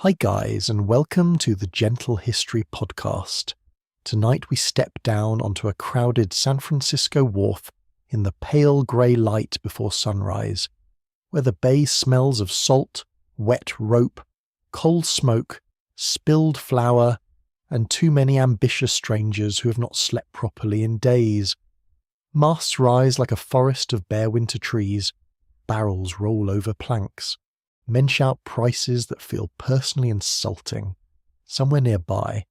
Hi guys, and welcome to the Gentle History podcast. Tonight we step down onto a crowded San Francisco wharf in the pale grey light before sunrise, where the bay smells of salt, wet rope, coal smoke, spilled flour, and too many ambitious strangers who have not slept properly in days. Masts rise like a forest of bare winter trees, barrels roll over planks. Men shout prices that feel personally insulting. Somewhere nearby,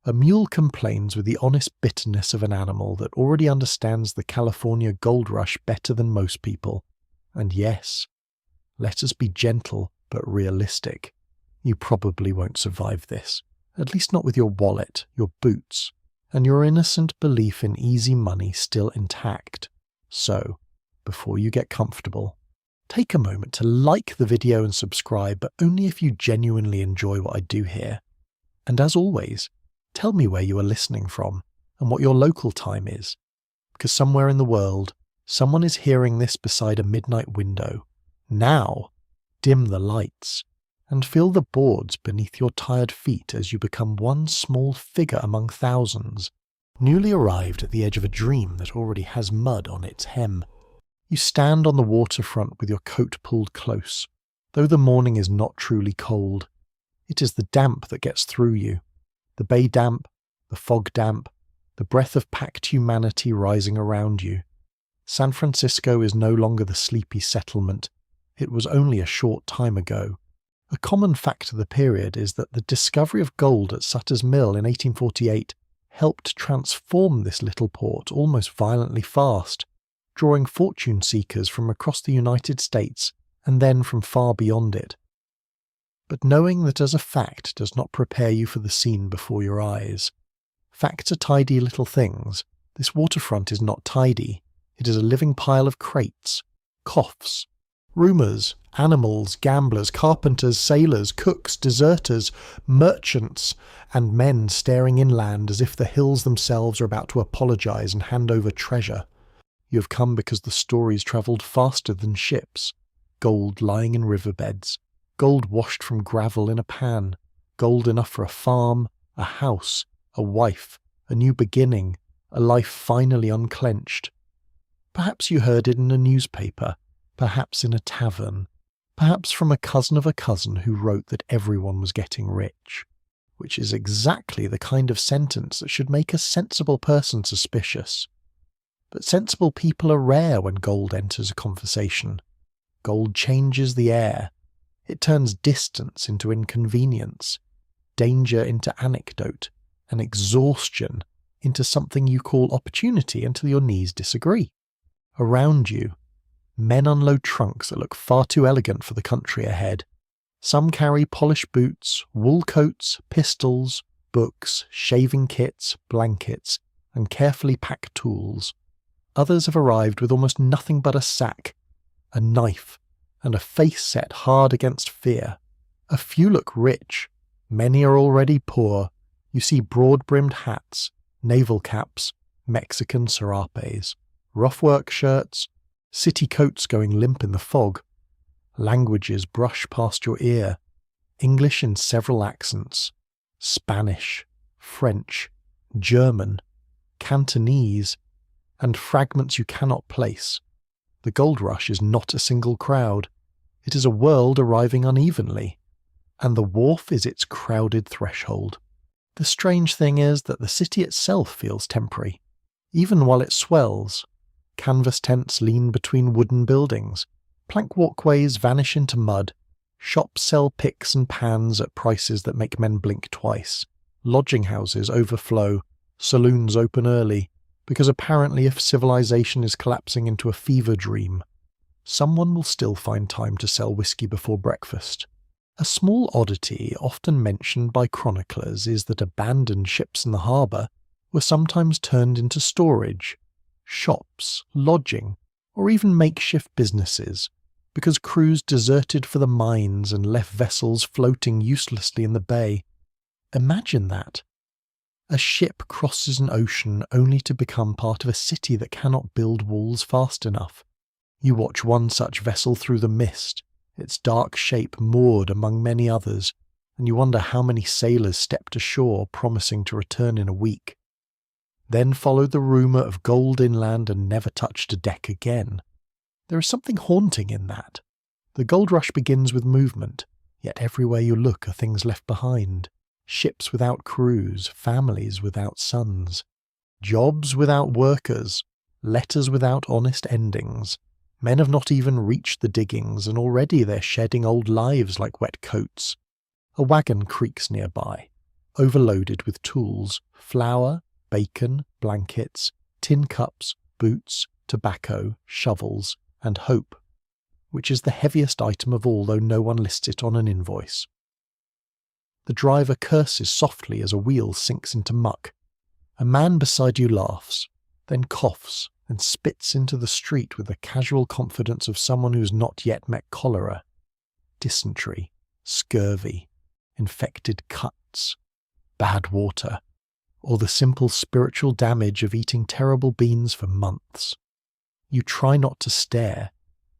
a mule complains with the honest bitterness of an animal that already understands the California gold rush better than most people. And yes, let us be gentle but realistic. You probably won't survive this, at least not with your wallet, your boots, and your innocent belief in easy money still intact. So, before you get comfortable, take a moment to like the video and subscribe, but only if you genuinely enjoy what I do here. And as always, tell me where you are listening from and what your local time is, because somewhere in the world, someone is hearing this beside a midnight window. Now, dim the lights and feel the boards beneath your tired feet as you become one small figure among thousands, newly arrived at the edge of a dream that already has mud on its hem. You stand on the waterfront with your coat pulled close, though the morning is not truly cold. It is the damp that gets through you. The bay damp, the fog damp, the breath of packed humanity rising around you. San Francisco is no longer the sleepy settlement. It was only a short time ago. A common fact of the period is that the discovery of gold at Sutter's Mill in 1848 helped transform this little port almost violently fast, drawing fortune seekers from across the United States and then from far beyond it. But knowing that as a fact does not prepare you for the scene before your eyes. Facts are tidy little things. This waterfront is not tidy. It is a living pile of crates, coughs, rumours, animals, gamblers, carpenters, sailors, cooks, deserters, merchants, and men staring inland as if the hills themselves are about to apologise and hand over treasure. You have come because the stories travelled faster than ships. Gold lying in riverbeds, gold washed from gravel in a pan, gold enough for a farm, a house, a wife, a new beginning, a life finally unclenched. Perhaps you heard it in a newspaper, perhaps in a tavern, perhaps from a cousin of a cousin who wrote that everyone was getting rich, which is exactly the kind of sentence that should make a sensible person suspicious. But sensible people are rare when gold enters a conversation. Gold changes the air. It turns distance into inconvenience, danger into anecdote, and exhaustion into something you call opportunity until your knees disagree. Around you, men unload trunks that look far too elegant for the country ahead. Some carry polished boots, wool coats, pistols, books, shaving kits, blankets, and carefully packed tools. Others have arrived with almost nothing but a sack, a knife, and a face set hard against fear. A few look rich, many are already poor. You see broad-brimmed hats, naval caps, Mexican serapes, rough work shirts, city coats going limp in the fog. Languages brush past your ear, English in several accents, Spanish, French, German, Cantonese, and fragments you cannot place. The gold rush is not a single crowd. It is a world arriving unevenly, and the wharf is its crowded threshold. The strange thing is that the city itself feels temporary, even while it swells. Canvas tents lean between wooden buildings, plank walkways vanish into mud, shops sell picks and pans at prices that make men blink twice, lodging houses overflow, saloons open early, because apparently if civilization is collapsing into a fever dream, someone will still find time to sell whiskey before breakfast. A small oddity often mentioned by chroniclers is that abandoned ships in the harbour were sometimes turned into storage, shops, lodging, or even makeshift businesses, because crews deserted for the mines and left vessels floating uselessly in the bay. Imagine that. A ship crosses an ocean only to become part of a city that cannot build walls fast enough. You watch one such vessel through the mist, its dark shape moored among many others, and you wonder how many sailors stepped ashore promising to return in a week. Then followed the rumour of gold inland and never touched a deck again. There is something haunting in that. The gold rush begins with movement, yet everywhere you look are things left behind. Ships without crews, families without sons, jobs without workers, letters without honest endings. Men have not even reached the diggings, and already they're shedding old lives like wet coats. A wagon creaks nearby, overloaded with tools, flour, bacon, blankets, tin cups, boots, tobacco, shovels, and hope, which is the heaviest item of all, though no one lists it on an invoice. The driver curses softly as a wheel sinks into muck. A man beside you laughs, then coughs and spits into the street with the casual confidence of someone who's not yet met cholera, dysentery, scurvy, infected cuts, bad water, or the simple spiritual damage of eating terrible beans for months. You try not to stare.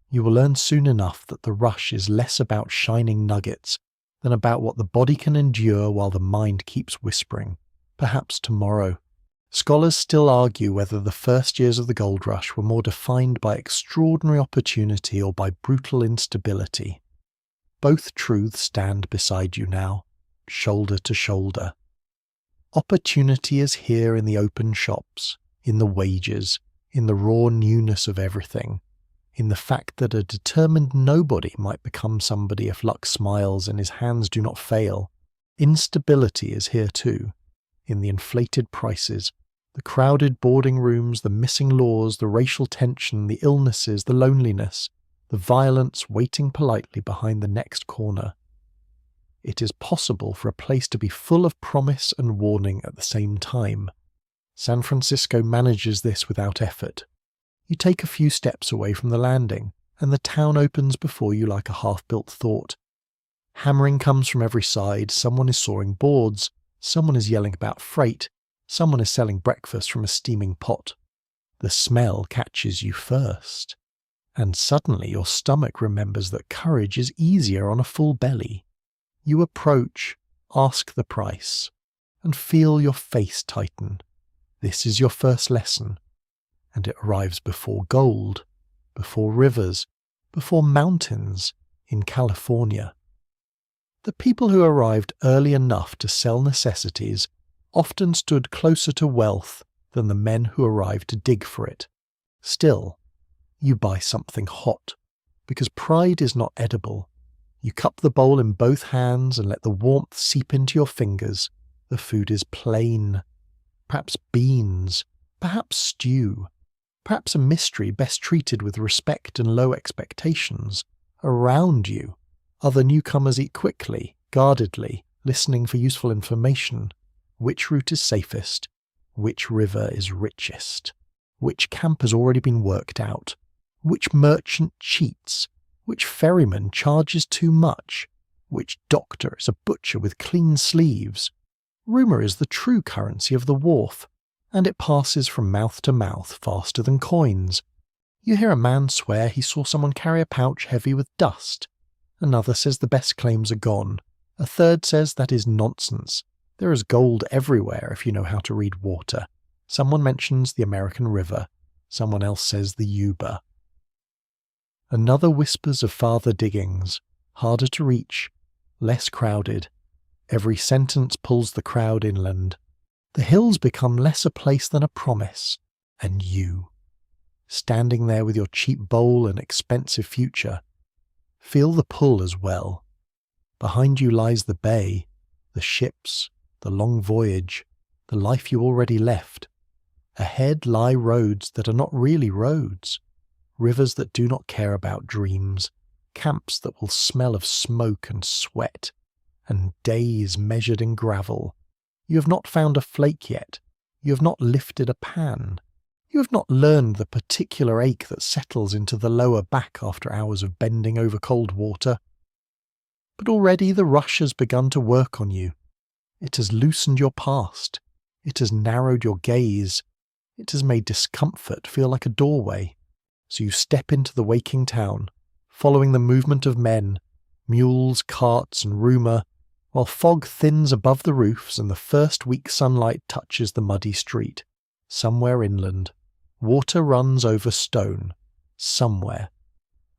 You will learn soon enough that the rush is less about shining nuggets than about what the body can endure while the mind keeps whispering, perhaps tomorrow. Scholars still argue whether the first years of the gold rush were more defined by extraordinary opportunity or by brutal instability. Both truths stand beside you now, shoulder to shoulder. Opportunity is here in the open shops, in the wages, in the raw newness of everything, in the fact that a determined nobody might become somebody if luck smiles and his hands do not fail. Instability is here too, in the inflated prices, the crowded boarding rooms, the missing laws, the racial tension, the illnesses, the loneliness, the violence waiting politely behind the next corner. It is possible for a place to be full of promise and warning at the same time. San Francisco manages this without effort. You take a few steps away from the landing, and the town opens before you like a half-built thought. Hammering comes from every side, someone is sawing boards, someone is yelling about freight, someone is selling breakfast from a steaming pot. The smell catches you first, and suddenly your stomach remembers that courage is easier on a full belly. You approach, ask the price, and feel your face tighten. This is your first lesson, and it arrives before gold, before rivers, before mountains in California. The people who arrived early enough to sell necessities often stood closer to wealth than the men who arrived to dig for it. Still, you buy something hot, because pride is not edible. You cup the bowl in both hands and let the warmth seep into your fingers. The food is plain. Perhaps beans, perhaps stew, perhaps a mystery best treated with respect and low expectations. Around you, other newcomers eat quickly, guardedly, listening for useful information. Which route is safest? Which river is richest? Which camp has already been worked out? Which merchant cheats? Which ferryman charges too much? Which doctor is a butcher with clean sleeves? Rumour is the true currency of the wharf, and it passes from mouth to mouth faster than coins. You hear a man swear he saw someone carry a pouch heavy with dust. Another says the best claims are gone. A third says that is nonsense. There is gold everywhere if you know how to read water. Someone mentions the American River. Someone else says the Yuba. Another whispers of farther diggings, harder to reach, less crowded. Every sentence pulls the crowd inland. The hills become less a place than a promise, and you, standing there with your cheap bowl and expensive future, feel the pull as well. Behind you lies the bay, the ships, the long voyage, the life you already left. Ahead lie roads that are not really roads, rivers that do not care about dreams, camps that will smell of smoke and sweat, and days measured in gravel. You have not found a flake yet. You have not lifted a pan. You have not learned the particular ache that settles into the lower back after hours of bending over cold water. But already the rush has begun to work on you. It has loosened your past. It has narrowed your gaze. It has made discomfort feel like a doorway. So you step into the waking town, following the movement of men, mules, carts, and rumour, while fog thins above the roofs and the first weak sunlight touches the muddy street. Somewhere inland, water runs over stone. Somewhere.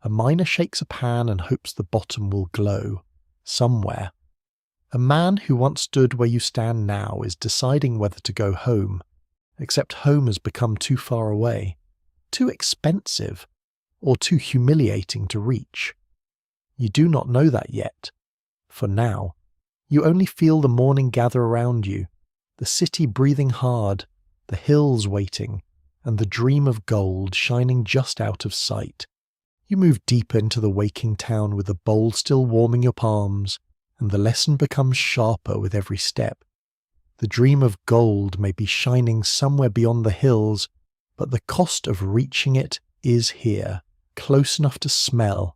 A miner shakes a pan and hopes the bottom will glow. Somewhere. A man who once stood where you stand now is deciding whether to go home, except home has become too far away, too expensive, or too humiliating to reach. You do not know that yet. For now, you only feel the morning gather around you, the city breathing hard, the hills waiting, and the dream of gold shining just out of sight. You move deeper into the waking town with the bowl still warming your palms, and the lesson becomes sharper with every step. The dream of gold may be shining somewhere beyond the hills, but the cost of reaching it is here, close enough to smell.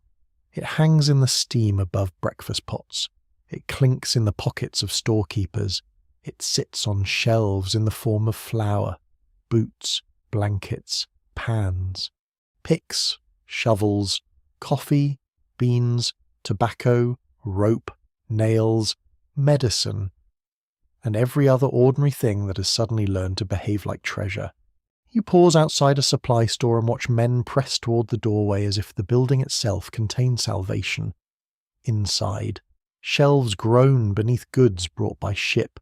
It hangs in the steam above breakfast pots. It clinks in the pockets of storekeepers. It sits on shelves in the form of flour, boots, blankets, pans, picks, shovels, coffee, beans, tobacco, rope, nails, medicine, and every other ordinary thing that has suddenly learned to behave like treasure. You pause outside a supply store and watch men press toward the doorway as if the building itself contained salvation. Inside, shelves groan beneath goods brought by ship,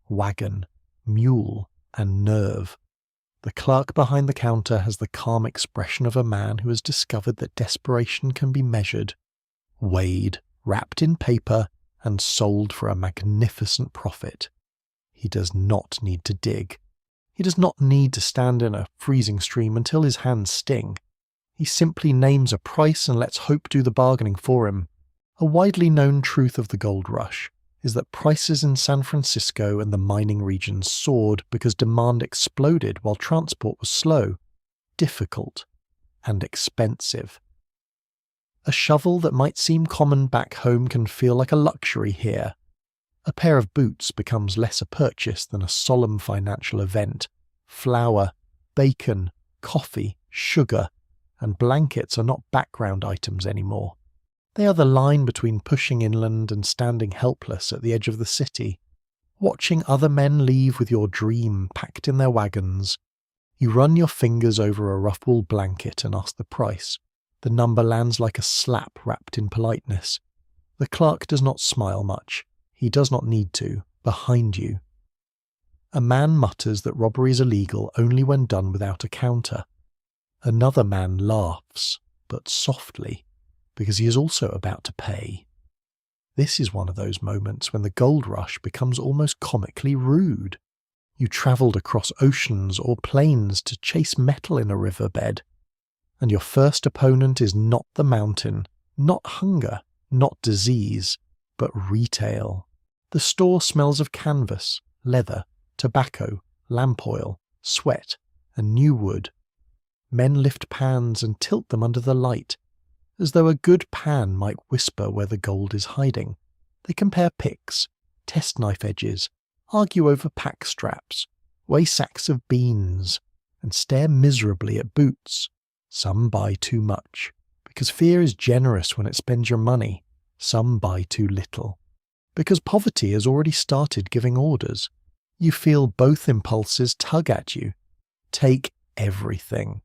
wagon, mule, and nerve. The clerk behind the counter has the calm expression of a man who has discovered that desperation can be measured, weighed, wrapped in paper, and sold for a magnificent profit. He does not need to dig. He does not need to stand in a freezing stream until his hands sting. He simply names a price and lets hope do the bargaining for him. A widely known truth of the gold rush is that prices in San Francisco and the mining regions soared because demand exploded while transport was slow, difficult, and expensive. A shovel that might seem common back home can feel like a luxury here. A pair of boots becomes less a purchase than a solemn financial event. Flour, bacon, coffee, sugar, and blankets are not background items anymore. They are the line between pushing inland and standing helpless at the edge of the city, watching other men leave with your dream packed in their wagons. You run your fingers over a rough wool blanket and ask the price. The number lands like a slap wrapped in politeness. The clerk does not smile much. He does not need to. Behind you. A man mutters that robbery is illegal only when done without a counter. Another man laughs, but softly, because he is also about to pay. This is one of those moments when the gold rush becomes almost comically rude. You travelled across oceans or plains to chase metal in a riverbed, and your first opponent is not the mountain, not hunger, not disease, but retail. The store smells of canvas, leather, tobacco, lamp oil, sweat, and new wood. Men lift pans and tilt them under the light, as though a good pan might whisper where the gold is hiding. They compare picks, test knife edges, argue over pack straps, weigh sacks of beans, and stare miserably at boots. Some buy too much, because fear is generous when it spends your money. Some buy too little, because poverty has already started giving orders. You feel both impulses tug at you. Take everything.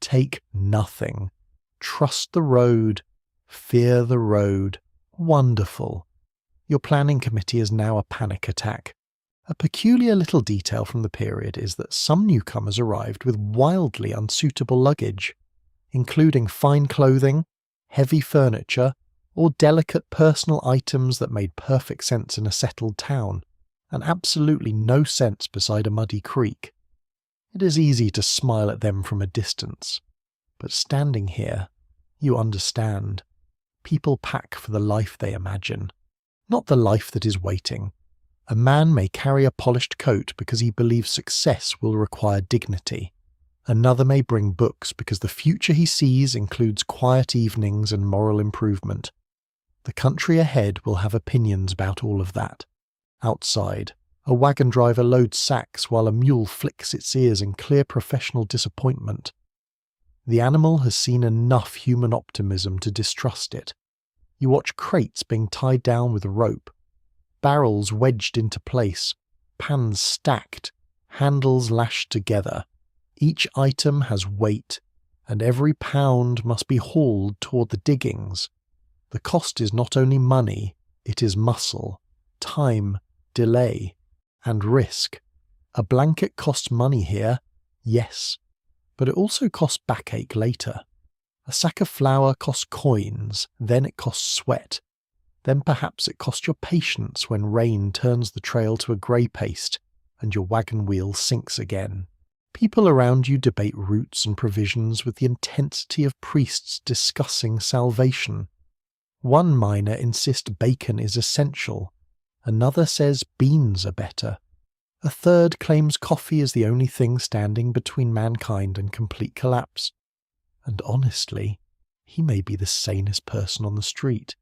Take nothing. Trust the road. Fear the road. Wonderful. Your planning committee is now a panic attack. A peculiar little detail from the period is that some newcomers arrived with wildly unsuitable luggage, including fine clothing, heavy furniture, or delicate personal items that made perfect sense in a settled town, and absolutely no sense beside a muddy creek. It is easy to smile at them from a distance, but standing here, you understand. People pack for the life they imagine, not the life that is waiting. A man may carry a polished coat because he believes success will require dignity. Another may bring books because the future he sees includes quiet evenings and moral improvement. The country ahead will have opinions about all of that. Outside, a wagon driver loads sacks while a mule flicks its ears in clear professional disappointment. The animal has seen enough human optimism to distrust it. You watch crates being tied down with rope. barrels wedged into place, pans stacked, handles lashed together. Each item has weight, and every pound must be hauled toward the diggings. The cost is not only money, it is muscle, time, delay, and risk. A blanket costs money here, yes, but it also costs backache later. A sack of flour costs coins, then it costs sweat. Then perhaps it costs your patience when rain turns the trail to a grey paste and your wagon wheel sinks again. People around you debate routes and provisions with the intensity of priests discussing salvation. One miner insists bacon is essential. Another says beans are better. A third claims coffee is the only thing standing between mankind and complete collapse. And honestly, he may be the sanest person on the street.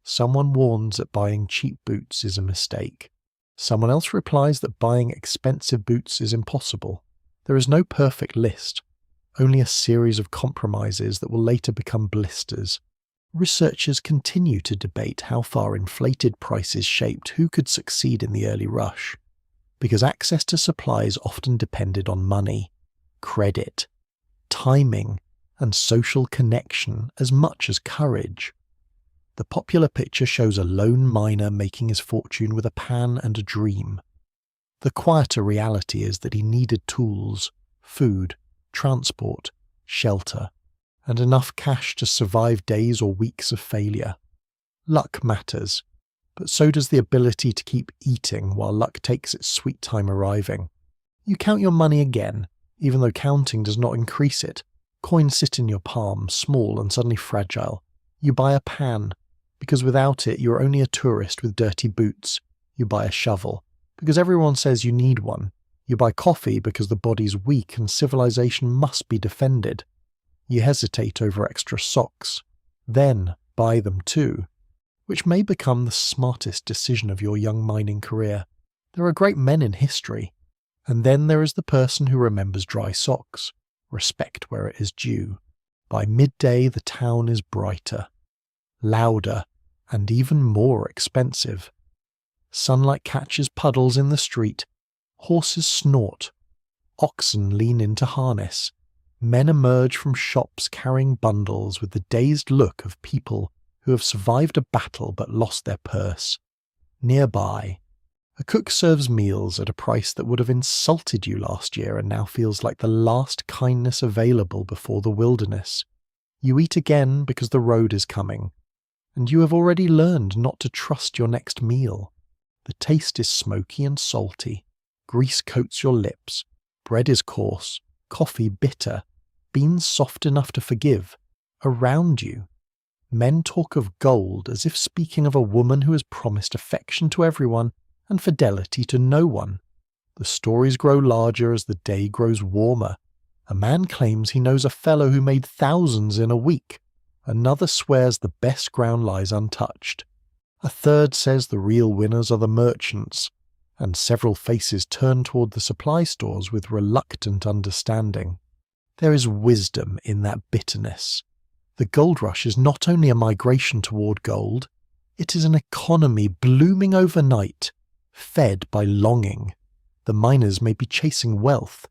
Someone warns that buying cheap boots is a mistake. Someone else replies that buying expensive boots is impossible. There is no perfect list, only a series of compromises that will later become blisters. Researchers continue to debate how far inflated prices shaped who could succeed in the early rush, because access to supplies often depended on money, credit, timing, and social connection as much as courage. The popular picture shows a lone miner making his fortune with a pan and a dream. The quieter reality is that he needed tools, food, transport, shelter, and enough cash to survive days or weeks of failure. Luck matters, but so does the ability to keep eating while luck takes its sweet time arriving. You count your money again, even though counting does not increase it. Coins sit in your palm, small and suddenly fragile. You buy a pan, because without it you are only a tourist with dirty boots. You buy a shovel, because everyone says you need one. You buy coffee because the body's weak and civilization must be defended. You hesitate over extra socks, then buy them too, which may become the smartest decision of your young mining career. There are great men in history, and then there is the person who remembers dry socks. Respect where it is due. By midday the town is brighter, louder, and even more expensive. Sunlight catches puddles in the street, horses snort, oxen lean into harness, men emerge from shops carrying bundles with the dazed look of people who have survived a battle but lost their purse. Nearby, a cook serves meals at a price that would have insulted you last year and now feels like the last kindness available before the wilderness. You eat again because the road is coming, and you have already learned not to trust your next meal. The taste is smoky and salty, grease coats your lips, bread is coarse, coffee bitter, beans soft enough to forgive. Around you, men talk of gold as if speaking of a woman who has promised affection to everyone and fidelity to no one. The stories grow larger as the day grows warmer. A man claims he knows a fellow who made thousands in a week. Another swears the best ground lies untouched. A third says the real winners are the merchants, and several faces turn toward the supply stores with reluctant understanding. There is wisdom in that bitterness. The gold rush is not only a migration toward gold, it is an economy blooming overnight, fed by longing. The miners may be chasing wealth,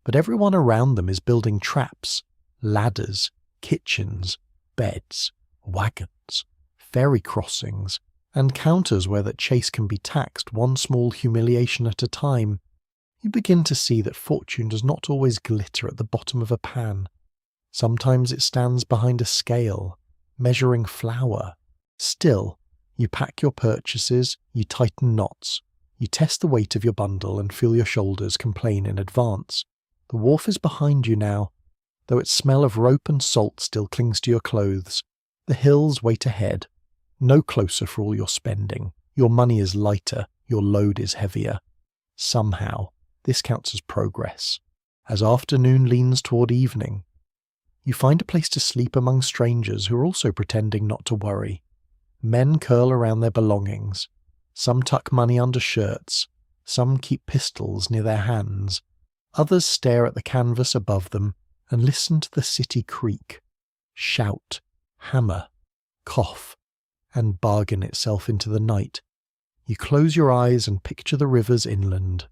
but everyone around them is building traps, ladders, kitchens, beds, wagons, ferry crossings, and counters where that chase can be taxed one small humiliation at a time. You begin to see that fortune does not always glitter at the bottom of a pan. Sometimes it stands behind a scale, measuring flour. Still, you pack your purchases, you tighten knots, you test the weight of your bundle and feel your shoulders complain in advance. The wharf is behind you now, though its smell of rope and salt still clings to your clothes. The hills wait ahead, no closer for all your spending. Your money is lighter, your load is heavier. Somehow, this counts as progress. As afternoon leans toward evening, you find a place to sleep among strangers who are also pretending not to worry. Men curl around their belongings. Some tuck money under shirts. Some keep pistols near their hands. Others stare at the canvas above them and listen to the city creak, shout, hammer, cough, and bargain itself into the night. You close your eyes and picture the rivers inland.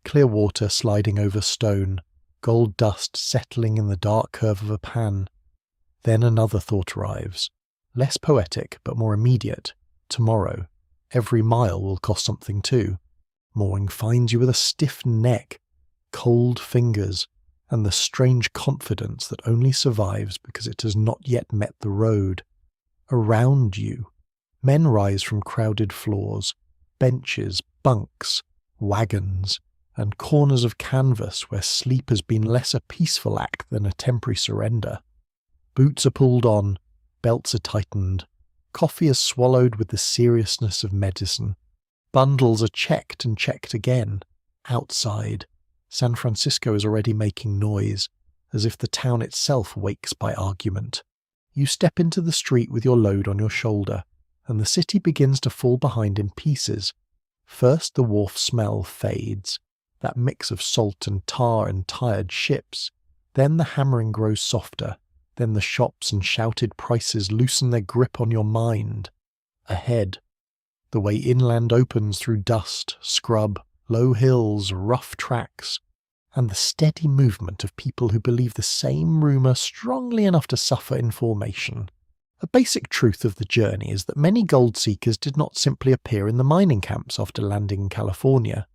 Clear water sliding over stone, gold dust settling in the dark curve of a pan. Then another thought arrives, less poetic but more immediate. Tomorrow, every mile will cost something too. Morning finds you with a stiff neck, cold fingers, and the strange confidence that only survives because it has not yet met the road. Around you, men rise from crowded floors, benches, bunks, wagons, and corners of canvas where sleep has been less a peaceful act than a temporary surrender. Boots are pulled on, belts are tightened, coffee is swallowed with the seriousness of medicine. Bundles are checked and checked again. Outside, San Francisco is already making noise, as if the town itself wakes by argument. You step into the street with your load on your shoulder, and the city begins to fall behind in pieces. First the wharf smell fades, that mix of salt and tar and tired ships. Then the hammering grows softer. Then the shops and shouted prices loosen their grip on your mind. Ahead, the way inland opens through dust, scrub, low hills, rough tracks, and the steady movement of people who believe the same rumour strongly enough to suffer in formation. A basic truth of the journey is that many gold seekers did not simply appear in the mining camps after landing in California.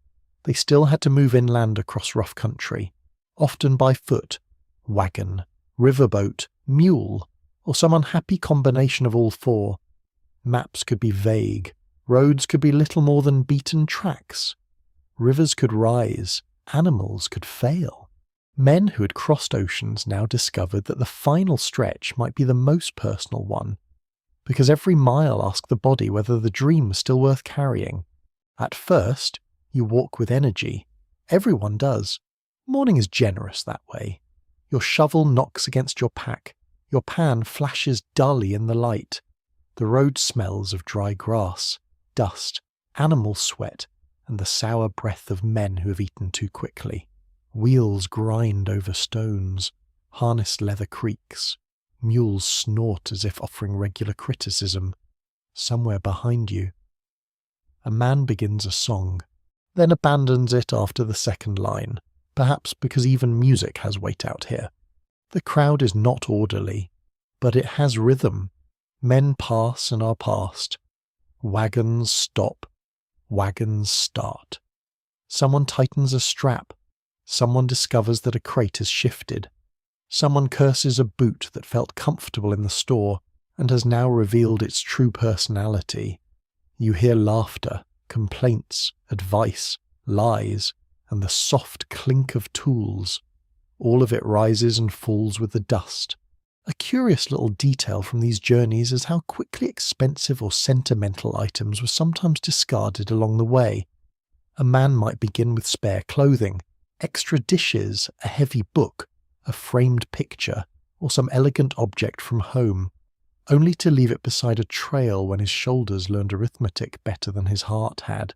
They still had to move inland across rough country, often by foot, wagon, riverboat, mule, or some unhappy combination of all four. Maps could be vague, roads could be little more than beaten tracks. Rivers could rise, animals could fail. Men who had crossed oceans now discovered that the final stretch might be the most personal one, because every mile asked the body whether the dream was still worth carrying. At first, you walk with energy. Everyone does. Morning is generous that way. Your shovel knocks against your pack. Your pan flashes dully in the light. The road smells of dry grass, dust, animal sweat, and the sour breath of men who have eaten too quickly. Wheels grind over stones, harnessed leather creaks, mules snort as if offering regular criticism. Somewhere behind you, a man begins a song, then abandons it after the second line, perhaps because even music has weight out here. The crowd is not orderly, but it has rhythm. Men pass and are passed. Wagons stop. Wagons start. Someone tightens a strap. Someone discovers that a crate has shifted. Someone curses a boot that felt comfortable in the store and has now revealed its true personality. You hear laughter, complaints, advice, lies, and the soft clink of tools. All of it rises and falls with the dust. A curious little detail from these journeys is how quickly expensive or sentimental items were sometimes discarded along the way. A man might begin with spare clothing, extra dishes, a heavy book, a framed picture, or some elegant object from home, only to leave it beside a trail when his shoulders learned arithmetic better than his heart had.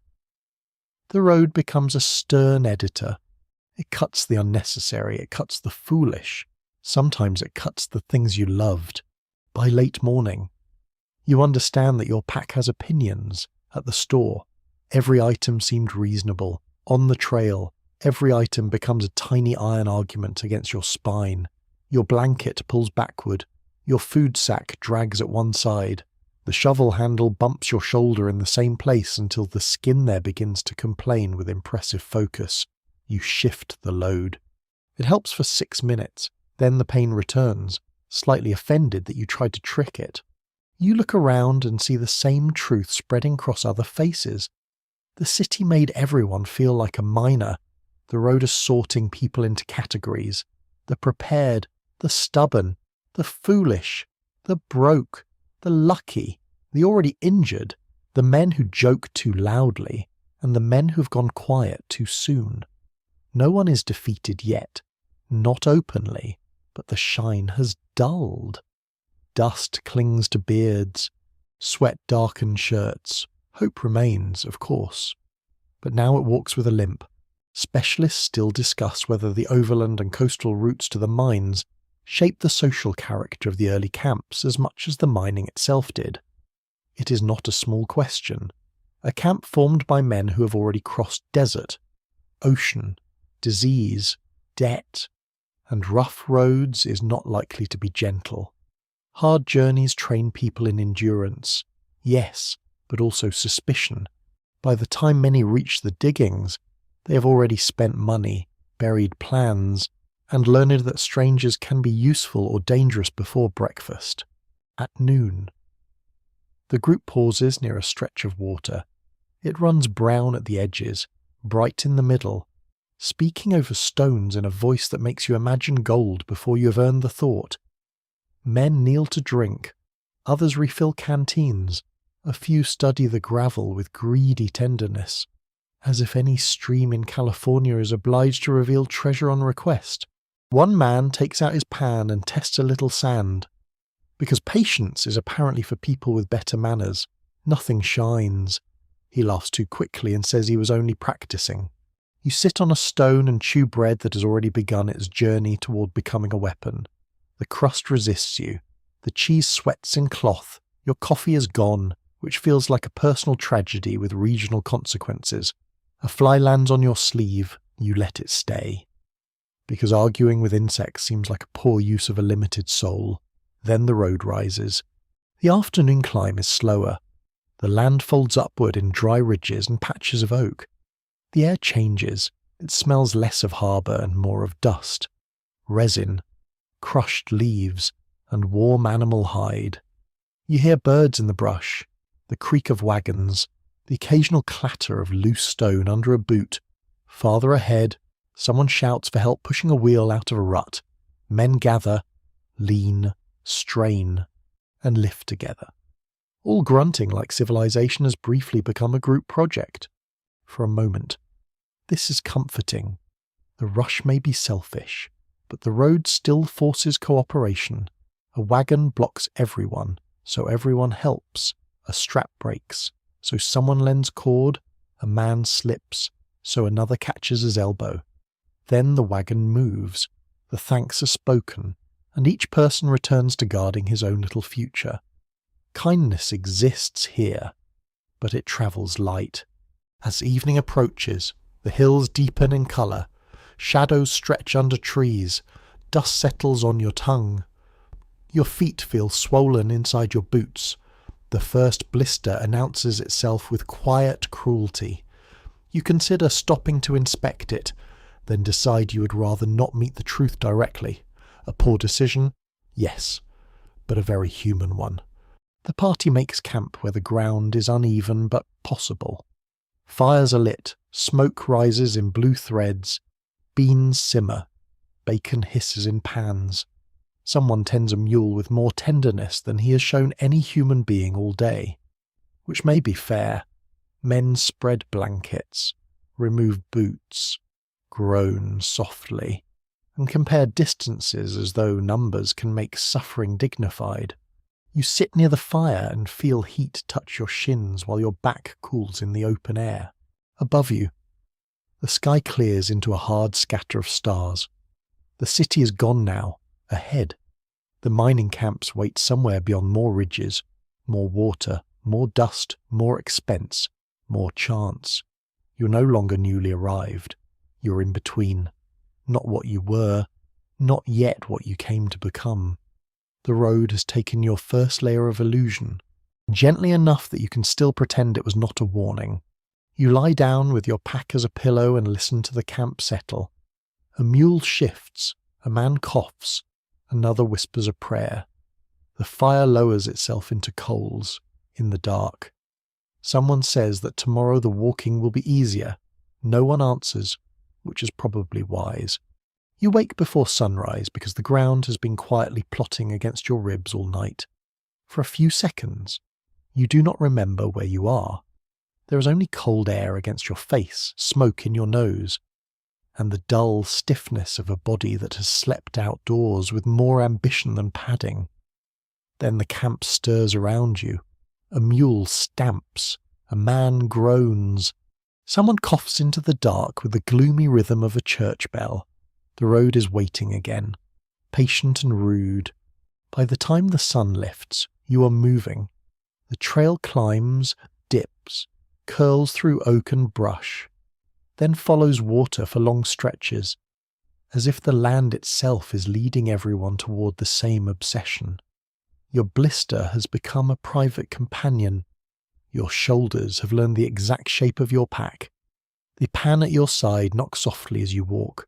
The road becomes a stern editor. It cuts the unnecessary, it cuts the foolish. Sometimes it cuts the things you loved. By late morning, you understand that your pack has opinions. At the store, every item seemed reasonable. On the trail, every item becomes a tiny iron argument against your spine. Your blanket pulls backward. Your food sack drags at one side. The shovel handle bumps your shoulder in the same place until the skin there begins to complain with impressive focus. You shift the load. It helps for 6 minutes. Then the pain returns, slightly offended that you tried to trick it. You look around and see the same truth spreading across other faces. The city made everyone feel like a miner. The road is sorting people into categories. The prepared, the stubborn, the foolish, the broke, the lucky, the already injured, the men who joke too loudly, and the men who've gone quiet too soon. No one is defeated yet, not openly. But the shine has dulled. Dust clings to beards. Sweat darkens shirts. Hope remains, of course. But now it walks with a limp. Specialists still discuss whether the overland and coastal routes to the mines shape the social character of the early camps as much as the mining itself did. It is not a small question. A camp formed by men who have already crossed desert, ocean, disease, debt, and rough roads is not likely to be gentle. Hard journeys train people in endurance, yes, but also suspicion. By the time many reach the diggings, they have already spent money, buried plans, and learned that strangers can be useful or dangerous before breakfast. At noon. The group pauses near a stretch of water. It runs brown at the edges, bright in the middle, speaking over stones in a voice that makes you imagine gold before you have earned the thought. Men kneel to drink, others refill canteens, a few study the gravel with greedy tenderness, as if any stream in California is obliged to reveal treasure on request. One man takes out his pan and tests a little sand. Because patience is apparently for people with better manners. Nothing shines. He laughs too quickly and says he was only practicing. You sit on a stone and chew bread that has already begun its journey toward becoming a weapon. The crust resists you. The cheese sweats in cloth. Your coffee is gone, which feels like a personal tragedy with regional consequences. A fly lands on your sleeve. You let it stay. Because arguing with insects seems like a poor use of a limited soul. Then the road rises. The afternoon climb is slower. The land folds upward in dry ridges and patches of oak. The air changes. It smells less of harbour and more of dust, resin, crushed leaves, and warm animal hide. You hear birds in the brush, the creak of wagons, the occasional clatter of loose stone under a boot. Farther ahead, someone shouts for help pushing a wheel out of a rut. Men gather, lean, strain, and lift together. All grunting like civilization has briefly become a group project. For a moment. This is comforting. The rush may be selfish, but the road still forces cooperation. A wagon blocks everyone, so everyone helps. A strap breaks, so someone lends cord. A man slips, so another catches his elbow. Then the wagon moves. The thanks are spoken, and each person returns to guarding his own little future. Kindness exists here, but it travels light. As evening approaches, the hills deepen in colour, shadows stretch under trees, dust settles on your tongue. Your feet feel swollen inside your boots. The first blister announces itself with quiet cruelty. You consider stopping to inspect it, then decide you would rather not meet the truth directly. A poor decision? Yes, but a very human one. The party makes camp where the ground is uneven but possible. Fires are lit, smoke rises in blue threads, beans simmer, bacon hisses in pans. Someone tends a mule with more tenderness than he has shown any human being all day. Which may be fair. Men spread blankets, remove boots, groan softly, and compare distances as though numbers can make suffering dignified. You sit near the fire and feel heat touch your shins while your back cools in the open air. Above you, the sky clears into a hard scatter of stars. The city is gone now, ahead. The mining camps wait somewhere beyond more ridges, more water, more dust, more expense, more chance. You're no longer newly arrived. You're in between. Not what you were, not yet what you came to become. The road has taken your first layer of illusion, gently enough that you can still pretend it was not a warning. You lie down with your pack as a pillow and listen to the camp settle. A mule shifts, a man coughs, another whispers a prayer. The fire lowers itself into coals, in the dark. Someone says that tomorrow the walking will be easier. No one answers, which is probably wise. You wake before sunrise because the ground has been quietly plotting against your ribs all night. For a few seconds, you do not remember where you are. There is only cold air against your face, smoke in your nose, and the dull stiffness of a body that has slept outdoors with more ambition than padding. Then the camp stirs around you. A mule stamps. A man groans. Someone coughs into the dark with the gloomy rhythm of a church bell. The road is waiting again, patient and rude. By the time the sun lifts, you are moving. The trail climbs, dips, curls through oak and brush, then follows water for long stretches, as if the land itself is leading everyone toward the same obsession. Your blister has become a private companion. Your shoulders have learned the exact shape of your pack. The pan at your side knocks softly as you walk,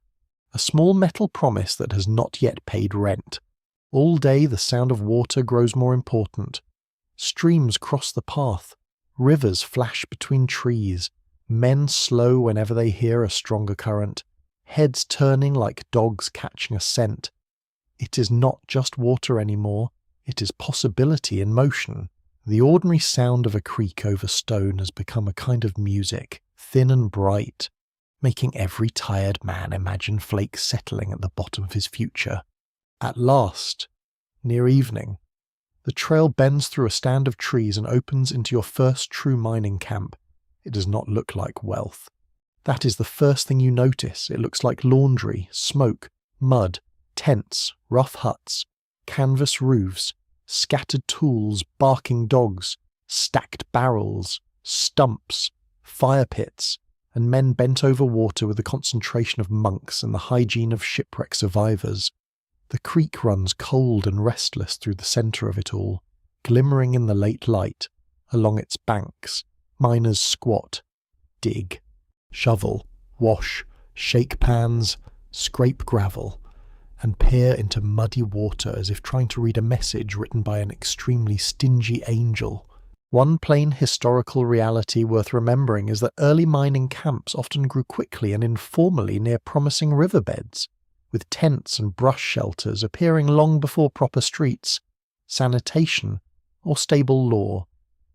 a small metal promise that has not yet paid rent. All day the sound of water grows more important. Streams cross the path, rivers flash between trees, men slow whenever they hear a stronger current, heads turning like dogs catching a scent. It is not just water anymore, it is possibility in motion. The ordinary sound of a creek over stone has become a kind of music, thin and bright, making every tired man imagine flakes settling at the bottom of his future. At last, near evening, the trail bends through a stand of trees and opens into your first true mining camp. It does not look like wealth. That is the first thing you notice. It looks like laundry, smoke, mud, tents, rough huts, canvas roofs, scattered tools, barking dogs, stacked barrels, stumps, fire pits, and men bent over water with the concentration of monks and the hygiene of shipwreck survivors. The creek runs cold and restless through the centre of it all, glimmering in the late light. Along its banks, miners squat, dig, shovel, wash, shake pans, scrape gravel, and peer into muddy water as if trying to read a message written by an extremely stingy angel. One plain historical reality worth remembering is that early mining camps often grew quickly and informally near promising riverbeds, with tents and brush shelters appearing long before proper streets, sanitation, or stable law.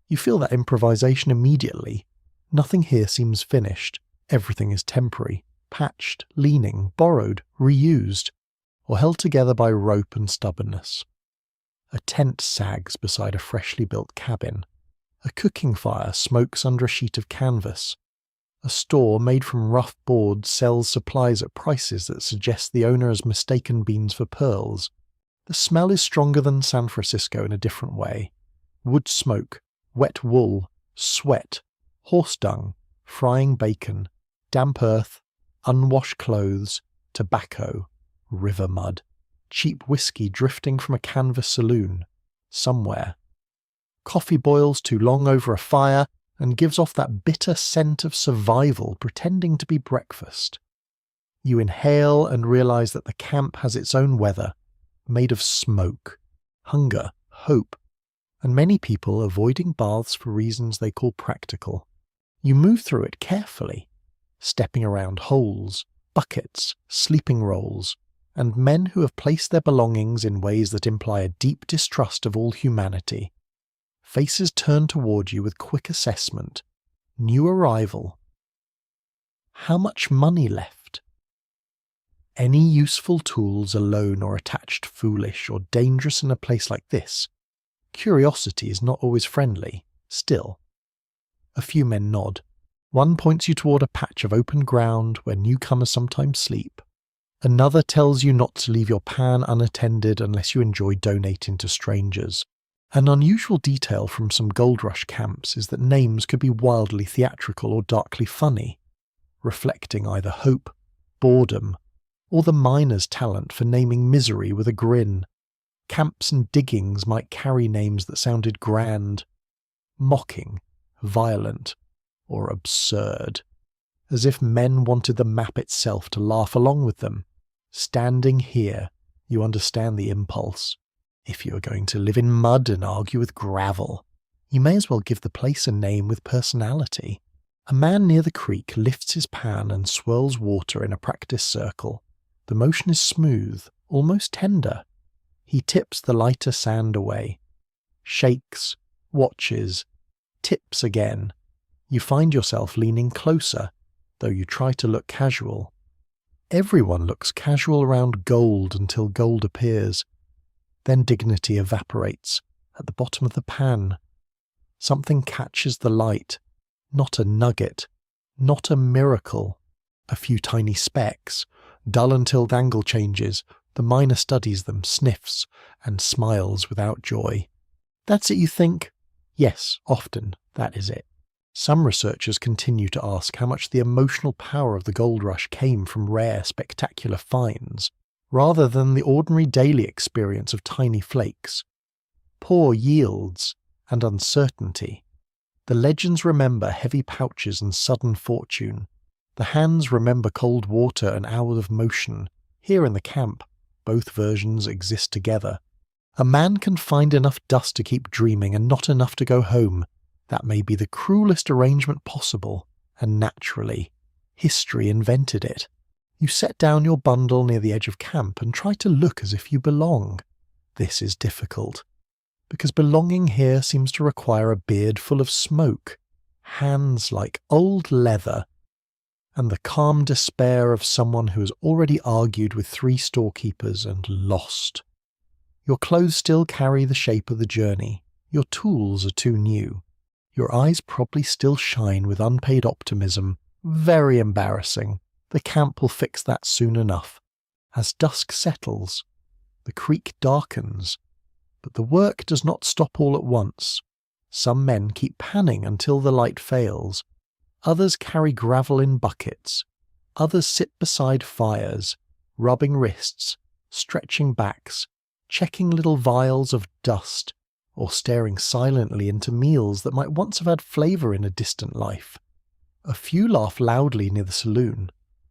You feel that improvisation immediately. Nothing here seems finished. Everything is temporary, patched, leaning, borrowed, reused, or held together by rope and stubbornness. A tent sags beside a freshly built cabin. A cooking fire smokes under a sheet of canvas. A store made from rough boards sells supplies at prices that suggest the owner has mistaken beans for pearls. The smell is stronger than San Francisco in a different way. Wood smoke, wet wool, sweat, horse dung, frying bacon, damp earth, unwashed clothes, tobacco, river mud, cheap whiskey drifting from a canvas saloon, somewhere. Coffee boils too long over a fire and gives off that bitter scent of survival pretending to be breakfast. You inhale and realize that the camp has its own weather, made of smoke, hunger, hope, and many people avoiding baths for reasons they call practical. You move through it carefully, stepping around holes, buckets, sleeping rolls, and men who have placed their belongings in ways that imply a deep distrust of all humanity. Faces turn toward you with quick assessment. New arrival. How much money left? Any useful tools alone or attached foolish or dangerous in a place like this? Curiosity is not always friendly, still. A few men nod. One points you toward a patch of open ground where newcomers sometimes sleep. Another tells you not to leave your pan unattended unless you enjoy donating to strangers. An unusual detail from some gold rush camps is that names could be wildly theatrical or darkly funny, reflecting either hope, boredom, or the miner's talent for naming misery with a grin. Camps and diggings might carry names that sounded grand, mocking, violent, or absurd, as if men wanted the map itself to laugh along with them. Standing here, you understand the impulse. If you are going to live in mud and argue with gravel, you may as well give the place a name with personality. A man near the creek lifts his pan and swirls water in a practice circle. The motion is smooth, almost tender. He tips the lighter sand away, shakes, watches, tips again. You find yourself leaning closer, though you try to look casual. Everyone looks casual around gold until gold appears. Then dignity evaporates at the bottom of the pan. Something catches the light, not a nugget, not a miracle. A few tiny specks, dull until the angle changes. The miner studies them, sniffs, and smiles without joy. That's it, you think? Yes, often, that is it. Some researchers continue to ask how much the emotional power of the gold rush came from rare, spectacular finds, rather than the ordinary daily experience of tiny flakes. Poor yields and uncertainty. The legends remember heavy pouches and sudden fortune. The hands remember cold water and hours of motion. Here in the camp, both versions exist together. A man can find enough dust to keep dreaming and not enough to go home. That may be the cruelest arrangement possible, and naturally, history invented it. You set down your bundle near the edge of camp and try to look as if you belong. This is difficult, because belonging here seems to require a beard full of smoke, hands like old leather, and the calm despair of someone who has already argued with 3 storekeepers and lost. Your clothes still carry the shape of the journey. Your tools are too new. Your eyes probably still shine with unpaid optimism. Very embarrassing. The camp will fix that soon enough. As dusk settles, the creek darkens. But the work does not stop all at once. Some men keep panning until the light fails. Others carry gravel in buckets. Others sit beside fires, rubbing wrists, stretching backs, checking little vials of dust, or staring silently into meals that might once have had flavour in a distant life. A few laugh loudly near the saloon.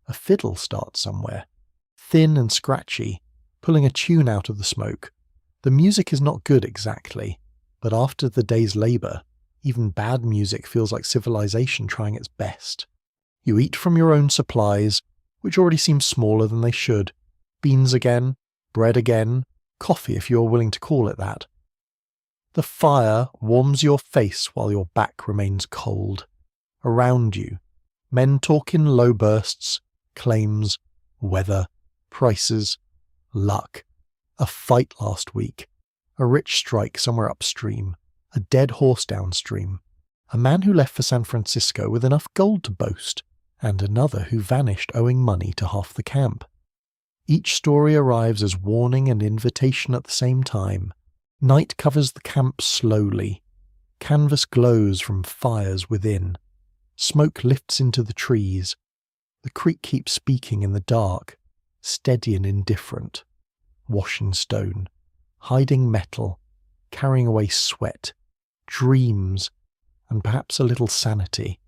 A fiddle starts somewhere, thin and scratchy, pulling a tune out of the smoke. The music is not good exactly, but after the day's labour, even bad music feels like civilization trying its best. You eat from your own supplies, which already seem smaller than they should. Beans again, bread again, coffee if you are willing to call it that. The fire warms your face while your back remains cold. Around you, men talk in low bursts, claims, weather, prices, luck. A fight last week, a rich strike somewhere upstream, a dead horse downstream, a man who left for San Francisco with enough gold to boast, and another who vanished owing money to half the camp. Each story arrives as warning and invitation at the same time. Night covers the camp slowly. Canvas glows from fires within. Smoke lifts into the trees. The creek keeps speaking in the dark, steady and indifferent. Washing stone, hiding metal, carrying away sweat, dreams, and perhaps a little sanity.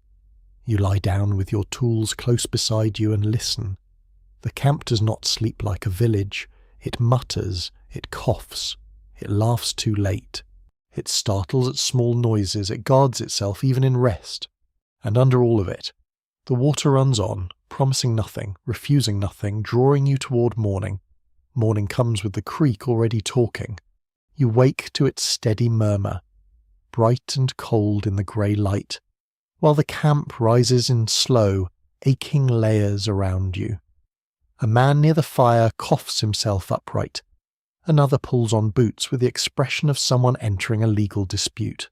You lie down with your tools close beside you and listen. The camp does not sleep like a village. It mutters, it coughs, it laughs too late. It startles at small noises, it guards itself even in rest. And under all of it, the water runs on, promising nothing, refusing nothing, drawing you toward morning. Morning comes with the creek already talking. You wake to its steady murmur, bright and cold in the grey light, while the camp rises in slow, aching layers around you. A man near the fire coughs himself upright. Another pulls on boots with the expression of someone entering a legal dispute.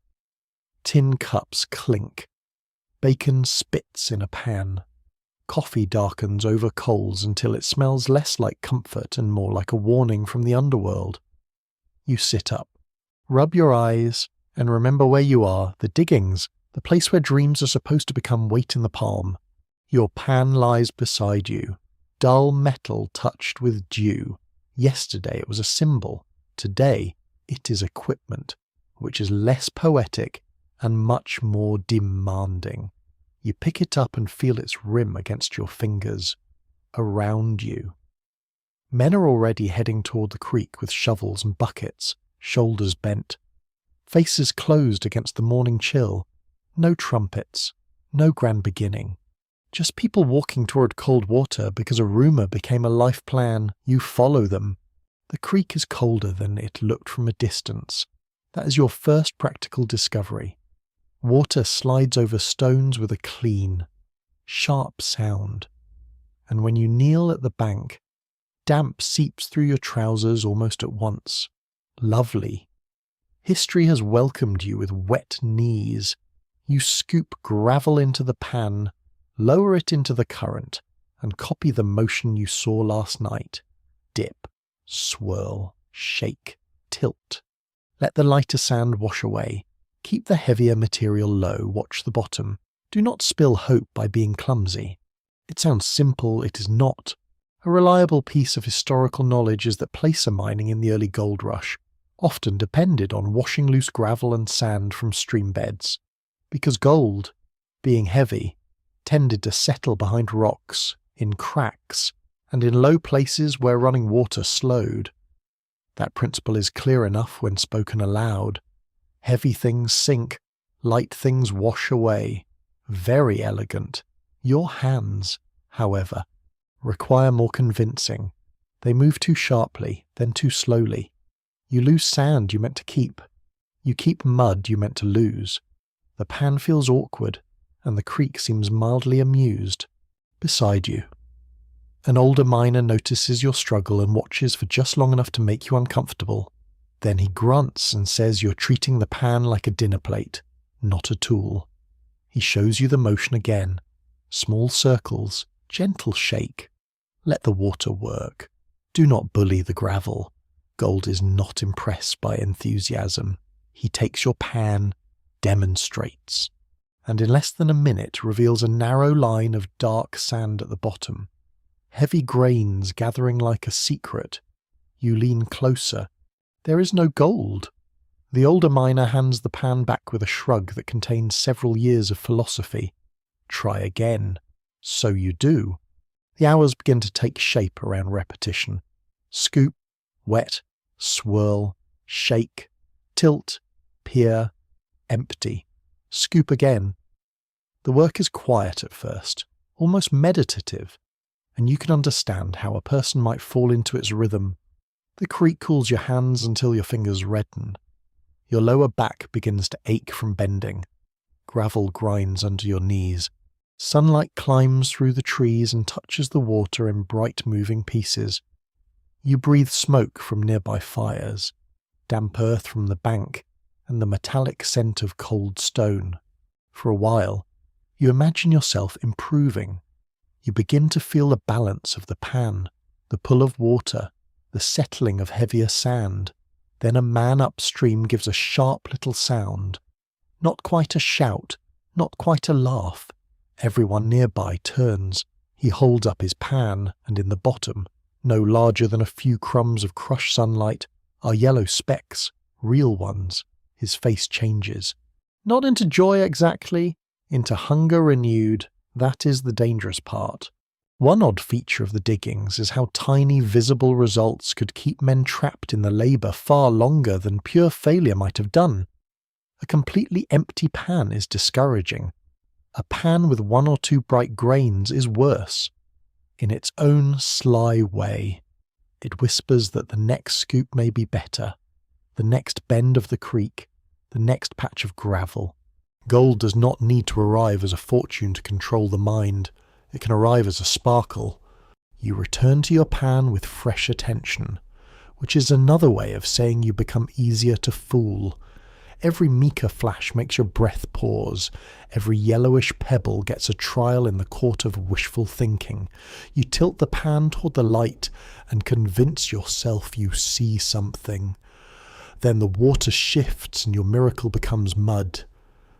Tin cups clink. Bacon spits in a pan. Coffee darkens over coals until it smells less like comfort and more like a warning from the underworld. You sit up, rub your eyes, and remember where you are, the diggings, the place where dreams are supposed to become weight in the palm. Your pan lies beside you, dull metal touched with dew. Yesterday it was a symbol. Today it is equipment, which is less poetic and much more demanding. You pick it up and feel its rim against your fingers. Around you. Men are already heading toward the creek with shovels and buckets, shoulders bent. Faces closed against the morning chill. No trumpets, no grand beginning. Just people walking toward cold water because a rumour became a life plan. You follow them. The creek is colder than it looked from a distance. That is your first practical discovery. Water slides over stones with a clean, sharp sound. And when you kneel at the bank, damp seeps through your trousers almost at once. Lovely. History has welcomed you with wet knees. You scoop gravel into the pan, lower it into the current, and copy the motion you saw last night. Dip, swirl, shake, tilt. Let the lighter sand wash away. Keep the heavier material low, watch the bottom. Do not spill hope by being clumsy. It sounds simple, it is not. A reliable piece of historical knowledge is that placer mining in the early gold rush often depended on washing loose gravel and sand from stream beds, because gold, being heavy, tended to settle behind rocks, in cracks, and in low places where running water slowed. That principle is clear enough when spoken aloud. Heavy things sink, light things wash away. Very elegant. Your hands, however, require more convincing. They move too sharply, then too slowly. You lose sand you meant to keep. You keep mud you meant to lose. The pan feels awkward, and the creek seems mildly amused. Beside you. An older miner notices your struggle and watches for just long enough to make you uncomfortable. Then he grunts and says you're treating the pan like a dinner plate, not a tool. He shows you the motion again. Small circles, gentle shake. Let the water work. Do not bully the gravel. Gold is not impressed by enthusiasm. He takes your pan, demonstrates, and in less than a minute reveals a narrow line of dark sand at the bottom. Heavy grains gathering like a secret. You lean closer. There is no gold. The older miner hands the pan back with a shrug that contains several years of philosophy. Try again. So you do. The hours begin to take shape around repetition. Scoop, wet, swirl, shake, tilt, peer, empty. Scoop again. The work is quiet at first, almost meditative, and you can understand how a person might fall into its rhythm. The creek cools your hands until your fingers redden. Your lower back begins to ache from bending. Gravel grinds under your knees. Sunlight climbs through the trees and touches the water in bright moving pieces. You breathe smoke from nearby fires, damp earth from the bank, and the metallic scent of cold stone. For a while, you imagine yourself improving. You begin to feel the balance of the pan, the pull of water, the settling of heavier sand. Then a man upstream gives a sharp little sound. Not quite a shout, not quite a laugh. Everyone nearby turns. He holds up his pan, and in the bottom, no larger than a few crumbs of crushed sunlight, are yellow specks, real ones. His face changes. Not into joy exactly, into hunger renewed. That is the dangerous part. One odd feature of the diggings is how tiny visible results could keep men trapped in the labour far longer than pure failure might have done. A completely empty pan is discouraging. A pan with one or two bright grains is worse. In its own sly way, it whispers that the next scoop may be better, the next bend of the creek, the next patch of gravel. Gold does not need to arrive as a fortune to control the mind. It can arrive as a sparkle. You return to your pan with fresh attention, which is another way of saying you become easier to fool. Every mica flash makes your breath pause. Every yellowish pebble gets a trial in the court of wishful thinking. You tilt the pan toward the light and convince yourself you see something. Then the water shifts and your miracle becomes mud.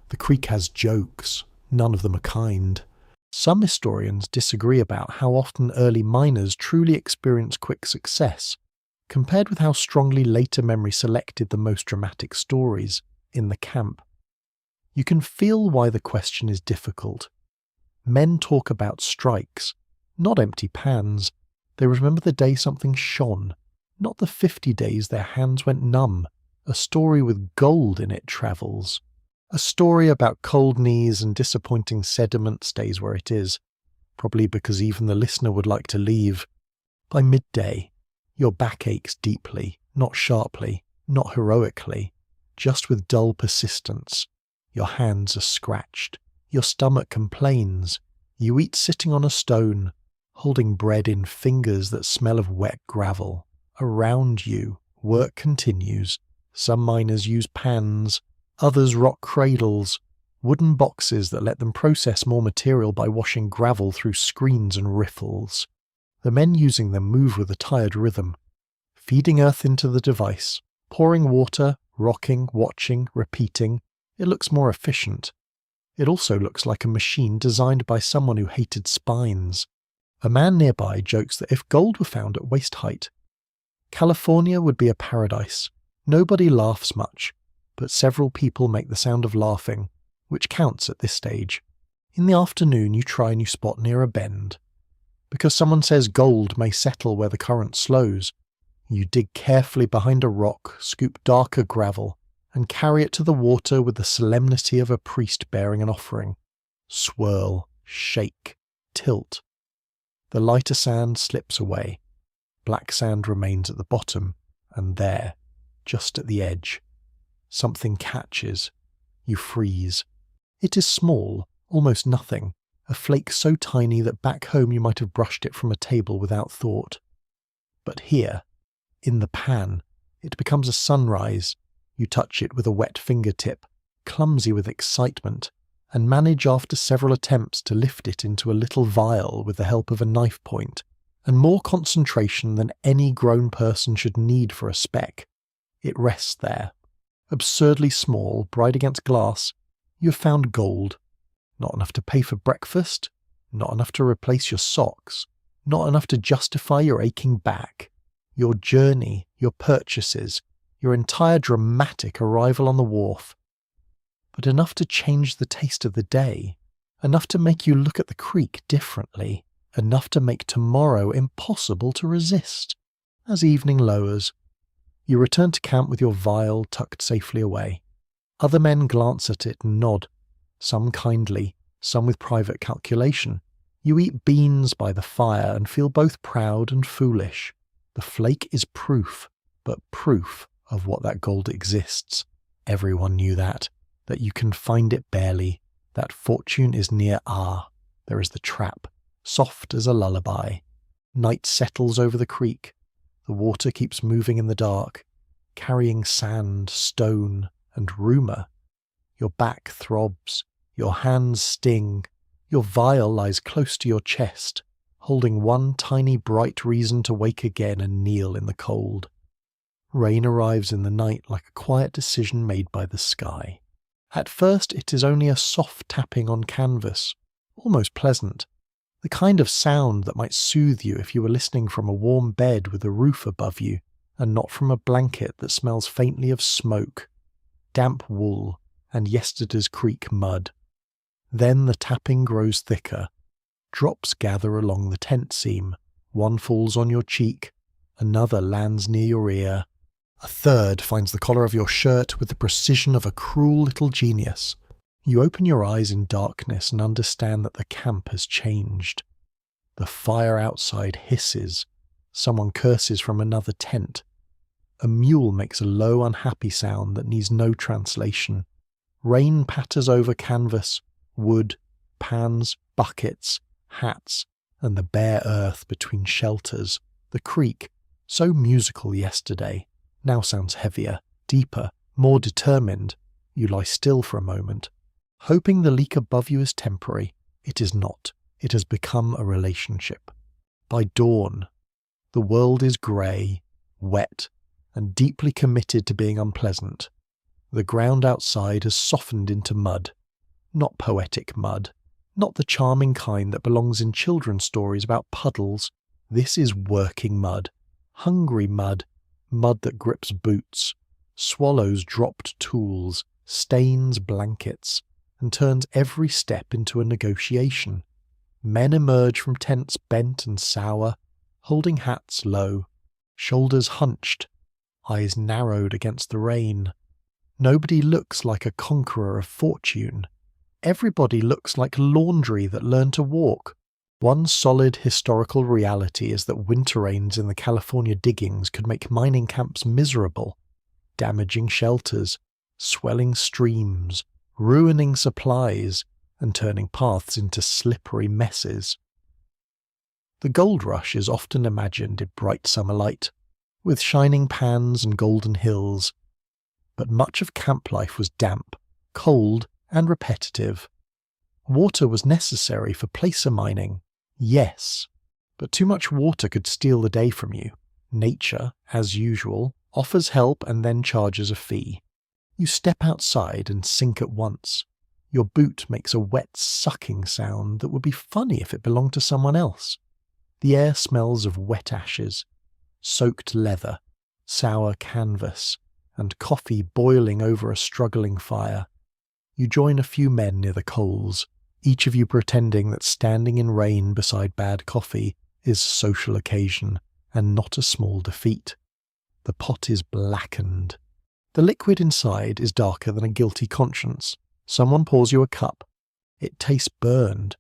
The creek has jokes. None of them are kind. Some historians disagree about how often early miners truly experience quick success, compared with how strongly later memory selected the most dramatic stories in the camp. You can feel why the question is difficult. Men talk about strikes, not empty pans. They remember the day something shone, not the 50 days their hands went numb. A story with gold in it travels. A story about cold knees and disappointing sediment stays where it is, probably because even the listener would like to leave. By midday, your back aches deeply, not sharply, not heroically, just with dull persistence. Your hands are scratched. Your stomach complains. You eat sitting on a stone, holding bread in fingers that smell of wet gravel. Around you, work continues. Some miners use pans, others rock cradles, wooden boxes that let them process more material by washing gravel through screens and riffles. The men using them move with a tired rhythm, feeding earth into the device, pouring water, rocking, watching, repeating, It looks more efficient. It also looks like a machine designed by someone who hated spines. A man nearby jokes that if gold were found at waist height, California would be a paradise. Nobody laughs much, but several people make the sound of laughing, which counts at this stage. In the afternoon you try and you spot near a bend. Because someone says gold may settle where the current slows, you dig carefully behind a rock, scoop darker gravel, and carry it to the water with the solemnity of a priest bearing an offering. Swirl, shake, tilt. The lighter sand slips away. Black sand remains at the bottom, and there, just at the edge, something catches. You freeze. It is small, almost nothing, a flake so tiny that back home you might have brushed it from a table without thought. But here, in the pan, it becomes a sunrise. You touch it with a wet fingertip, clumsy with excitement, and manage after several attempts to lift it into a little vial with the help of a knife point, and more concentration than any grown person should need for a speck. It rests there. Absurdly small, bright against glass, you have found gold. Not enough to pay for breakfast, not enough to replace your socks, not enough to justify your aching back, your journey, your purchases, your entire dramatic arrival on the wharf. But enough to change the taste of the day, enough to make you look at the creek differently, enough to make tomorrow impossible to resist. As evening lowers, you return to camp with your vial tucked safely away. Other men glance at it and nod, some kindly, some with private calculation. You eat beans by the fire and feel both proud and foolish. The flake is proof, but proof of what that gold exists. Everyone knew that you can find it barely, that fortune is near. There is the trap, soft as a lullaby. Night settles over the creek. The water keeps moving in the dark, carrying sand, stone, and rumour. Your back throbs, your hands sting, your vial lies close to your chest, holding one tiny bright reason to wake again and kneel in the cold. Rain arrives in the night like a quiet decision made by the sky. At first it is only a soft tapping on canvas, almost pleasant, the kind of sound that might soothe you if you were listening from a warm bed with a roof above you, and not from a blanket that smells faintly of smoke, damp wool, and yesterday's creek mud. Then the tapping grows thicker. Drops gather along the tent seam. One falls on your cheek, another lands near your ear. A third finds the collar of your shirt with the precision of a cruel little genius. You open your eyes in darkness and understand that the camp has changed. The fire outside hisses. Someone curses from another tent. A mule makes a low, unhappy sound that needs no translation. Rain patters over canvas, wood, pans, buckets, hats, and the bare earth between shelters. The creek, so musical yesterday, now sounds heavier, deeper, more determined. You lie still for a moment, hoping the leak above you is temporary. It is not. It has become a relationship. By dawn, the world is grey, wet, and deeply committed to being unpleasant. The ground outside has softened into mud. Not poetic mud. Not the charming kind that belongs in children's stories about puddles. This is working mud. Hungry mud. Mud that grips boots, swallows dropped tools, stains blankets, and turns every step into a negotiation. Men emerge from tents bent and sour, holding hats low, shoulders hunched, eyes narrowed against the rain. Nobody looks like a conqueror of fortune. Everybody looks like laundry that learned to walk. One solid historical reality is that winter rains in the California diggings could make mining camps miserable, damaging shelters, swelling streams, ruining supplies, and turning paths into slippery messes. The gold rush is often imagined in bright summer light, with shining pans and golden hills, but much of camp life was damp, cold, and repetitive. Water was necessary for placer mining, yes, but too much water could steal the day from you. Nature, as usual, offers help and then charges a fee. You step outside and sink at once. Your boot makes a wet sucking sound that would be funny if it belonged to someone else. The air smells of wet ashes, soaked leather, sour canvas, and coffee boiling over a struggling fire. You join a few men near the coals, each of you pretending that standing in rain beside bad coffee is a social occasion and not a small defeat. The pot is blackened. The liquid inside is darker than a guilty conscience. Someone pours you a cup. It tastes burned,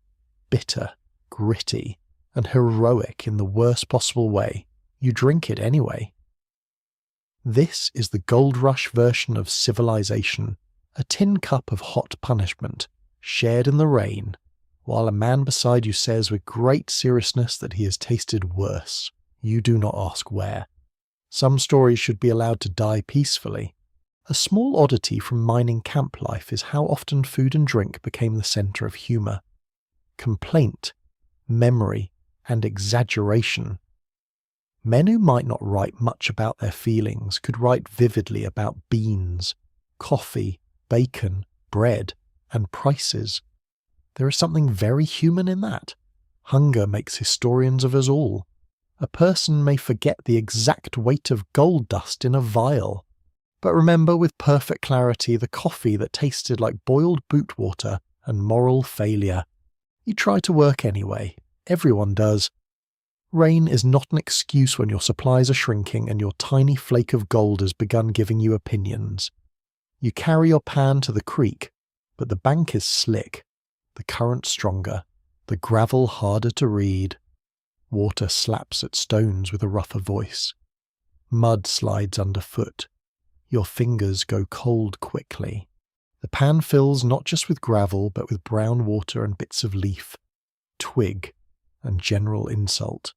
bitter, gritty, and heroic in the worst possible way. You drink it anyway. This is the Gold Rush version of civilization, a tin cup of hot punishment, shared in the rain, while a man beside you says with great seriousness that he has tasted worse. You do not ask where. Some stories should be allowed to die peacefully. A small oddity from mining camp life is how often food and drink became the centre of humour. Complaint, memory, and exaggeration. Men who might not write much about their feelings could write vividly about beans, coffee, bacon, bread, and prices. There is something very human in that. Hunger makes historians of us all. A person may forget the exact weight of gold dust in a vial, but remember with perfect clarity the coffee that tasted like boiled boot water and moral failure. You try to work anyway. Everyone does. Rain is not an excuse when your supplies are shrinking and your tiny flake of gold has begun giving you opinions. You carry your pan to the creek, but the bank is slick, the current stronger, the gravel harder to read. Water slaps at stones with a rougher voice. Mud slides underfoot. Your fingers go cold quickly. The pan fills not just with gravel, but with brown water and bits of leaf, twig, and general insult.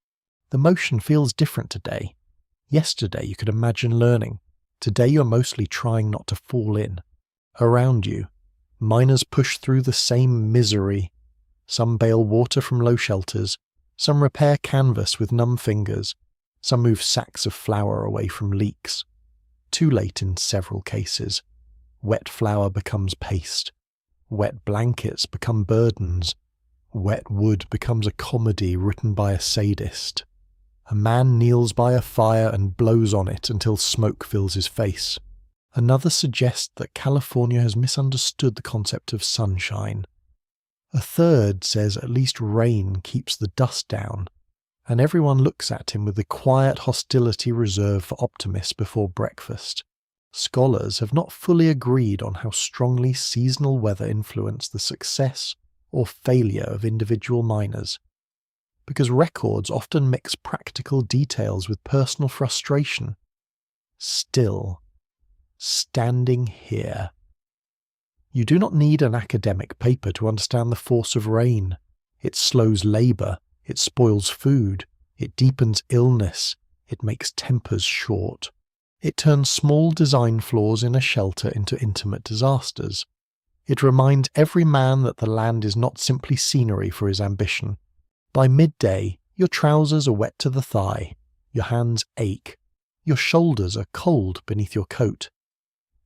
The motion feels different today. Yesterday you could imagine learning. Today you're mostly trying not to fall in. Around you, miners push through the same misery. Some bail water from low shelters. Some repair canvas with numb fingers. Some move sacks of flour away from leaks. Too late in several cases. Wet flour becomes paste. Wet blankets become burdens. Wet wood becomes a comedy written by a sadist. A man kneels by a fire and blows on it until smoke fills his face. Another suggests that California has misunderstood the concept of sunshine. A third says at least rain keeps the dust down, and everyone looks at him with the quiet hostility reserved for optimists before breakfast. Scholars have not fully agreed on how strongly seasonal weather influenced the success or failure of individual miners, because records often mix practical details with personal frustration. Still, standing here. You do not need an academic paper to understand the force of rain. It slows labour, it spoils food, it deepens illness, it makes tempers short. It turns small design flaws in a shelter into intimate disasters. It reminds every man that the land is not simply scenery for his ambition. By midday, your trousers are wet to the thigh, your hands ache, your shoulders are cold beneath your coat.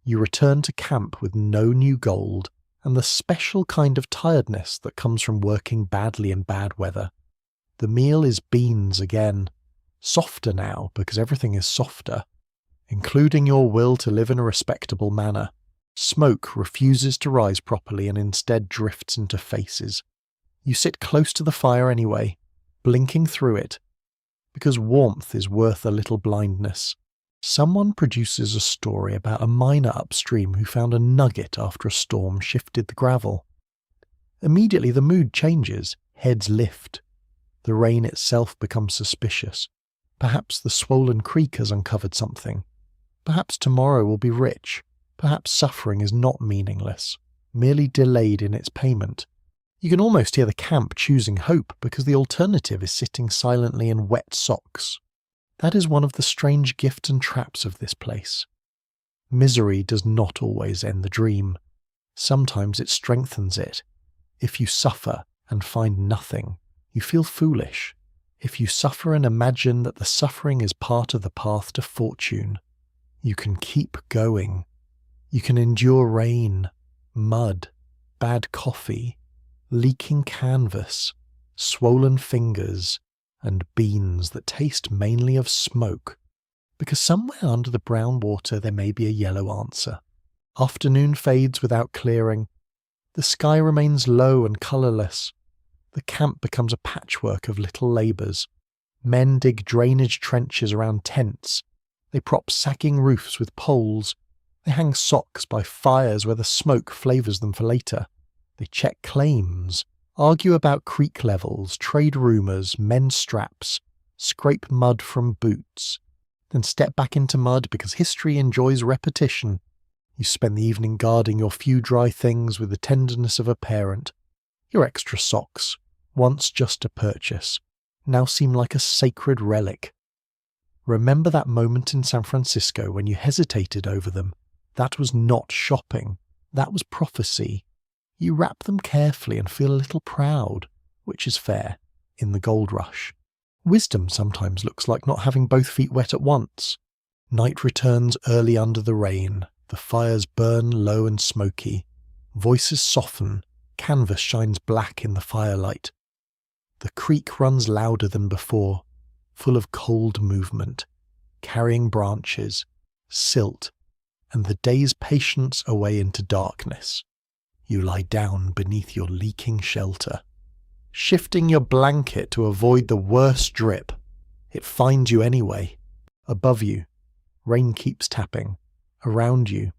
You return to camp with no new gold and the special kind of tiredness that comes from working badly in bad weather. The meal is beans again, softer now because everything is softer, including your will to live in a respectable manner. Smoke refuses to rise properly and instead drifts into faces. You sit close to the fire anyway, blinking through it, because warmth is worth a little blindness. Someone produces a story about a miner upstream who found a nugget after a storm shifted the gravel. Immediately the mood changes, heads lift. The rain itself becomes suspicious. Perhaps the swollen creek has uncovered something. Perhaps tomorrow will be rich. Perhaps suffering is not meaningless, merely delayed in its payment. You can almost hear the camp choosing hope because the alternative is sitting silently in wet socks. That is one of the strange gifts and traps of this place. Misery does not always end the dream. Sometimes it strengthens it. If you suffer and find nothing, you feel foolish. If you suffer and imagine that the suffering is part of the path to fortune, you can keep going. You can endure rain, mud, bad coffee, leaking canvas, swollen fingers, and beans that taste mainly of smoke, because somewhere under the brown water there may be a yellow answer. Afternoon fades without clearing. The sky remains low and colourless. The camp becomes a patchwork of little labours. Men dig drainage trenches around tents. They prop sagging roofs with poles. They hang socks by fires where the smoke flavours them for later. They check claims, argue about creek levels, trade rumours, mend straps, scrape mud from boots, then step back into mud because history enjoys repetition. You spend the evening guarding your few dry things with the tenderness of a parent. Your extra socks, once just a purchase, now seem like a sacred relic. Remember that moment in San Francisco when you hesitated over them? That was not shopping. That was prophecy. You wrap them carefully and feel a little proud, which is fair, in the gold rush. Wisdom sometimes looks like not having both feet wet at once. Night returns early under the rain. The fires burn low and smoky. Voices soften. Canvas shines black in the firelight. The creek runs louder than before, full of cold movement, carrying branches, silt, and the day's patience away into darkness. You lie down beneath your leaking shelter, shifting your blanket to avoid the worst drip. It finds you anyway. Above you, rain keeps tapping. Around you,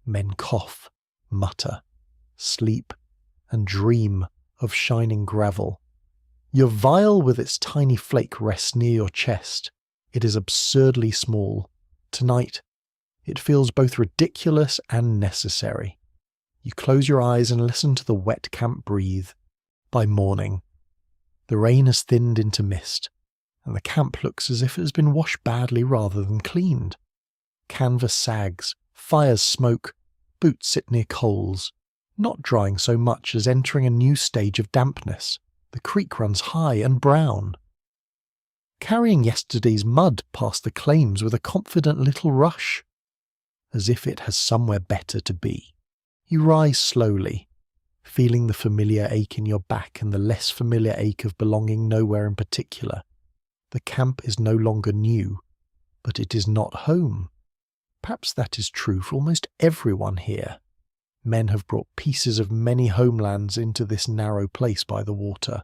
men cough, mutter, sleep, and dream of shining gravel. Your vial with its tiny flake rests near your chest. It is absurdly small. Tonight, it feels both ridiculous and necessary. You close your eyes and listen to the wet camp breathe. By morning, the rain has thinned into mist, and the camp looks as if it has been washed badly rather than cleaned. Canvas sags, fires smoke, boots sit near coals, not drying so much as entering a new stage of dampness. The creek runs high and brown. Carrying yesterday's mud past the claims with a confident little rush, as if it has somewhere better to be. You rise slowly, feeling the familiar ache in your back and the less familiar ache of belonging nowhere in particular. The camp is no longer new, but it is not home. Perhaps that is true for almost everyone here. Men have brought pieces of many homelands into this narrow place by the water,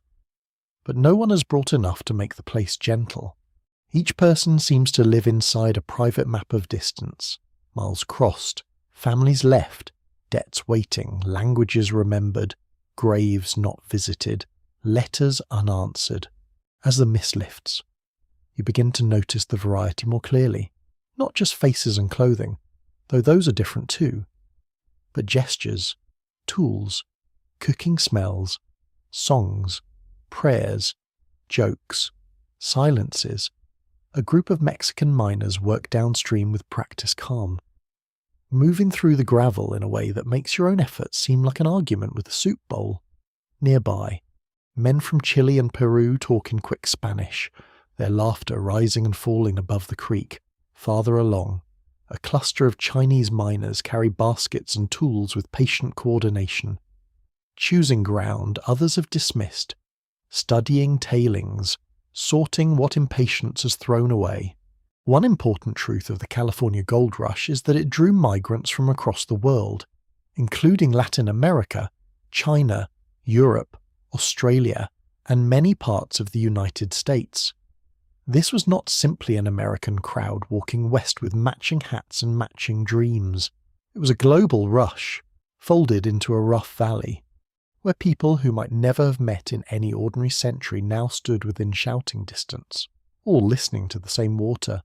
but no one has brought enough to make the place gentle. Each person seems to live inside a private map of distance, miles crossed, families left, debts waiting, languages remembered, graves not visited, letters unanswered. As the mist lifts, you begin to notice the variety more clearly. Not just faces and clothing, though those are different too, but gestures, tools, cooking smells, songs, prayers, jokes, silences. A group of Mexican miners work downstream with practiced calm, moving through the gravel in a way that makes your own efforts seem like an argument with a soup bowl. Nearby, men from Chile and Peru talk in quick Spanish, their laughter rising and falling above the creek. Farther along, a cluster of Chinese miners carry baskets and tools with patient coordination. Choosing ground others have dismissed, studying tailings, sorting what impatience has thrown away. One important truth of the California gold rush is that it drew migrants from across the world, including Latin America, China, Europe, Australia, and many parts of the United States. This was not simply an American crowd walking west with matching hats and matching dreams. It was a global rush, folded into a rough valley, where people who might never have met in any ordinary century now stood within shouting distance, all listening to the same water.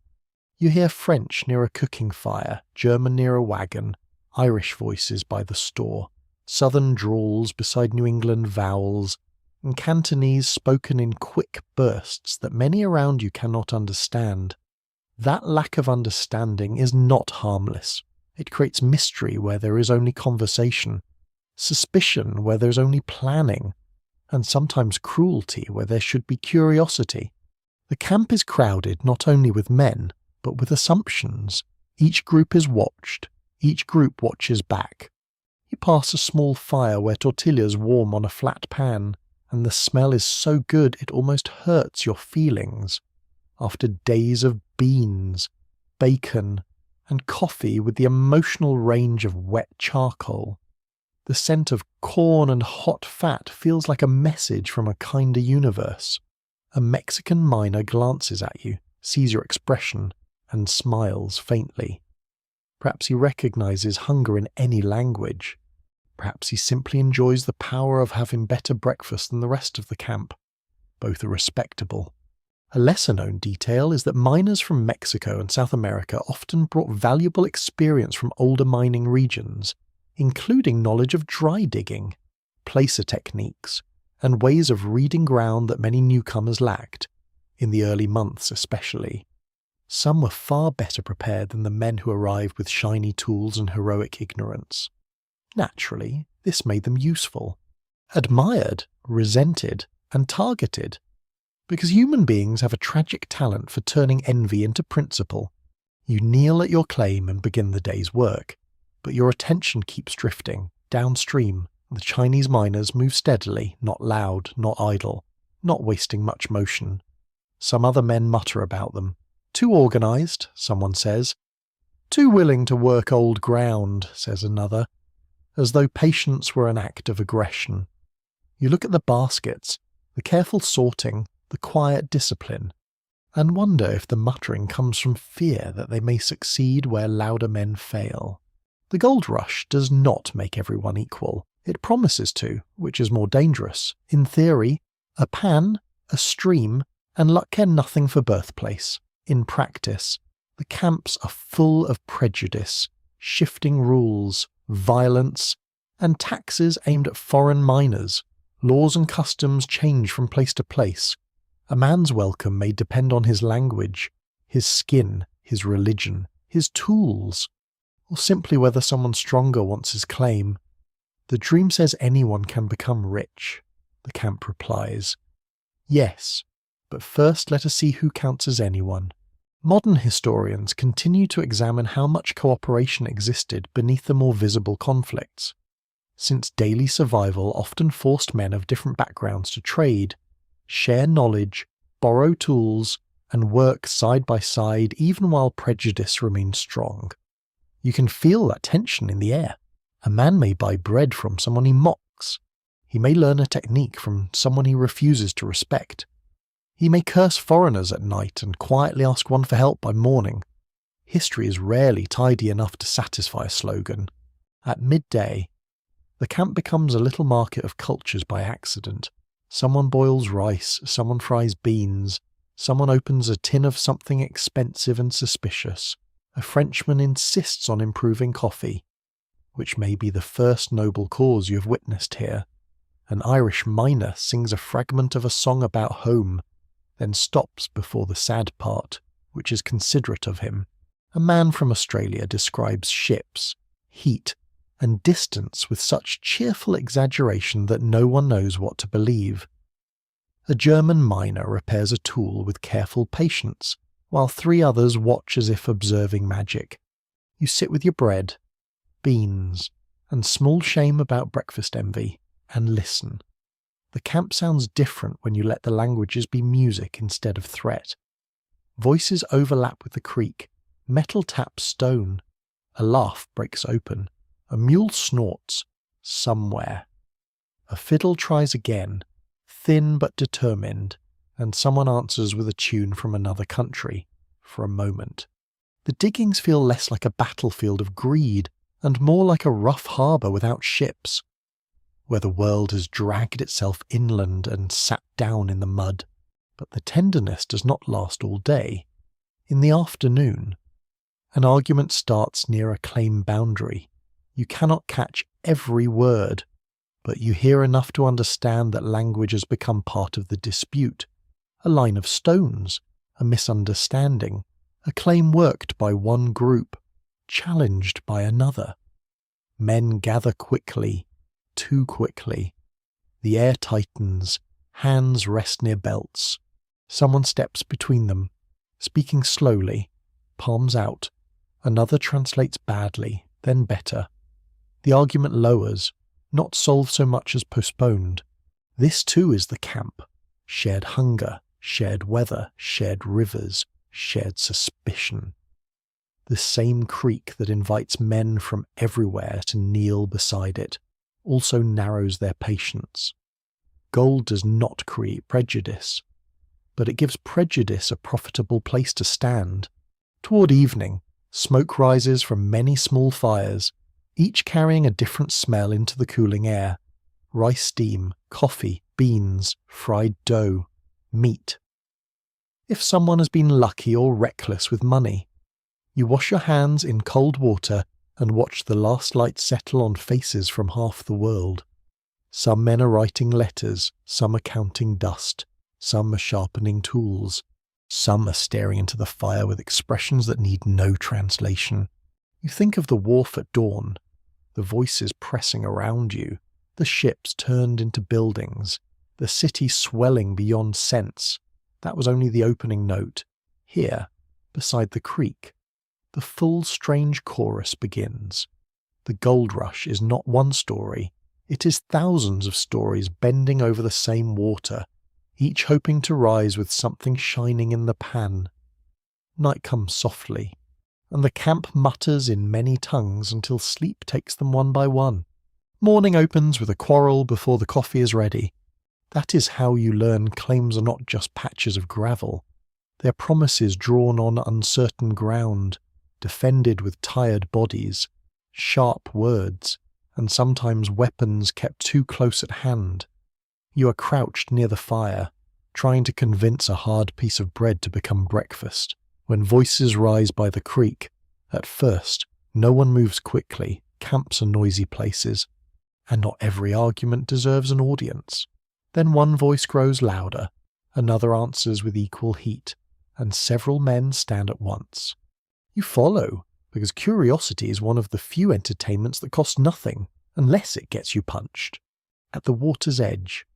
You hear French near a cooking fire, German near a wagon, Irish voices by the store, Southern drawls beside New England vowels, and Cantonese spoken in quick bursts that many around you cannot understand. That lack of understanding is not harmless. It creates mystery where there is only conversation, suspicion where there is only planning, and sometimes cruelty where there should be curiosity. The camp is crowded not only with men, but with assumptions. Each group is watched, Each group watches back. You pass a small fire where tortillas warm on a flat pan, and the smell is so good it almost hurts your feelings. After days of beans, bacon, and coffee with the emotional range of wet charcoal, the scent of corn and hot fat feels like a message from a kinder universe. A Mexican miner glances at you, sees your expression, and smiles faintly. Perhaps he recognizes hunger in any language. Perhaps he simply enjoys the power of having better breakfast than the rest of the camp. Both are respectable. A lesser-known detail is that miners from Mexico and South America often brought valuable experience from older mining regions, including knowledge of dry digging, placer techniques, and ways of reading ground that many newcomers lacked, in the early months especially. Some were far better prepared than the men who arrived with shiny tools and heroic ignorance. Naturally, this made them useful, admired, resented, and targeted, because human beings have a tragic talent for turning envy into principle. You kneel at your claim and begin the day's work, but your attention keeps drifting, downstream. The Chinese miners move steadily, not loud, not idle, not wasting much motion. Some other men mutter about them. Too organised, someone says. Too willing to work old ground, says another, as though patience were an act of aggression. You look at the baskets, the careful sorting, the quiet discipline, and wonder if the muttering comes from fear that they may succeed where louder men fail. The gold rush does not make everyone equal. It promises to, which is more dangerous. In theory, a pan, a stream, and luck care nothing for birthplace. In practice, the camps are full of prejudice, shifting rules, violence, and taxes aimed at foreign miners. Laws and customs change from place to place. A man's welcome may depend on his language, his skin, his religion, his tools, or simply whether someone stronger wants his claim. The dream says anyone can become rich, the camp replies. Yes, but first let us see who counts as anyone. Modern historians continue to examine how much cooperation existed beneath the more visible conflicts. Since daily survival often forced men of different backgrounds to trade, share knowledge, borrow tools, and work side by side even while prejudice remained strong. You can feel that tension in the air. A man may buy bread from someone he mocks. He may learn a technique from someone he refuses to respect. He may curse foreigners at night and quietly ask one for help by morning. History is rarely tidy enough to satisfy a slogan. At midday, the camp becomes a little market of cultures by accident. Someone boils rice, someone fries beans, someone opens a tin of something expensive and suspicious. A Frenchman insists on improving coffee, which may be the first noble cause you have witnessed here. An Irish miner sings a fragment of a song about home, then stops before the sad part, which is considerate of him. A man from Australia describes ships, heat, and distance with such cheerful exaggeration that no one knows what to believe. A German miner repairs a tool with careful patience, while 3 others watch as if observing magic. You sit with your bread, beans, and small shame about breakfast envy, and listen. The camp sounds different when you let the languages be music instead of threat. Voices overlap with the creak, metal taps stone, a laugh breaks open, a mule snorts, somewhere. A fiddle tries again, thin but determined, and someone answers with a tune from another country, for a moment. The diggings feel less like a battlefield of greed, and more like a rough harbour without ships, where the world has dragged itself inland and sat down in the mud. But the tenderness does not last all day. In the afternoon, an argument starts near a claim boundary. You cannot catch every word, but you hear enough to understand that language has become part of the dispute. A line of stones, a misunderstanding, a claim worked by one group, challenged by another. Men gather quickly, too quickly. The air tightens, hands rest near belts. Someone steps between them, speaking slowly, palms out. Another translates badly, then better. The argument lowers, not solved so much as postponed. This too is the camp. Shared hunger, shared weather, shared rivers, shared suspicion. The same creek that invites men from everywhere to kneel beside it also narrows their patience. Gold does not create prejudice, but it gives prejudice a profitable place to stand. Toward evening, smoke rises from many small fires, each carrying a different smell into the cooling air. Rice steam, coffee, beans, fried dough, meat. If someone has been lucky or reckless with money, you wash your hands in cold water and watch the last light settle on faces from half the world. Some men are writing letters, some are counting dust, some are sharpening tools, some are staring into the fire with expressions that need no translation. You think of the wharf at dawn, the voices pressing around you, the ships turned into buildings, the city swelling beyond sense. That was only the opening note. Here, beside the creek, the full strange chorus begins. The gold rush is not one story, it is thousands of stories bending over the same water, each hoping to rise with something shining in the pan. Night comes softly, and the camp mutters in many tongues until sleep takes them one by one. Morning opens with a quarrel before the coffee is ready. That is how you learn claims are not just patches of gravel. They're promises drawn on uncertain ground, defended with tired bodies, sharp words, and sometimes weapons kept too close at hand. You are crouched near the fire, trying to convince a hard piece of bread to become breakfast, when voices rise by the creek. At first, no one moves quickly, camps are noisy places, and not every argument deserves an audience. Then one voice grows louder, another answers with equal heat, and several men stand at once. You follow, because curiosity is one of the few entertainments that costs nothing, unless it gets you punched. At the water's edge,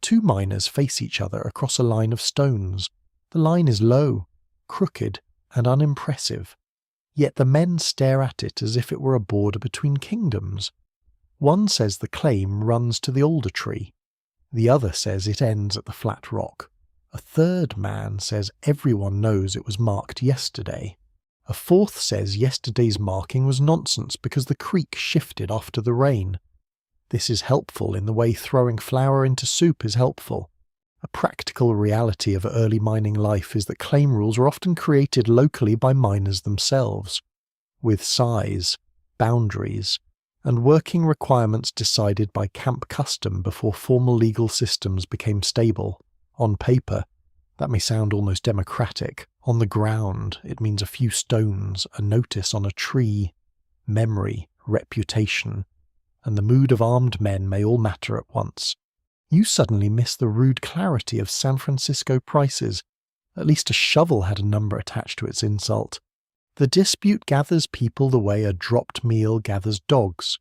two miners face each other across a line of stones. The line is low, crooked, and unimpressive, yet the men stare at it as if it were a border between kingdoms. One says the claim runs to the alder tree. The other says it ends at the flat rock. A third man says everyone knows it was marked yesterday. A fourth says yesterday's marking was nonsense because the creek shifted after the rain. This is helpful in the way throwing flour into soup is helpful. A practical reality of early mining life is that claim rules are often created locally by miners themselves, with size, boundaries, and working requirements decided by camp custom before formal legal systems became stable. On paper, that may sound almost democratic. On the ground, it means a few stones, a notice on a tree, memory, reputation, and the mood of armed men may all matter at once. You suddenly miss the rude clarity of San Francisco prices. At least a shovel had a number attached to its insult. The dispute gathers people the way a dropped meal gathers dogs.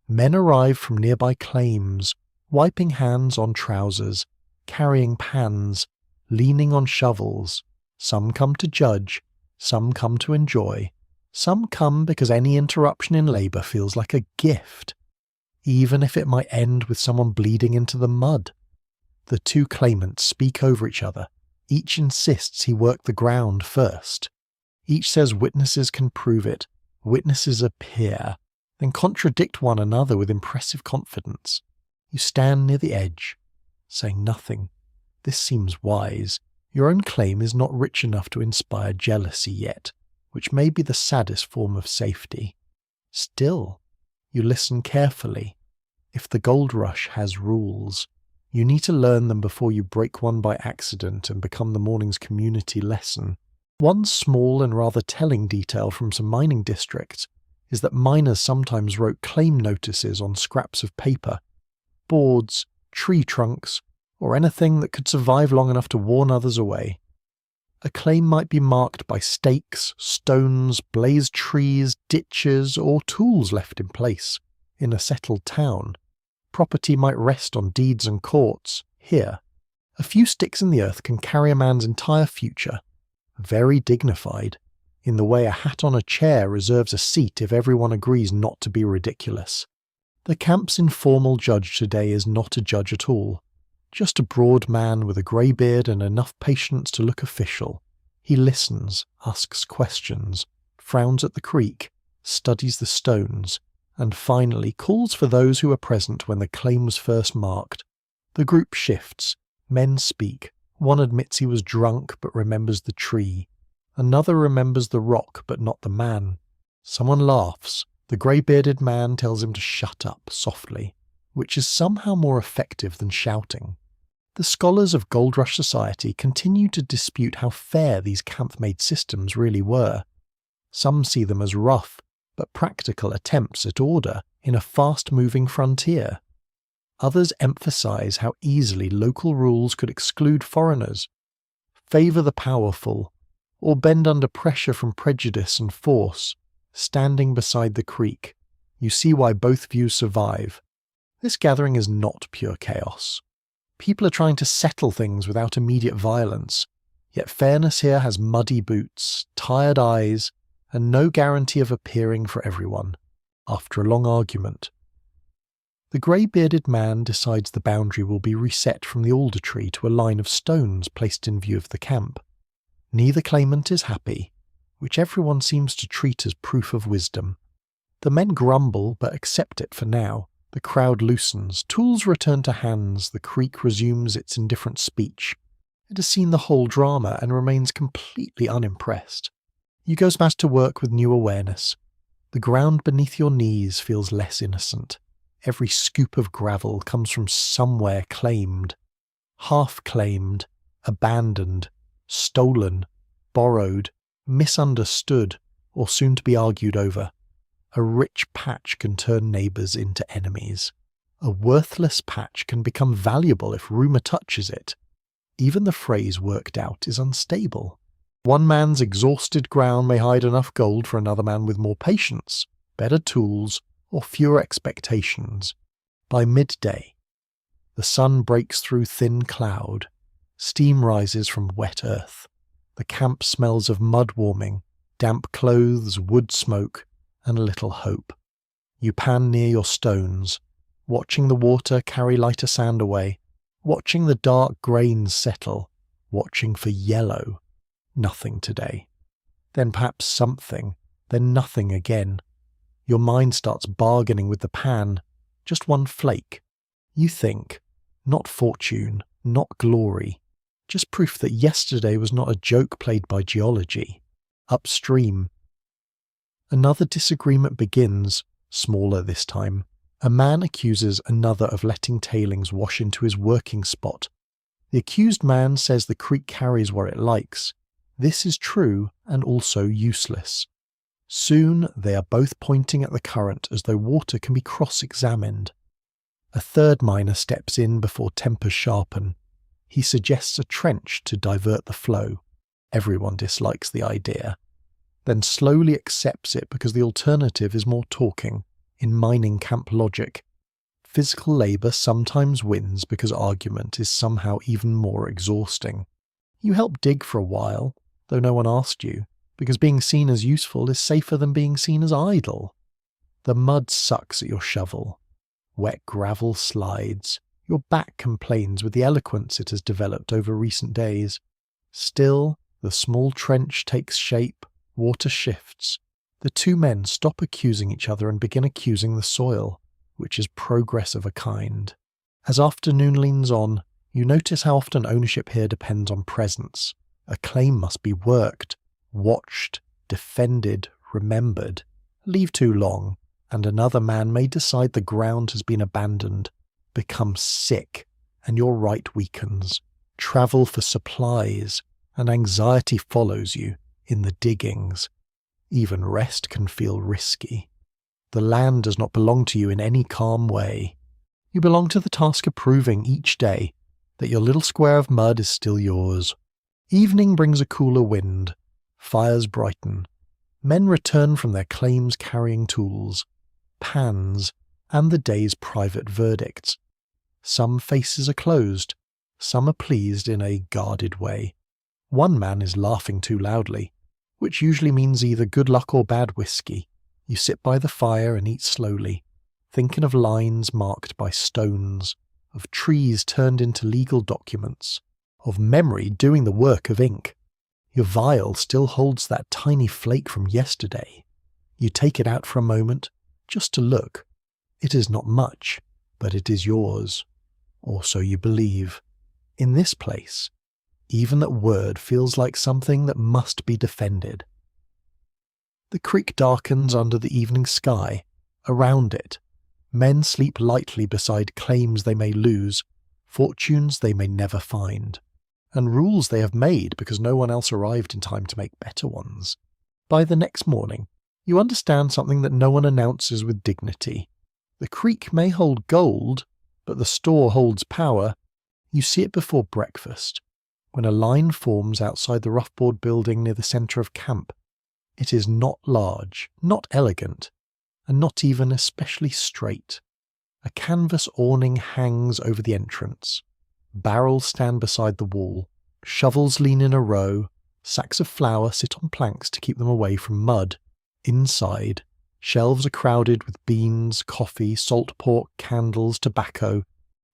Men arrive from nearby claims, wiping hands on trousers, carrying pans, leaning on shovels. Some come to judge, some come to enjoy, some come because any interruption in labour feels like a gift, even if it might end with someone bleeding into the mud. The two claimants speak over each other. Each insists he worked the ground first. Each says witnesses can prove it. Witnesses appear, then contradict one another with impressive confidence. You stand near the edge, saying nothing. This seems wise. Your own claim is not rich enough to inspire jealousy yet, which may be the saddest form of safety. Still, you listen carefully. If the gold rush has rules, you need to learn them before you break one by accident and become the morning's community lesson. One small and rather telling detail from some mining districts is that miners sometimes wrote claim notices on scraps of paper, boards, tree trunks, or anything that could survive long enough to warn others away. A claim might be marked by stakes, stones, blazed trees, ditches, or tools left in place. In a settled town, property might rest on deeds and courts. Here, a few sticks in the earth can carry a man's entire future. Very dignified. in the way a hat on a chair reserves a seat if everyone agrees not to be ridiculous. The camp's informal judge today is not a judge at all, just a broad man with a grey beard and enough patience to look official. He listens, asks questions, frowns at the creek, studies the stones, and finally calls for those who were present when the claim was first marked. The group shifts, men speak, one admits he was drunk but remembers the tree, another remembers the rock but not the man. Someone laughs. The grey-bearded man tells him to shut up softly, which is somehow more effective than shouting. The scholars of Gold Rush society continue to dispute how fair these camp-made systems really were. Some see them as rough but practical attempts at order in a fast-moving frontier. Others emphasize how easily local rules could exclude foreigners, favor the powerful, or bend under pressure from prejudice and force. Standing beside the creek, you see why both views survive. This gathering is not pure chaos. People are trying to settle things without immediate violence, yet fairness here has muddy boots, tired eyes, and no guarantee of appearing for everyone, after a long argument. The grey-bearded man decides the boundary will be reset from the alder tree to a line of stones placed in view of the camp. Neither claimant is happy, which everyone seems to treat as proof of wisdom. The men grumble but accept it for now. The crowd loosens, tools return to hands, the creek resumes its indifferent speech. It has seen the whole drama and remains completely unimpressed. You go back to work with new awareness. The ground beneath your knees feels less innocent. Every scoop of gravel comes from somewhere claimed, half-claimed, abandoned, stolen, borrowed, misunderstood, or soon to be argued over. A rich patch can turn neighbours into enemies. A worthless patch can become valuable if rumour touches it. Even the phrase worked out is unstable. One man's exhausted ground may hide enough gold for another man with more patience, better tools, or fewer expectations. By midday, the sun breaks through thin cloud. Steam rises from wet earth. The camp smells of mud warming, damp clothes, wood smoke, and little hope. You pan near your stones, watching the water carry lighter sand away, watching the dark grains settle, watching for yellow. Nothing today. Then perhaps something, then nothing again. Your mind starts bargaining with the pan, just one flake. You think, not fortune, not glory, just proof that yesterday was not a joke played by geology. Upstream. Another disagreement begins, smaller this time. A man accuses another of letting tailings wash into his working spot. The accused man says the creek carries where it likes. This is true and also useless. Soon they are both pointing at the current as though water can be cross-examined. A third miner steps in before tempers sharpen. He suggests a trench to divert the flow. Everyone dislikes the idea, then slowly accepts it because the alternative is more talking, in mining camp logic. Physical labour sometimes wins because argument is somehow even more exhausting. You help dig for a while, though no one asked you, because being seen as useful is safer than being seen as idle. The mud sucks at your shovel. Wet gravel slides. Your back complains with the eloquence it has developed over recent days. Still, the small trench takes shape, water shifts. The two men stop accusing each other and begin accusing the soil, which is progress of a kind. As afternoon leans on, you notice how often ownership here depends on presence. A claim must be worked, watched, defended, remembered. Leave too long, and another man may decide the ground has been abandoned, become sick, and your right weakens. Travel for supplies, and anxiety follows you in the diggings. Even rest can feel risky. The land does not belong to you in any calm way. You belong to the task of proving each day that your little square of mud is still yours. Evening brings a cooler wind. Fires brighten. Men return from their claims carrying tools, pans, and the day's private verdicts. Some faces are closed. Some are pleased in a guarded way. One man is laughing too loudly. which usually means either good luck or bad whiskey. You sit by the fire and eat slowly, thinking of lines marked by stones, of trees turned into legal documents, of memory doing the work of ink. Your vial still holds that tiny flake from yesterday. You take it out for a moment, just to look. It is not much, but it is yours. Or so you believe. In this place, even that word feels like something that must be defended. The creek darkens under the evening sky. Around it, men sleep lightly beside claims they may lose, fortunes they may never find, and rules they have made because no one else arrived in time to make better ones. By the next morning, you understand something that no one announces with dignity. The creek may hold gold, but the store holds power. You see it before breakfast, when a line forms outside the rough-board building near the centre of camp. It is not large, not elegant, and not even especially straight. A canvas awning hangs over the entrance. Barrels stand beside the wall. Shovels lean in a row. Sacks of flour sit on planks to keep them away from mud. Inside, shelves are crowded with beans, coffee, salt pork, candles, tobacco,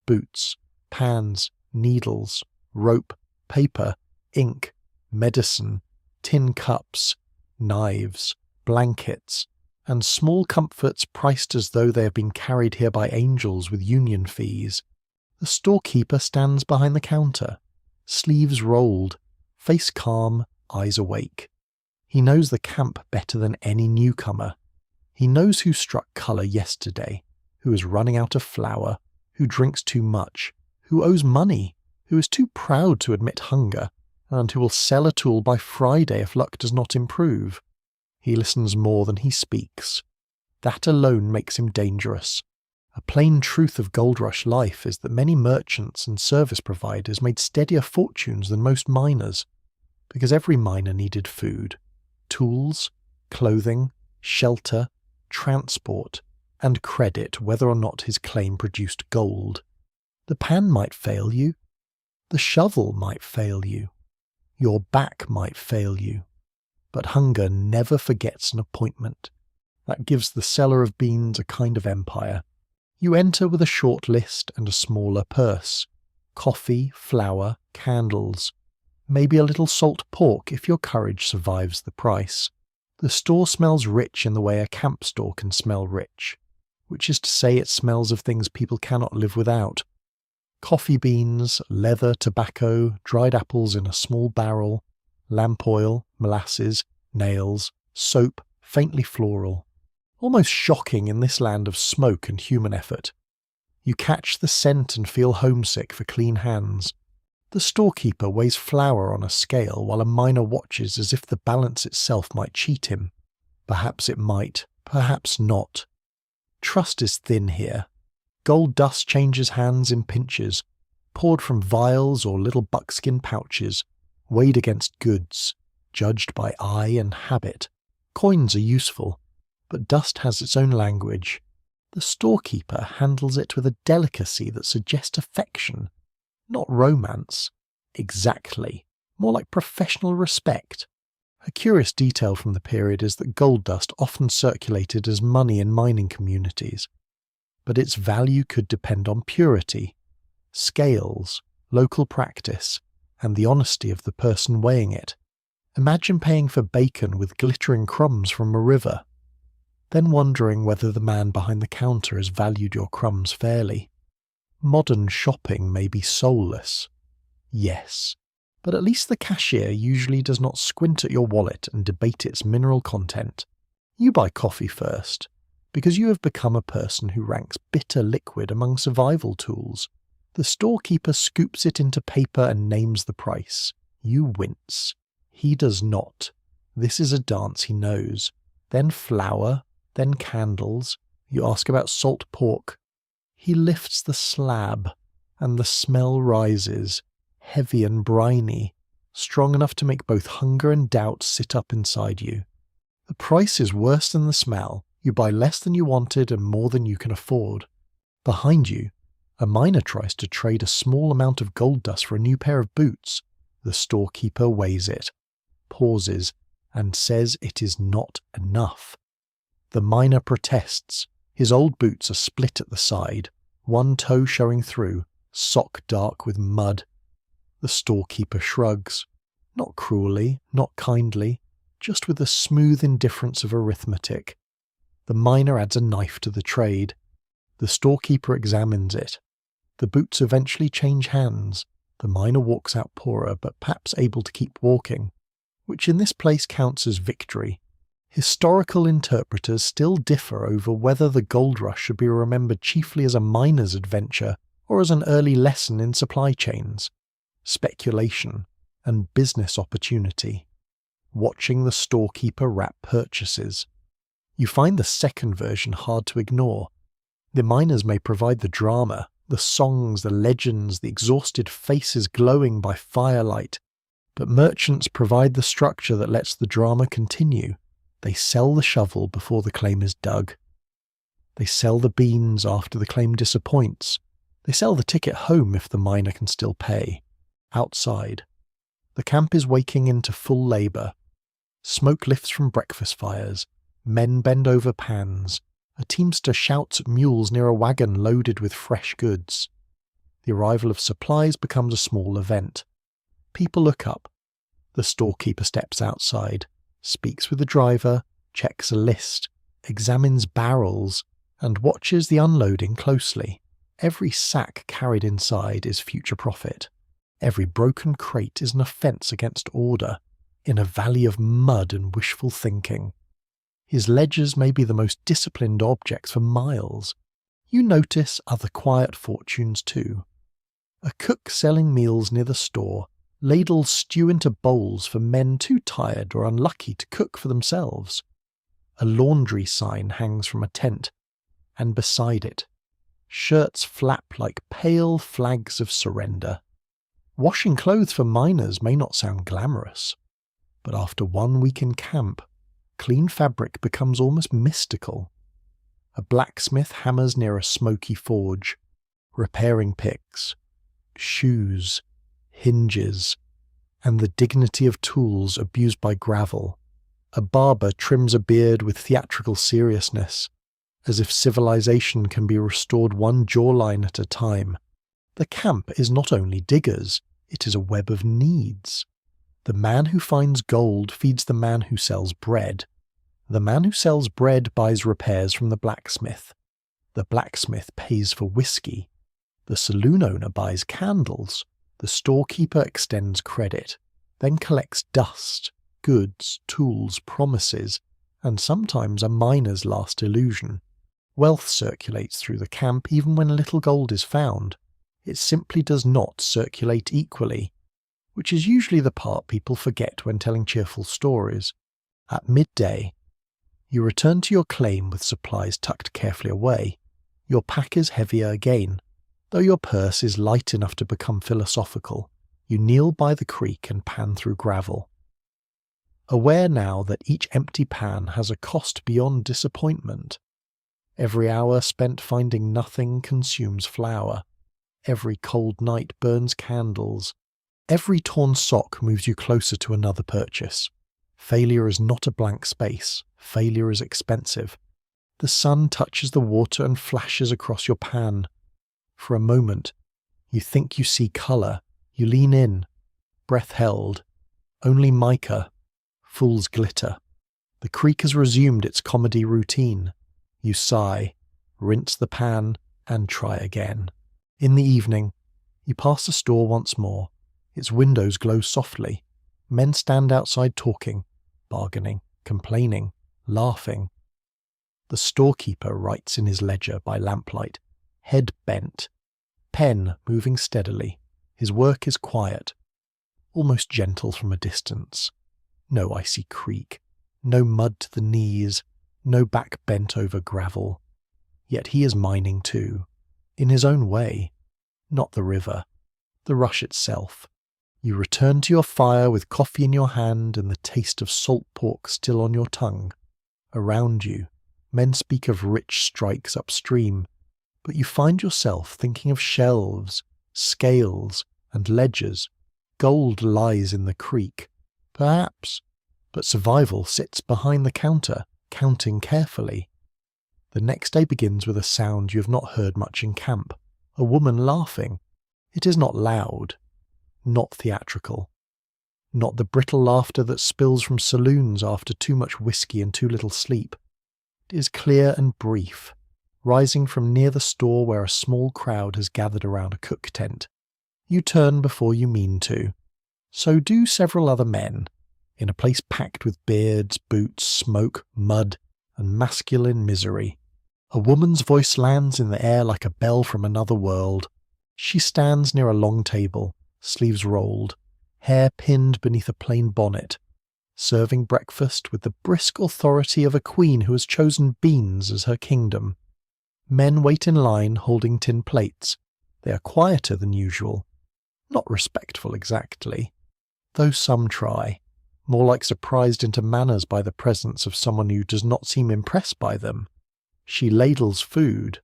boots, pans, needles, rope, paper, ink, medicine, tin cups, knives, blankets, and small comforts priced as though they have been carried here by angels with union fees. The storekeeper stands behind the counter, sleeves rolled, face calm, eyes awake. He knows the camp better than any newcomer. He knows who struck colour yesterday, who is running out of flour, who drinks too much, who owes money, who is too proud to admit hunger, and who will sell a tool by Friday if luck does not improve. He listens more than he speaks. That alone makes him dangerous. A plain truth of gold rush life is that many merchants and service providers made steadier fortunes than most miners, because every miner needed food, tools, clothing, shelter, transport, and credit whether or not his claim produced gold. The pan might fail you. The shovel might fail you. Your back might fail you. But hunger never forgets an appointment. That gives the seller of beans a kind of empire. You enter with a short list and a smaller purse. Coffee, flour, candles. Maybe a little salt pork if your courage survives the price. The store smells rich in the way a camp store can smell rich, which is to say it smells of things people cannot live without. Coffee beans, leather, tobacco, dried apples in a small barrel, lamp oil, molasses, nails, soap, faintly floral. Almost shocking in this land of smoke and human effort. You catch the scent and feel homesick for clean hands. The storekeeper weighs flour on a scale while a miner watches as if the balance itself might cheat him. Perhaps it might, perhaps not. Trust is thin here. Gold dust changes hands in pinches, poured from vials or little buckskin pouches, weighed against goods, judged by eye and habit. Coins are useful, but dust has its own language. The storekeeper handles it with a delicacy that suggests affection, not romance. Exactly, more like professional respect. A curious detail from the period is that gold dust often circulated as money in mining communities, but its value could depend on purity, scales, local practice, and the honesty of the person weighing it. Imagine paying for bacon with glittering crumbs from a river, then wondering whether the man behind the counter has valued your crumbs fairly. Modern shopping may be soulless. Yes, but at least the cashier usually does not squint at your wallet and debate its mineral content. You buy coffee first, because you have become a person who ranks bitter liquid among survival tools. The storekeeper scoops it into paper and names the price. You wince. He does not. This is a dance he knows. Then flour, then candles. You ask about salt pork. He lifts the slab, and the smell rises, heavy and briny, strong enough to make both hunger and doubt sit up inside you. The price is worse than the smell. You buy less than you wanted and more than you can afford. Behind you, a miner tries to trade a small amount of gold dust for a new pair of boots. The storekeeper weighs it, pauses, and says it is not enough. The miner protests. His old boots are split at the side, one toe showing through, sock dark with mud. The storekeeper shrugs. Not cruelly, not kindly, just with the smooth indifference of arithmetic. The miner adds a knife to the trade. The storekeeper examines it. The boots eventually change hands. The miner walks out poorer, but perhaps able to keep walking, which in this place counts as victory. Historical interpreters still differ over whether the gold rush should be remembered chiefly as a miner's adventure or as an early lesson in supply chains, speculation, and business opportunity. Watching the storekeeper wrap purchases. You find the second version hard to ignore. The miners may provide the drama, the songs, the legends, the exhausted faces glowing by firelight, but merchants provide the structure that lets the drama continue. They sell the shovel before the claim is dug. They sell the beans after the claim disappoints. They sell the ticket home if the miner can still pay. Outside, the camp is waking into full labour. Smoke lifts from breakfast fires. Men bend over pans. A teamster shouts at mules near a wagon loaded with fresh goods. The arrival of supplies becomes a small event. People look up. The storekeeper steps outside, speaks with the driver, checks a list, examines barrels, and watches the unloading closely. Every sack carried inside is future profit. Every broken crate is an offence against order, in a valley of mud and wishful thinking. His ledgers may be the most disciplined objects for miles. You notice other quiet fortunes too. A cook selling meals near the store ladles stew into bowls for men too tired or unlucky to cook for themselves. A laundry sign hangs from a tent, and beside it, shirts flap like pale flags of surrender. Washing clothes for miners may not sound glamorous, but after 1 week in camp, clean fabric becomes almost mystical. A blacksmith hammers near a smoky forge, repairing picks, shoes, hinges, and the dignity of tools abused by gravel. A barber trims a beard with theatrical seriousness, as if civilization can be restored one jawline at a time. The camp is not only diggers, it is a web of needs. The man who finds gold feeds the man who sells bread. The man who sells bread buys repairs from the blacksmith. The blacksmith pays for whiskey. The saloon owner buys candles. The storekeeper extends credit, then collects dust, goods, tools, promises, and sometimes a miner's last illusion. Wealth circulates through the camp even when little gold is found. It simply does not circulate equally, which is usually the part people forget when telling cheerful stories. At midday, you return to your claim with supplies tucked carefully away. Your pack is heavier again. Though your purse is light enough to become philosophical, you kneel by the creek and pan through gravel. Aware now that each empty pan has a cost beyond disappointment. Every hour spent finding nothing consumes flour. Every cold night burns candles. Every torn sock moves you closer to another purchase. Failure is not a blank space. Failure is expensive. The sun touches the water and flashes across your pan. For a moment, you think you see colour. You lean in, breath held. Only mica, fool's glitter. The creek has resumed its comedy routine. You sigh, rinse the pan, and try again. In the evening, you pass the store once more. Its windows glow softly. Men stand outside talking, bargaining, complaining, laughing. The storekeeper writes in his ledger by lamplight, head bent, pen moving steadily. His work is quiet, almost gentle from a distance. No icy creek, no mud to the knees, no back bent over gravel. Yet he is mining too, in his own way. Not the river, the rush itself. You return to your fire with coffee in your hand and the taste of salt pork still on your tongue. Around you, men speak of rich strikes upstream, but you find yourself thinking of shelves, scales, and ledgers. Gold lies in the creek. Perhaps, But survival sits behind the counter, counting carefully. The next day begins with a sound you have not heard much in camp, a woman laughing. It is not loud, not theatrical, not the brittle laughter that spills from saloons after too much whiskey and too little sleep. It is clear and brief, rising from near the store where a small crowd has gathered around a cook tent. You turn before you mean to. So do several other men, in a place packed with beards, boots, smoke, mud, and masculine misery. A woman's voice lands in the air like a bell from another world. She stands near a long table, sleeves rolled, hair pinned beneath a plain bonnet, serving breakfast with the brisk authority of a queen who has chosen beans as her kingdom. Men wait in line holding tin plates. They are quieter than usual. Not respectful exactly, though some try, more like surprised into manners by the presence of someone who does not seem impressed by them. She ladles food,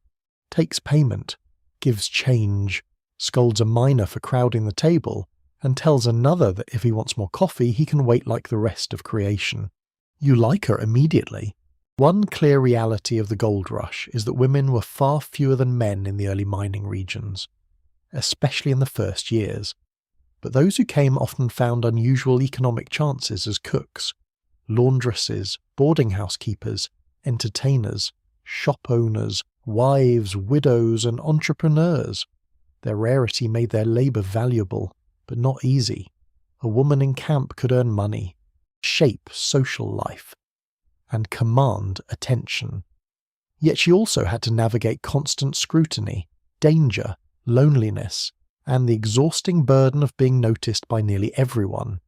takes payment, gives change, scolds a miner for crowding the table, and tells another that if he wants more coffee he can wait like the rest of creation. You like her immediately. One clear reality of the gold rush is that women were far fewer than men in the early mining regions, especially in the first years. But those who came often found unusual economic chances as cooks, laundresses, boarding house keepers, entertainers, shop owners, wives, widows, and entrepreneurs. Their rarity made their labour valuable, but not easy. A woman in camp could earn money, shape social life, and command attention. Yet she also had to navigate constant scrutiny, danger, loneliness, and the exhausting burden of being noticed by nearly everyone.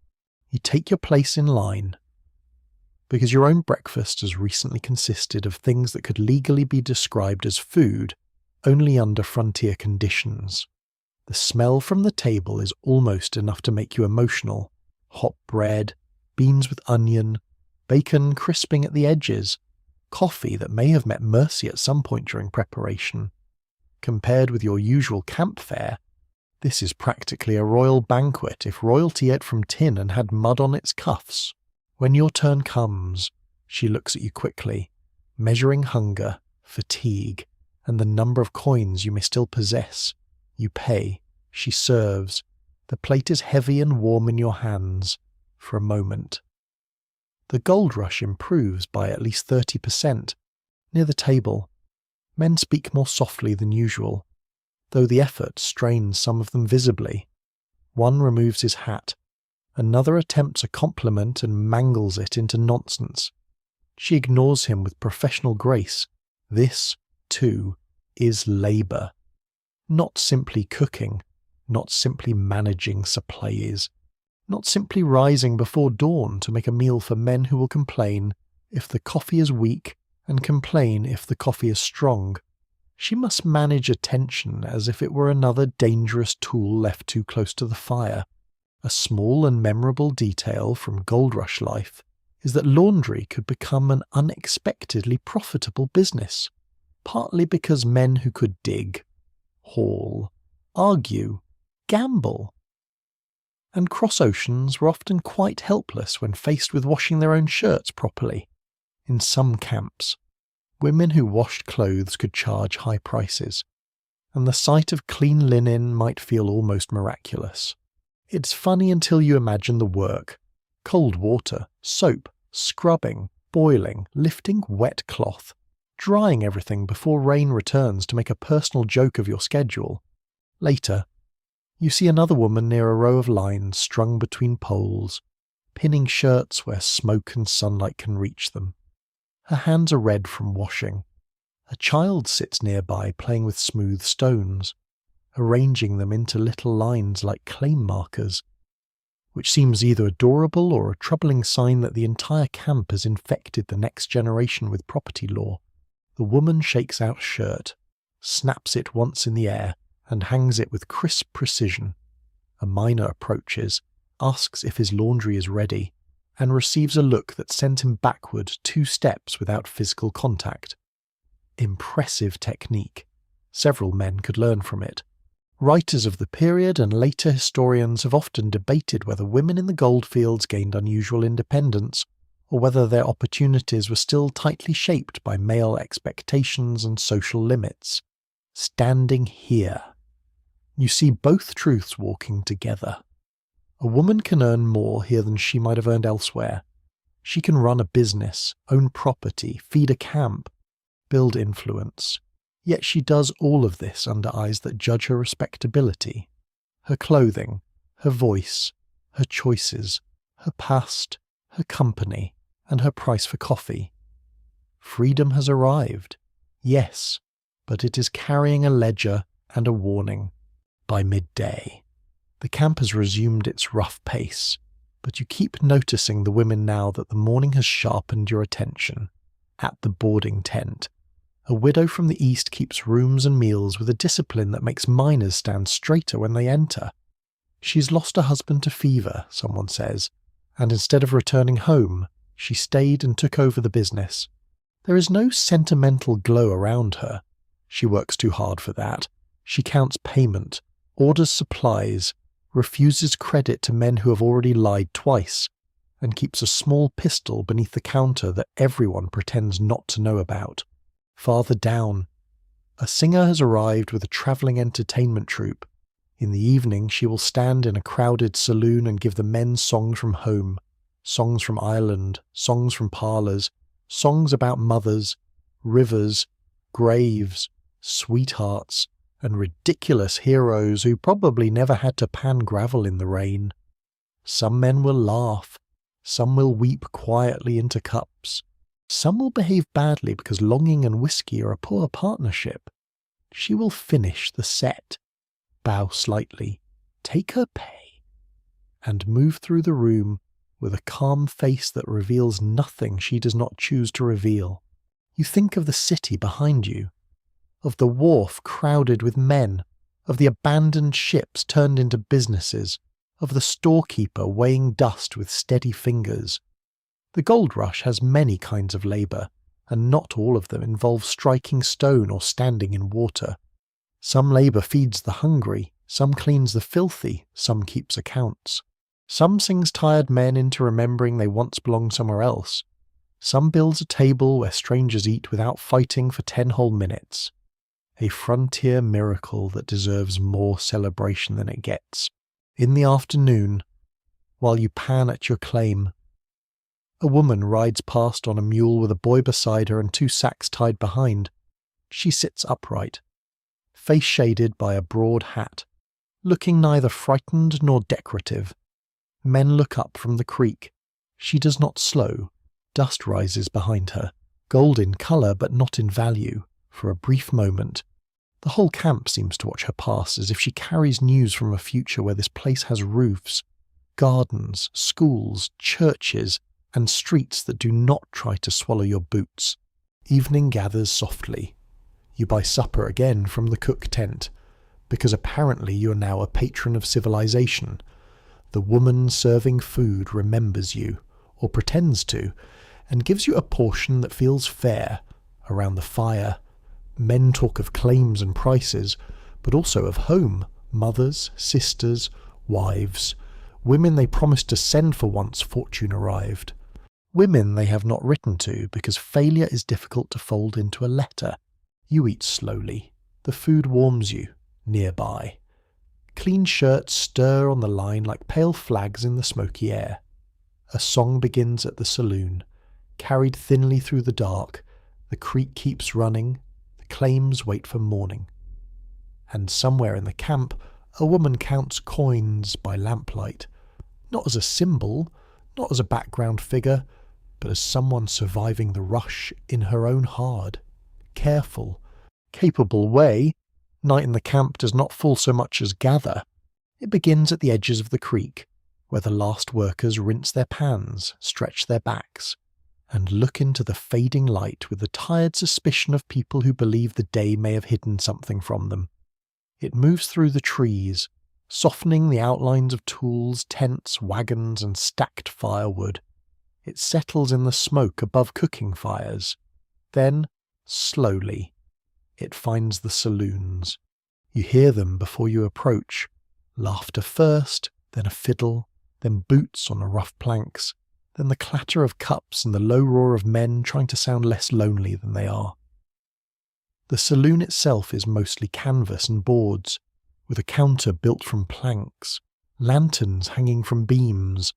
You take your place in line, because your own breakfast has recently consisted of things that could legally be described as food only under frontier conditions. The smell from the table is almost enough to make you emotional. Hot bread, beans with onion, bacon crisping at the edges, coffee that may have met mercy at some point during preparation. Compared with your usual camp fare, this is practically a royal banquet if royalty ate from tin and had mud on its cuffs. When your turn comes, she looks at you quickly, measuring hunger, fatigue, and the number of coins you may still possess. You pay, she serves. The plate is heavy and warm in your hands, for a moment. The gold rush improves by at least 30%. Near the table, men speak more softly than usual, though the effort strains some of them visibly. One removes his hat. Another attempts a compliment and mangles it into nonsense. She ignores him with professional grace. This, too, is labour. Not simply cooking, not simply managing supplies, not simply rising before dawn to make a meal for men who will complain if the coffee is weak and complain if the coffee is strong. She must manage attention as if it were another dangerous tool left too close to the fire. A small and memorable detail from gold rush life is that laundry could become an unexpectedly profitable business, partly because men who could dig, haul, argue, gamble, and cross oceans were often quite helpless when faced with washing their own shirts properly. In some camps, women who washed clothes could charge high prices, and the sight of clean linen might feel almost miraculous. It's funny until you imagine the work: cold water, soap, scrubbing, boiling, lifting wet cloth, drying everything before rain returns to make a personal joke of your schedule. Later, you see another woman near a row of lines strung between poles, pinning shirts where smoke and sunlight can reach them. Her hands are red from washing. A child sits nearby playing with smooth stones, arranging them into little lines like claim markers, which seems either adorable or a troubling sign that the entire camp has infected the next generation with property law. The woman shakes out a shirt, snaps it once in the air, and hangs it with crisp precision. A miner approaches, asks if his laundry is ready, and receives a look that sends him backward 2 steps without physical contact. Impressive technique. Several men could learn from it. Writers of the period and later historians have often debated whether women in the goldfields gained unusual independence, or whether their opportunities were still tightly shaped by male expectations and social limits. Standing here, you see both truths walking together. A woman can earn more here than she might have earned elsewhere. She can run a business, own property, feed a camp, build influence. Yet she does all of this under eyes that judge her respectability, her clothing, her voice, her choices, her past, her company, and her price for coffee. Freedom has arrived, yes, but it is carrying a ledger and a warning. By midday, the camp has resumed its rough pace, but you keep noticing the women now that the morning has sharpened your attention. At the boarding tent, a widow from the east keeps rooms and meals with a discipline that makes miners stand straighter when they enter. She's lost her husband to fever, someone says, and instead of returning home, she stayed and took over the business. There is no sentimental glow around her. She works too hard for that. She counts payment, orders supplies, refuses credit to men who have already lied twice, and keeps a small pistol beneath the counter that everyone pretends not to know about. Farther down, a singer has arrived with a travelling entertainment troupe. In the evening, she will stand in a crowded saloon and give the men songs from home, songs from Ireland, songs from parlours, songs about mothers, rivers, graves, sweethearts, and ridiculous heroes who probably never had to pan gravel in the rain. Some men will laugh, some will weep quietly into cups. Some will behave badly because longing and whiskey are a poor partnership. She will finish the set, bow slightly, take her pay, and move through the room with a calm face that reveals nothing she does not choose to reveal. You think of the city behind you, of the wharf crowded with men, of the abandoned ships turned into businesses, of the storekeeper weighing dust with steady fingers. The gold rush has many kinds of labour, and not all of them involve striking stone or standing in water. Some labour feeds the hungry, some cleans the filthy, some keeps accounts. Some sings tired men into remembering they once belonged somewhere else. Some builds a table where strangers eat without fighting for 10 whole minutes. A frontier miracle that deserves more celebration than it gets. In the afternoon, while you pan at your claim, a woman rides past on a mule with a boy beside her and 2 sacks tied behind. She sits upright, face shaded by a broad hat, looking neither frightened nor decorative. Men look up from the creek. She does not slow. Dust rises behind her, gold in colour but not in value, for a brief moment. The whole camp seems to watch her pass as if she carries news from a future where this place has roofs, gardens, schools, churches, and streets that do not try to swallow your boots. Evening gathers softly. You buy supper again from the cook tent, because apparently you are now a patron of civilization. The woman serving food remembers you, or pretends to, and gives you a portion that feels fair. Around the fire, men talk of claims and prices, but also of home, mothers, sisters, wives, women they promised to send for once fortune arrived. Women they have not written to because failure is difficult to fold into a letter. You eat slowly. The food warms you, nearby. Clean shirts stir on the line like pale flags in the smoky air. A song begins at the saloon. Carried thinly through the dark, the creek keeps running, the claims wait for morning. And somewhere in the camp, a woman counts coins by lamplight, not as a symbol, not as a background figure, but as someone surviving the rush in her own hard, careful, capable way. Night in the camp does not fall so much as gather. It begins at the edges of the creek, where the last workers rinse their pans, stretch their backs, and look into the fading light with the tired suspicion of people who believe the day may have hidden something from them. It moves through the trees, softening the outlines of tools, tents, wagons, and stacked firewood. It settles in the smoke above cooking fires. Then, slowly, it finds the saloons. You hear them before you approach. Laughter first, then a fiddle, then boots on the rough planks, then the clatter of cups and the low roar of men trying to sound less lonely than they are. The saloon itself is mostly canvas and boards, with a counter built from planks, lanterns hanging from beams,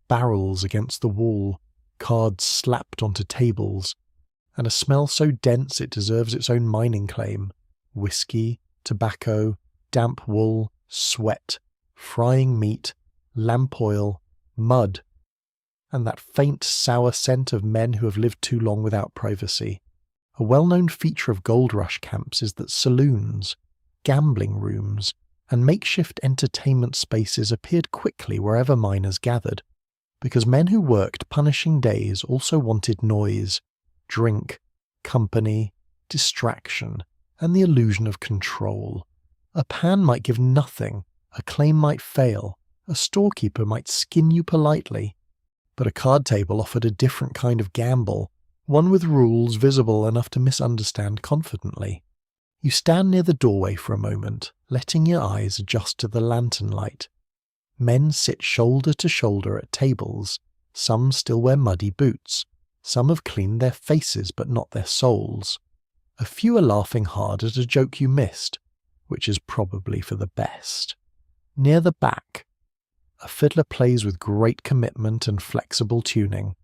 barrels against the wall, cards slapped onto tables, and a smell so dense it deserves its own mining claim. Whiskey, tobacco, damp wool, sweat, frying meat, lamp oil, mud, and that faint sour scent of men who have lived too long without privacy. A well-known feature of gold rush camps is that saloons, gambling rooms, and makeshift entertainment spaces appeared quickly wherever miners gathered, because men who worked punishing days also wanted noise, drink, company, distraction, and the illusion of control. A pan might give nothing, a claim might fail, a storekeeper might skin you politely, but a card table offered a different kind of gamble, one with rules visible enough to misunderstand confidently. You stand near the doorway for a moment, letting your eyes adjust to the lantern light. Men sit shoulder to shoulder at tables. Some still wear muddy boots. Some have cleaned their faces but not their souls. A few are laughing hard at a joke you missed, which is probably for the best. Near the back, a fiddler plays with great commitment and flexible tuning.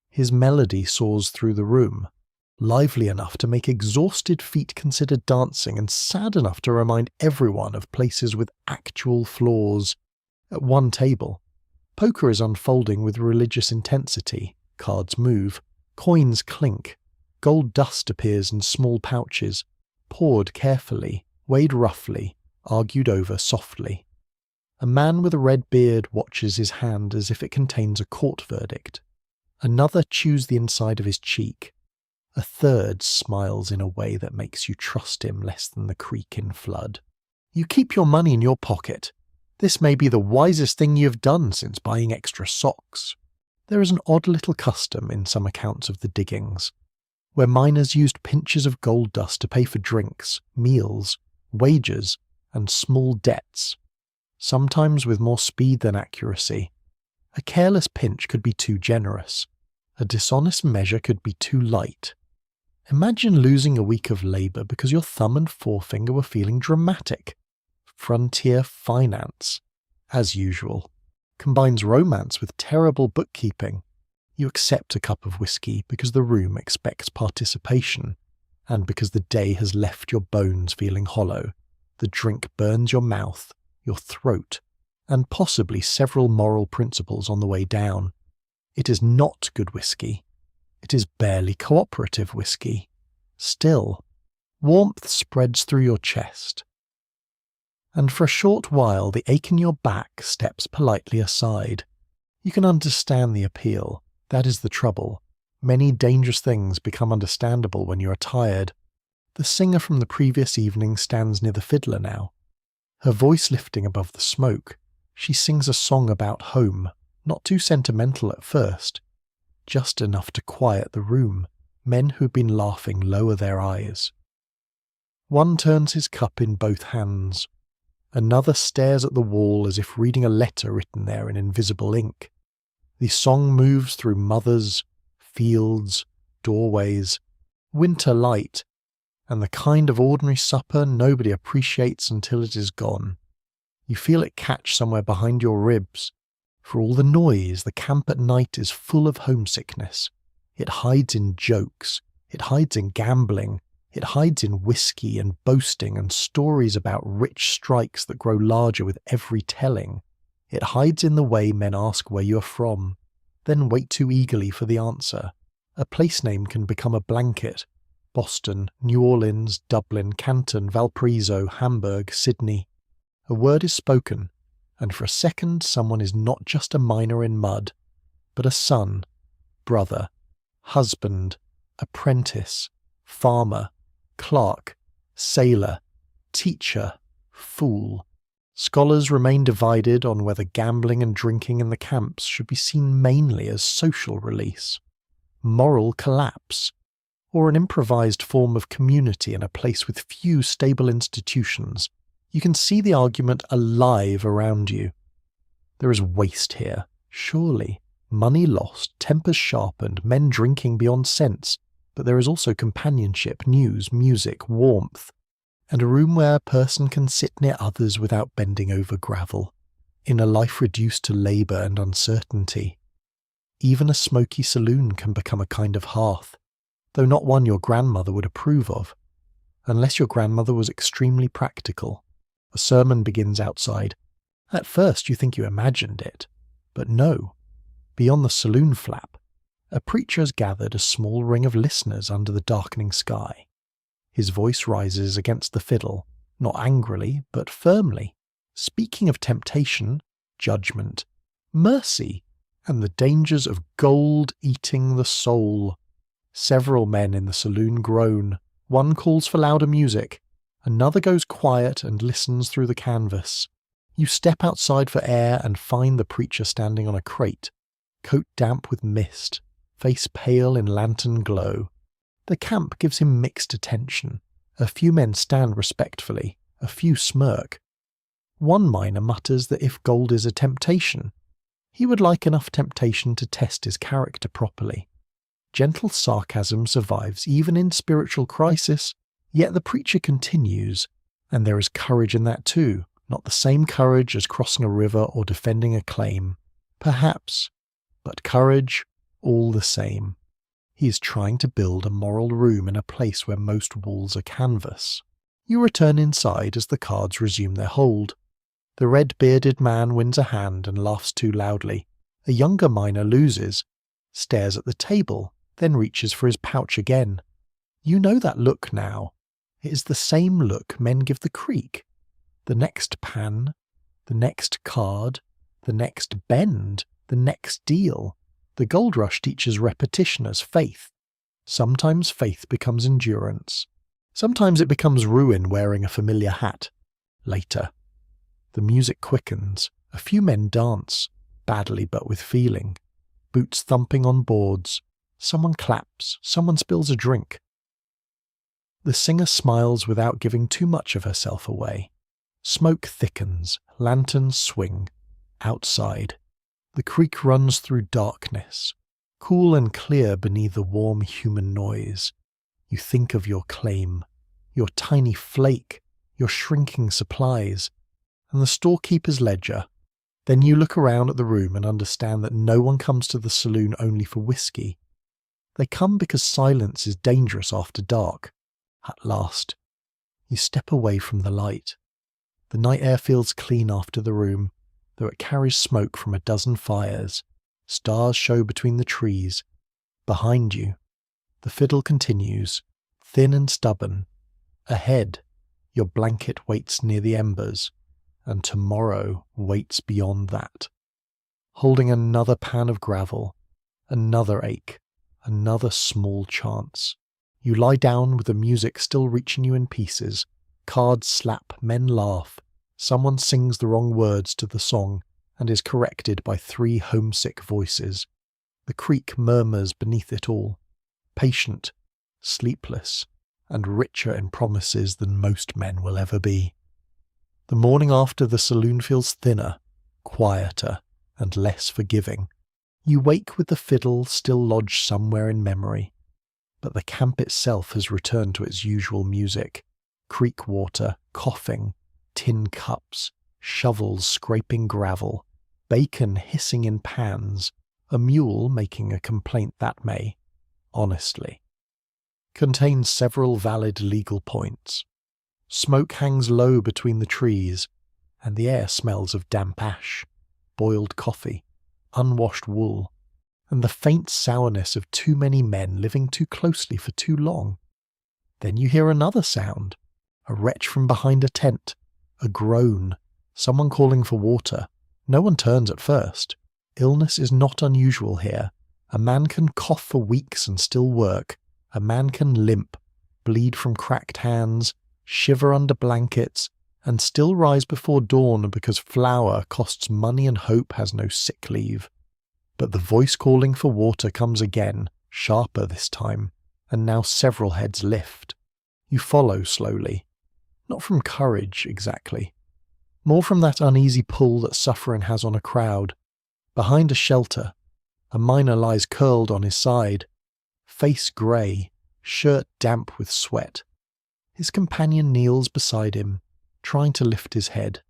His melody soars through the room, lively enough to make exhausted feet consider dancing and sad enough to remind everyone of places with actual flaws. At one table, poker is unfolding with religious intensity. Cards move, coins clink, gold dust appears in small pouches, poured carefully, weighed roughly, argued over softly. A man with a red beard watches his hand as if it contains a court verdict. Another chews the inside of his cheek. A third smiles in a way that makes you trust him less than the creek in flood. You keep your money in your pocket. This may be the wisest thing you have done since buying extra socks. There is an odd little custom in some accounts of the diggings, where miners used pinches of gold dust to pay for drinks, meals, wages, and small debts, sometimes with more speed than accuracy. A careless pinch could be too generous. A dishonest measure could be too light. Imagine losing a week of labour because your thumb and forefinger were feeling dramatic. Frontier finance, as usual, combines romance with terrible bookkeeping. You accept a cup of whiskey because the room expects participation, and because the day has left your bones feeling hollow. The drink burns your mouth, your throat, and possibly several moral principles on the way down. It is not good whiskey. It is barely cooperative whiskey. Still, warmth spreads through your chest. And for a short while the ache in your back steps politely aside. You can understand the appeal. That is the trouble. Many dangerous things become understandable when you are tired. The singer from the previous evening stands near the fiddler now. Her voice lifting above the smoke, she sings a song about home, not too sentimental at first, just enough to quiet the room. Men who have been laughing lower their eyes. One turns his cup in both hands. Another stares at the wall as if reading a letter written there in invisible ink. The song moves through mothers, fields, doorways, winter light, and the kind of ordinary supper nobody appreciates until it is gone. You feel it catch somewhere behind your ribs. For all the noise, the camp at night is full of homesickness. It hides in jokes, it hides in gambling, it hides in whiskey and boasting and stories about rich strikes that grow larger with every telling. It hides in the way men ask where you are from, then wait too eagerly for the answer. A place name can become a blanket. Boston, New Orleans, Dublin, Canton, Valparaiso, Hamburg, Sydney. A word is spoken, and for a second someone is not just a miner in mud, but a son, brother, husband, apprentice, farmer, clerk, sailor, teacher, fool. Scholars remain divided on whether gambling and drinking in the camps should be seen mainly as social release, moral collapse, or an improvised form of community in a place with few stable institutions, You can see the argument alive around you. There is waste here, surely. Money lost, tempers sharpened, men drinking beyond sense. But there is also companionship, news, music, warmth, and a room where a person can sit near others without bending over gravel, in a life reduced to labour and uncertainty. Even a smoky saloon can become a kind of hearth, though not one your grandmother would approve of, unless your grandmother was extremely practical. A sermon begins outside. At first you think you imagined it, but no. Beyond the saloon flap, a preacher has gathered a small ring of listeners under the darkening sky. His voice rises against the fiddle, not angrily, but firmly, speaking of temptation, judgment, mercy, and the dangers of gold eating the soul. Several men in the saloon groan. One calls for louder music. Another goes quiet and listens through the canvas. You step outside for air and find the preacher standing on a crate, coat damp with mist, face pale in lantern glow. The camp gives him mixed attention. A few men stand respectfully, a few smirk. One miner mutters that if gold is a temptation, he would like enough temptation to test his character properly. Gentle sarcasm survives even in spiritual crisis, yet the preacher continues, and there is courage in that too, not the same courage as crossing a river or defending a claim. Perhaps, but courage all the same. He is trying to build a moral room in a place where most walls are canvas. You return inside as the cards resume their hold. The red-bearded man wins a hand and laughs too loudly. A younger miner loses, stares at the table, then reaches for his pouch again. You know that look now. It is the same look men give the creek. The next pan, the next card, the next bend, the next deal. The gold rush teaches repetition as faith. Sometimes faith becomes endurance. Sometimes it becomes ruin wearing a familiar hat. Later. The music quickens. A few men dance, badly but with feeling. Boots thumping on boards. Someone claps. Someone spills a drink. The singer smiles without giving too much of herself away. Smoke thickens. Lanterns swing. Outside. The creek runs through darkness, cool and clear beneath the warm human noise. You think of your claim, your tiny flake, your shrinking supplies, and the storekeeper's ledger. Then you look around at the room and understand that no one comes to the saloon only for whiskey. They come because silence is dangerous after dark. At last, you step away from the light. The night air feels clean after the room, though it carries smoke from a dozen fires. Stars show between the trees. Behind you, the fiddle continues, thin and stubborn. Ahead, your blanket waits near the embers, and tomorrow waits beyond that. Holding another pan of gravel, another ache, another small chance. You lie down with the music still reaching you in pieces. Cards slap, men laugh. Someone sings the wrong words to the song and is corrected by 3 homesick voices. The creek murmurs beneath it all, patient, sleepless, and richer in promises than most men will ever be. The morning after, the saloon feels thinner, quieter, and less forgiving. You wake with the fiddle still lodged somewhere in memory, but the camp itself has returned to its usual music. Creek water, coughing, tin cups, shovels scraping gravel, bacon hissing in pans, a mule making a complaint that may, honestly, contains several valid legal points. Smoke hangs low between the trees, and the air smells of damp ash, boiled coffee, unwashed wool, and the faint sourness of too many men living too closely for too long. Then you hear another sound, a retch from behind a tent, a groan, someone calling for water. No one turns at first. Illness is not unusual here. A man can cough for weeks and still work. A man can limp, bleed from cracked hands, shiver under blankets, and still rise before dawn because flour costs money and hope has no sick leave. But the voice calling for water comes again, sharper this time, and now several heads lift. You follow slowly. Not from courage, exactly. More from that uneasy pull that suffering has on a crowd. Behind a shelter, a miner lies curled on his side, face grey, shirt damp with sweat. His companion kneels beside him, trying to lift his head.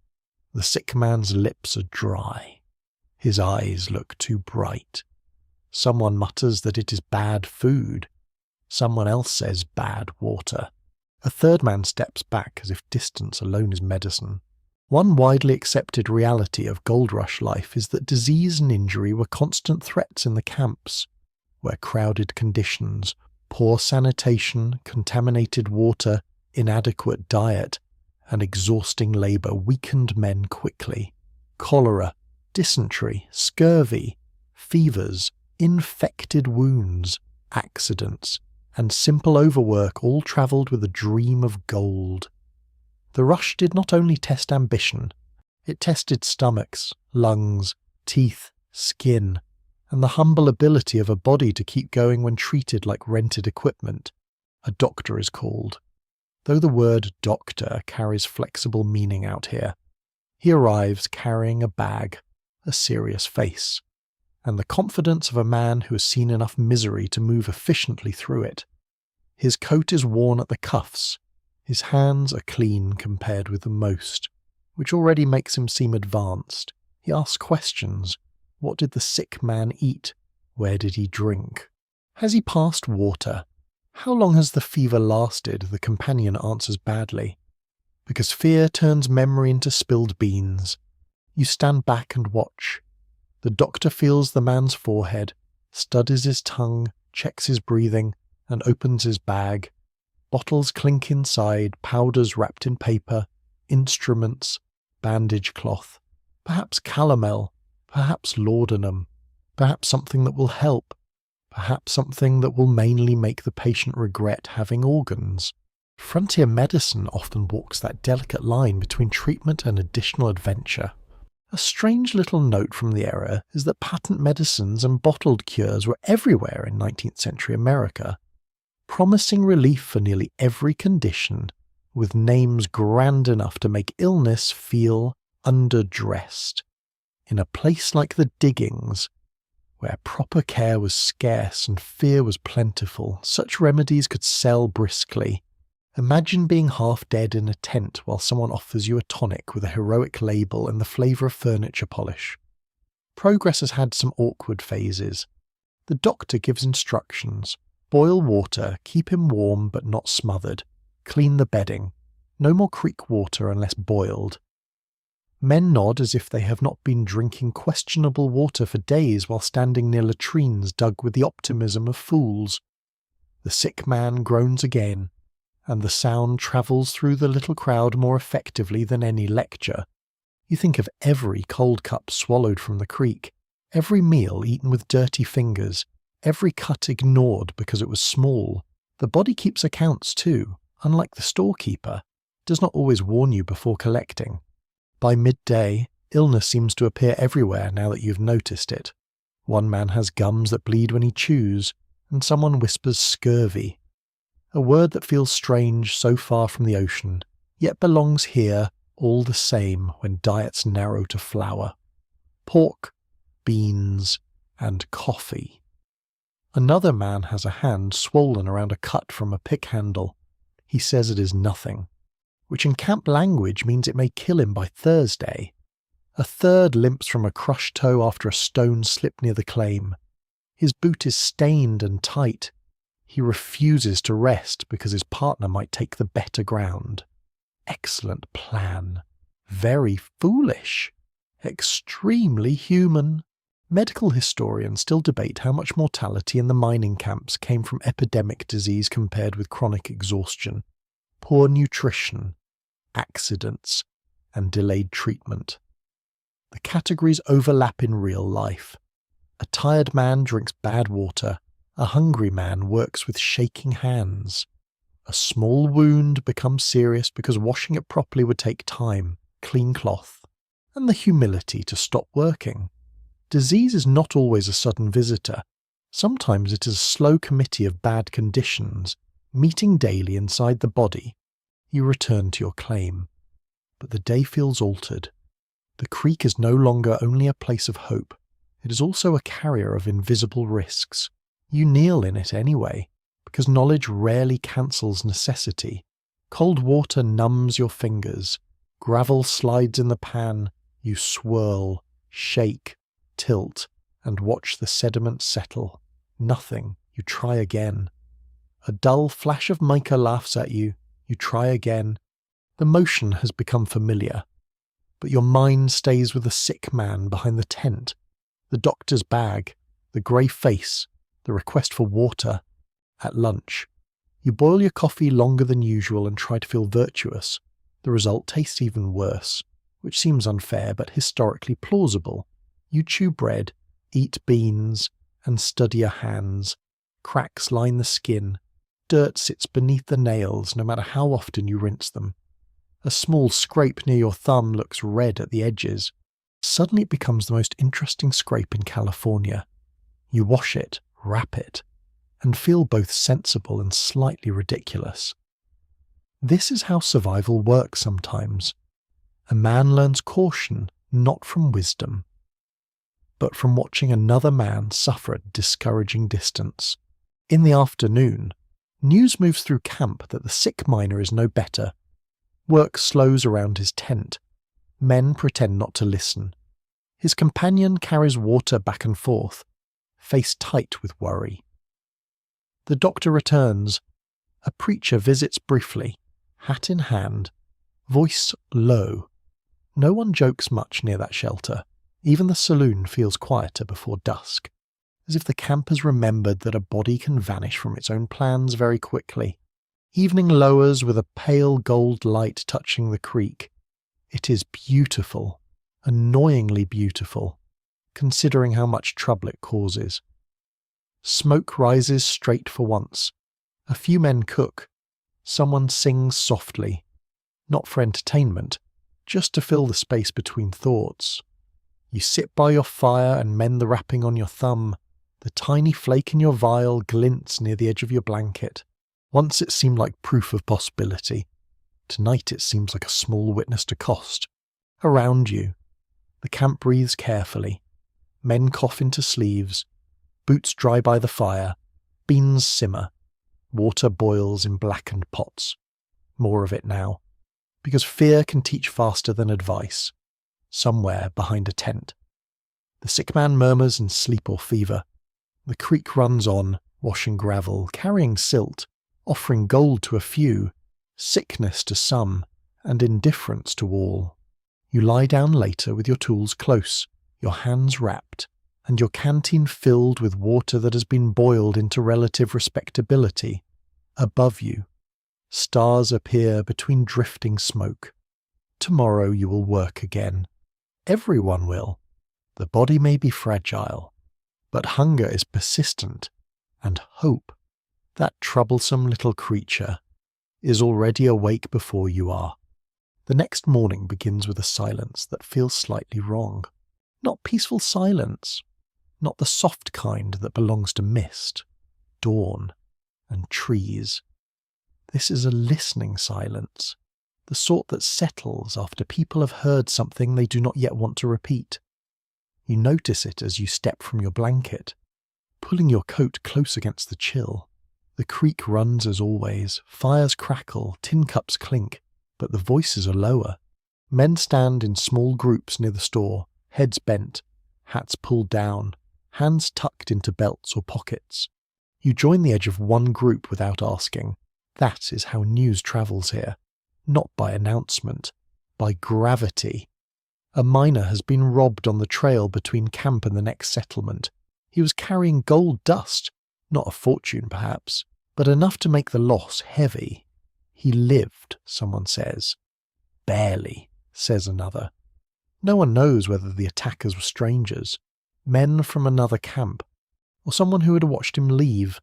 The sick man's lips are dry. His eyes look too bright. Someone mutters that it is bad food. Someone else says bad water. A third man steps back as if distance alone is medicine. One widely accepted reality of gold rush life is that disease and injury were constant threats in the camps, where crowded conditions, poor sanitation, contaminated water, inadequate diet, and exhausting labour weakened men quickly. Cholera, dysentery, scurvy, fevers, infected wounds, accidents, and simple overwork all travelled with a dream of gold. The rush did not only test ambition, it tested stomachs, lungs, teeth, skin, and the humble ability of a body to keep going when treated like rented equipment. A doctor is called, though the word doctor carries flexible meaning out here. He arrives carrying a bag, a serious face, and the confidence of a man who has seen enough misery to move efficiently through it. His coat is worn at the cuffs. His hands are clean compared with the most, which already makes him seem advanced. He asks questions. What did the sick man eat? Where did he drink? Has he passed water? How long has the fever lasted? The companion answers badly. Because fear turns memory into spilled beans. You stand back and watch. The doctor feels the man's forehead, studies his tongue, checks his breathing, and opens his bag. Bottles clink inside, powders wrapped in paper, instruments, bandage cloth, perhaps calomel, perhaps laudanum, perhaps something that will help, perhaps something that will mainly make the patient regret having organs. Frontier medicine often walks that delicate line between treatment and additional adventure. A strange little note from the era is that patent medicines and bottled cures were everywhere in 19th century America, promising relief for nearly every condition, with names grand enough to make illness feel underdressed. In a place like the diggings, where proper care was scarce and fear was plentiful, such remedies could sell briskly. Imagine being half dead in a tent while someone offers you a tonic with a heroic label and the flavour of furniture polish. Progress has had some awkward phases. The doctor gives instructions. Boil water, keep him warm but not smothered. Clean the bedding. No more creek water unless boiled. Men nod as if they have not been drinking questionable water for days while standing near latrines dug with the optimism of fools. The sick man groans again, and the sound travels through the little crowd more effectively than any lecture. You think of every cold cup swallowed from the creek, every meal eaten with dirty fingers, every cut ignored because it was small. The body keeps accounts too, unlike the storekeeper. It does not always warn you before collecting. By midday, illness seems to appear everywhere now that you've noticed it. One man has gums that bleed when he chews, and someone whispers scurvy. A word that feels strange so far from the ocean, yet belongs here all the same when diets narrow to flour. Pork, beans, and coffee. Another man has a hand swollen around a cut from a pick handle. He says it is nothing, which in camp language means it may kill him by Thursday. A third limps from a crushed toe after a stone slipped near the claim. His boot is stained and tight. He refuses to rest because his partner might take the better ground. Excellent plan. Very foolish. Extremely human. Medical historians still debate how much mortality in the mining camps came from epidemic disease compared with chronic exhaustion, poor nutrition, accidents, and delayed treatment. The categories overlap in real life. A tired man drinks bad water. A hungry man works with shaking hands. A small wound becomes serious because washing it properly would take time, clean cloth, and the humility to stop working. Disease is not always a sudden visitor. Sometimes it is a slow committee of bad conditions, meeting daily inside the body. You return to your claim. But the day feels altered. The creek is no longer only a place of hope. It is also a carrier of invisible risks. You kneel in it anyway, because knowledge rarely cancels necessity. Cold water numbs your fingers. Gravel slides in the pan. You swirl, shake, tilt, and watch the sediment settle. Nothing. You try again. A dull flash of mica laughs at you. You try again. The motion has become familiar. But your mind stays with the sick man behind the tent, the doctor's bag, the grey face, the request for water. At lunch, you boil your coffee longer than usual and try to feel virtuous. The result tastes even worse, which seems unfair but historically plausible. You chew bread, eat beans, and study your hands. Cracks line the skin. Dirt sits beneath the nails no matter how often you rinse them. A small scrape near your thumb looks red at the edges. Suddenly it becomes the most interesting scrape in California. You wash it, wrap it, and feel both sensible and slightly ridiculous. This is how survival works sometimes. A man learns caution not from wisdom, but from watching another man suffer at discouraging distance. In the afternoon, news moves through camp that the sick miner is no better. Work slows around his tent. Men pretend not to listen. His companion carries water back and forth, face tight with worry. The doctor returns. A preacher visits briefly, hat in hand, voice low. No one jokes much near that shelter. Even the saloon feels quieter before dusk, as if the camp has remembered that a body can vanish from its own plans very quickly. Evening lowers with a pale gold light touching the creek. It is beautiful, annoyingly beautiful, considering how much trouble it causes. Smoke rises straight for once. A few men cook. Someone sings softly, not for entertainment, just to fill the space between thoughts. You sit by your fire and mend the wrapping on your thumb. The tiny flake in your vial glints near the edge of your blanket. Once it seemed like proof of possibility. Tonight it seems like a small witness to cost. Around you, the camp breathes carefully. Men cough into sleeves. Boots dry by the fire. Beans simmer. Water boils in blackened pots. More of it now. Because fear can teach faster than advice. Somewhere behind a tent. The sick man murmurs in sleep or fever. The creek runs on, washing gravel, carrying silt, offering gold to a few, sickness to some, and indifference to all. You lie down later with your tools close, your hands wrapped, and your canteen filled with water that has been boiled into relative respectability. Above you, stars appear between drifting smoke. Tomorrow you will work again. Everyone will. The body may be fragile, but hunger is persistent, and hope, that troublesome little creature, is already awake before you are. The next morning begins with a silence that feels slightly wrong. Not peaceful silence, not the soft kind that belongs to mist, dawn, and trees. This is a listening silence, the sort that settles after people have heard something they do not yet want to repeat. You notice it as you step from your blanket, pulling your coat close against the chill. The creek runs as always, fires crackle, tin cups clink, but the voices are lower. Men stand in small groups near the store, heads bent, hats pulled down, hands tucked into belts or pockets. You join the edge of one group without asking. That is how news travels here. Not by announcement, by gravity. A miner has been robbed on the trail between camp and the next settlement. He was carrying gold dust, not a fortune perhaps, but enough to make the loss heavy. He lived, someone says. Barely, says another. No one knows whether the attackers were strangers, men from another camp, or someone who had watched him leave.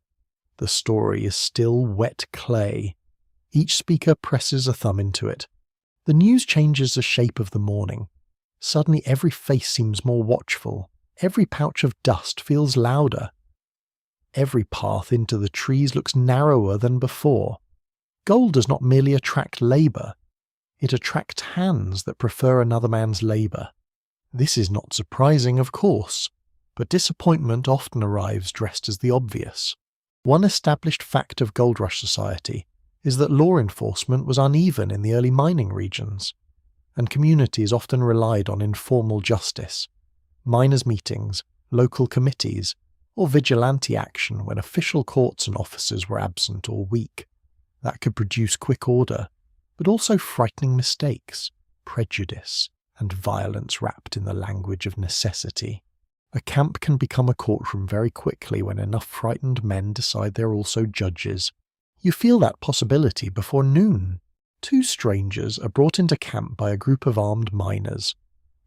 The story is still wet clay. Each speaker presses a thumb into it. The news changes the shape of the morning. Suddenly every face seems more watchful. Every pouch of dust feels louder. Every path into the trees looks narrower than before. Gold does not merely attract labour, it attracts hands that prefer another man's labour. This is not surprising, of course, but disappointment often arrives dressed as the obvious. One established fact of Gold Rush society is that law enforcement was uneven in the early mining regions, and communities often relied on informal justice, miners' meetings, local committees, or vigilante action when official courts and officers were absent or weak. That could produce quick order, but also frightening mistakes, prejudice, and violence wrapped in the language of necessity. A camp can become a courtroom very quickly when enough frightened men decide they're also judges. You feel that possibility before noon. 2 strangers are brought into camp by a group of armed miners.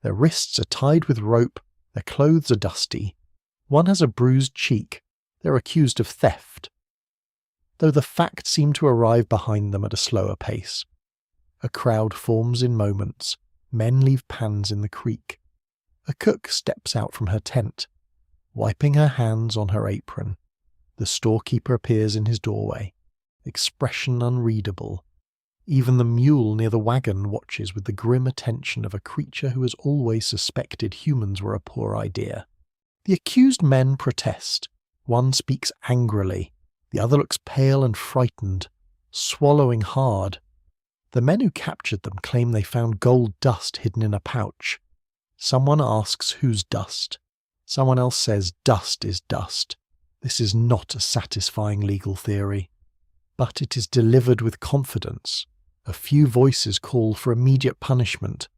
Their wrists are tied with rope, their clothes are dusty. One has a bruised cheek. They're accused of theft, though the facts seem to arrive behind them at a slower pace. A crowd forms in moments. Men leave pans in the creek. A cook steps out from her tent, wiping her hands on her apron. The storekeeper appears in his doorway, expression unreadable. Even the mule near the wagon watches with the grim attention of a creature who has always suspected humans were a poor idea. The accused men protest. One speaks angrily. The other looks pale and frightened, swallowing hard. The men who captured them claim they found gold dust hidden in a pouch. Someone asks whose dust. Someone else says dust is dust. This is not a satisfying legal theory. But it is delivered with confidence. A few voices call for immediate punishment.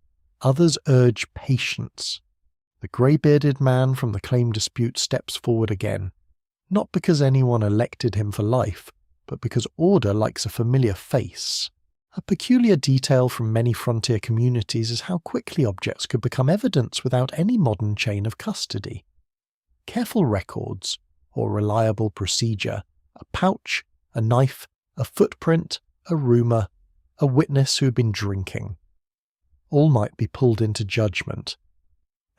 Others urge patience. The grey-bearded man from the claim dispute steps forward again, not because anyone elected him for life, but because order likes a familiar face. A peculiar detail from many frontier communities is how quickly objects could become evidence without any modern chain of custody. Careful records, or reliable procedure, a pouch, a knife, a footprint, a rumour, a witness who had been drinking. All might be pulled into judgment.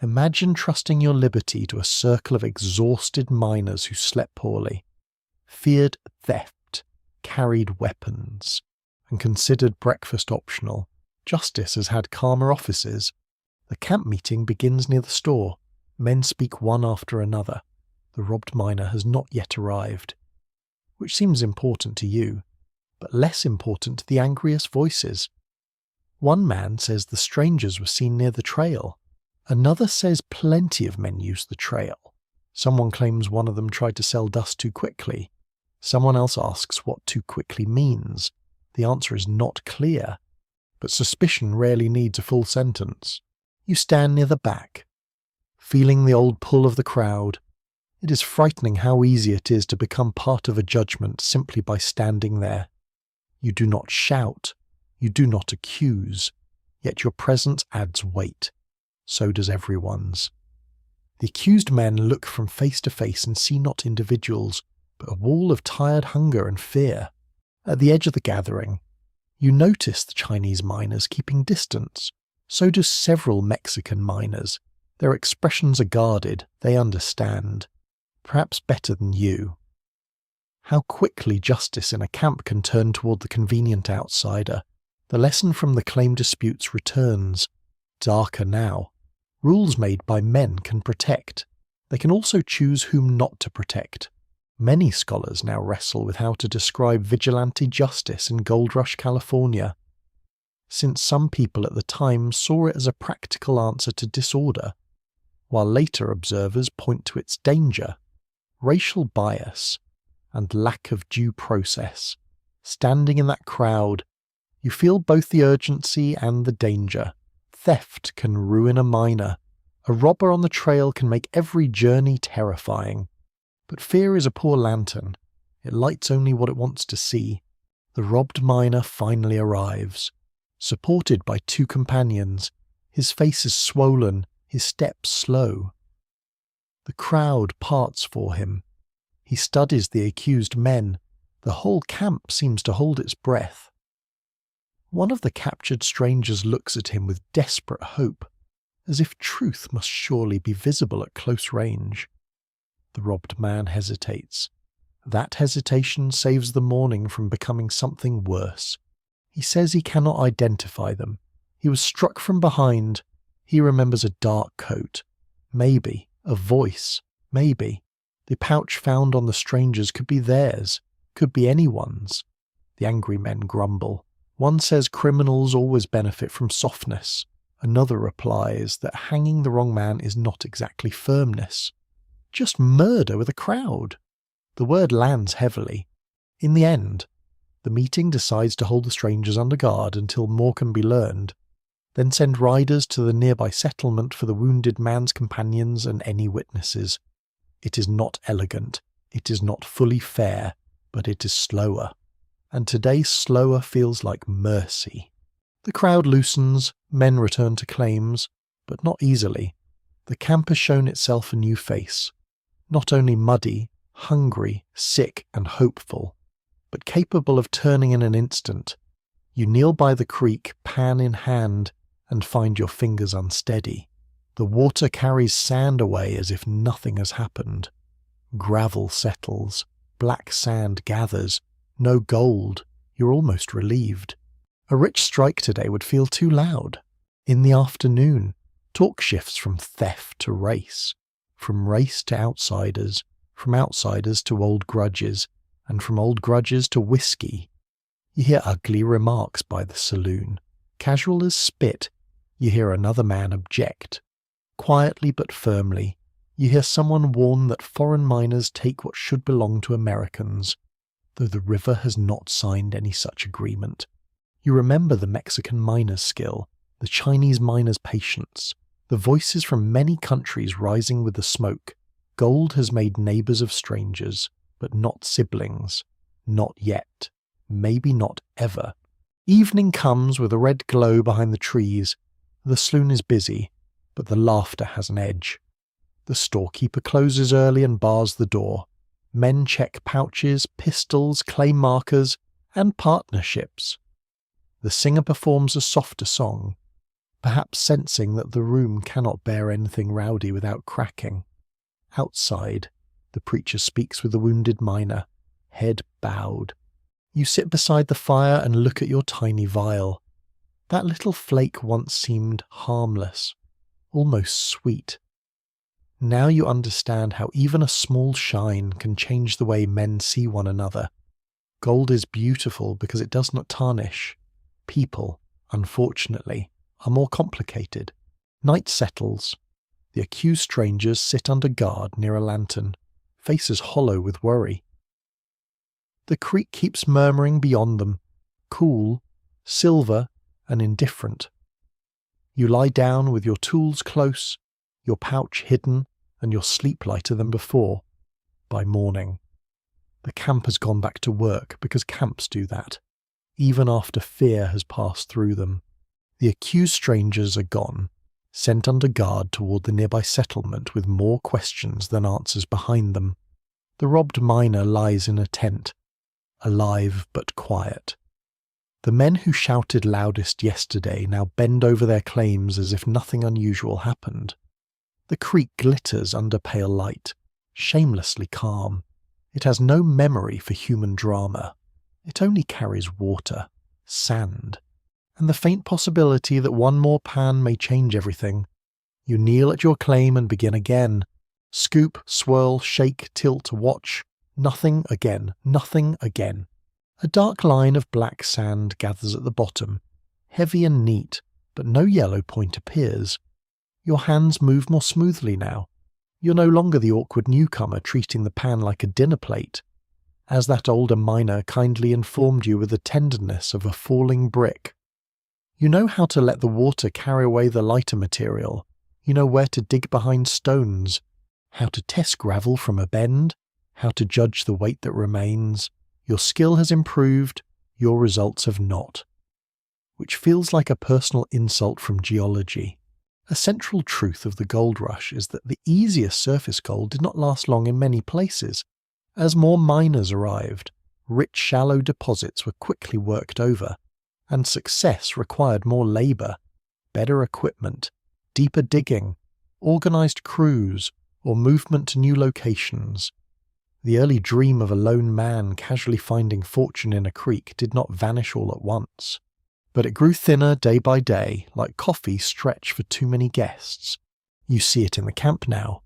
Imagine trusting your liberty to a circle of exhausted miners who slept poorly, feared theft, carried weapons, and considered breakfast optional. Justice has had calmer offices. The camp meeting begins near the store. Men speak one after another. The robbed miner has not yet arrived, which seems important to you, but less important to the angriest voices. One man says the strangers were seen near the trail. Another says plenty of men use the trail. Someone claims one of them tried to sell dust too quickly. Someone else asks what too quickly means. The answer is not clear, but suspicion rarely needs a full sentence. You stand near the back, feeling the old pull of the crowd. It is frightening how easy it is to become part of a judgment simply by standing there. You do not shout, you do not accuse, yet your presence adds weight. So does everyone's. The accused men look from face to face and see not individuals, but a wall of tired hunger and fear. At the edge of the gathering, you notice the Chinese miners keeping distance. So do several Mexican miners. Their expressions are guarded, they understand. Perhaps better than you. How quickly justice in a camp can turn toward the convenient outsider. The lesson from the claim disputes returns. Darker now. Rules made by men can protect. They can also choose whom not to protect. Many scholars now wrestle with how to describe vigilante justice in Gold Rush, California, since some people at the time saw it as a practical answer to disorder, while later observers point to its danger, racial bias, and lack of due process. Standing in that crowd, you feel both the urgency and the danger. Theft can ruin a miner. A robber on the trail can make every journey terrifying. But fear is a poor lantern. It lights only what it wants to see. The robbed miner finally arrives, supported by 2 companions. His face is swollen, his steps slow. The crowd parts for him. He studies the accused men. The whole camp seems to hold its breath. One of the captured strangers looks at him with desperate hope, as if truth must surely be visible at close range. The robbed man hesitates. That hesitation saves the morning from becoming something worse. He says he cannot identify them. He was struck from behind. He remembers a dark coat. Maybe a voice. Maybe. The pouch found on the strangers could be theirs. Could be anyone's. The angry men grumble. One says criminals always benefit from softness. Another replies that hanging the wrong man is not exactly firmness. Just murder with a crowd. The word lands heavily. In the end, the meeting decides to hold the strangers under guard until more can be learned, then send riders to the nearby settlement for the wounded man's companions and any witnesses. It is not elegant, it is not fully fair, but it is slower. And today slower feels like mercy. The crowd loosens, men return to claims, but not easily. The camp has shown itself a new face. Not only muddy, hungry, sick and hopeful, but capable of turning in an instant. You kneel by the creek, pan in hand, and find your fingers unsteady. The water carries sand away as if nothing has happened. Gravel settles, black sand gathers, no gold. You're almost relieved. A rich strike today would feel too loud. In the afternoon, talk shifts from theft to race, from race to outsiders, from outsiders to old grudges, and from old grudges to whiskey. You hear ugly remarks by the saloon. Casual as spit, you hear another man object. Quietly but firmly, you hear someone warn that foreign miners take what should belong to Americans, though the river has not signed any such agreement. You remember the Mexican miner's skill, the Chinese miner's patience, the voices from many countries rising with the smoke. Gold has made neighbours of strangers, but not siblings. Not yet. Maybe not ever. Evening comes with a red glow behind the trees. The saloon is busy, but the laughter has an edge. The storekeeper closes early and bars the door. Men check pouches, pistols, claim markers, and partnerships. The singer performs a softer song, perhaps sensing that the room cannot bear anything rowdy without cracking. Outside, the preacher speaks with the wounded miner, head bowed. You sit beside the fire and look at your tiny vial. That little flake once seemed harmless, almost sweet. Now you understand how even a small shine can change the way men see one another. Gold is beautiful because it does not tarnish. People, unfortunately, are more complicated. Night settles. The accused strangers sit under guard near a lantern, faces hollow with worry. The creek keeps murmuring beyond them, cool, silver, and indifferent. You lie down with your tools close, your pouch hidden, and your sleep lighter than before. By morning, the camp has gone back to work because camps do that, even after fear has passed through them. The accused strangers are gone, sent under guard toward the nearby settlement with more questions than answers behind them. The robbed miner lies in a tent, alive but quiet. The men who shouted loudest yesterday now bend over their claims as if nothing unusual happened. The creek glitters under pale light, shamelessly calm. It has no memory for human drama. It only carries water, sand, and the faint possibility that one more pan may change everything. You kneel at your claim and begin again. Scoop, swirl, shake, tilt, watch. Nothing again, nothing again. A dark line of black sand gathers at the bottom, heavy and neat, but no yellow point appears. Your hands move more smoothly now. You're no longer the awkward newcomer treating the pan like a dinner plate. As that older miner kindly informed you with the tenderness of a falling brick. You know how to let the water carry away the lighter material. You know where to dig behind stones, how to test gravel from a bend, how to judge the weight that remains. Your skill has improved, your results have not. Which feels like a personal insult from geology. A central truth of the gold rush is that the easiest surface gold did not last long in many places. As more miners arrived, rich shallow deposits were quickly worked over, and success required more labour, better equipment, deeper digging, organised crews, or movement to new locations. The early dream of a lone man casually finding fortune in a creek did not vanish all at once. But it grew thinner day by day, like coffee stretched for too many guests. You see it in the camp now.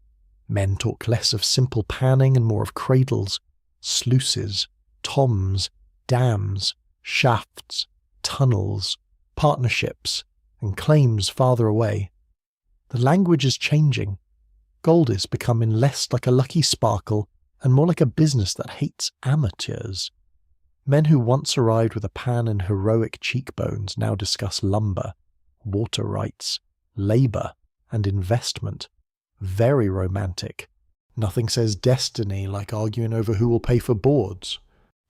Men talk less of simple panning and more of cradles, sluices, toms, dams, shafts, tunnels, partnerships, and claims farther away. The language is changing. Gold is becoming less like a lucky sparkle and more like a business that hates amateurs. Men who once arrived with a pan and heroic cheekbones now discuss lumber, water rights, labour, and investment. Very romantic. Nothing says destiny like arguing over who will pay for boards.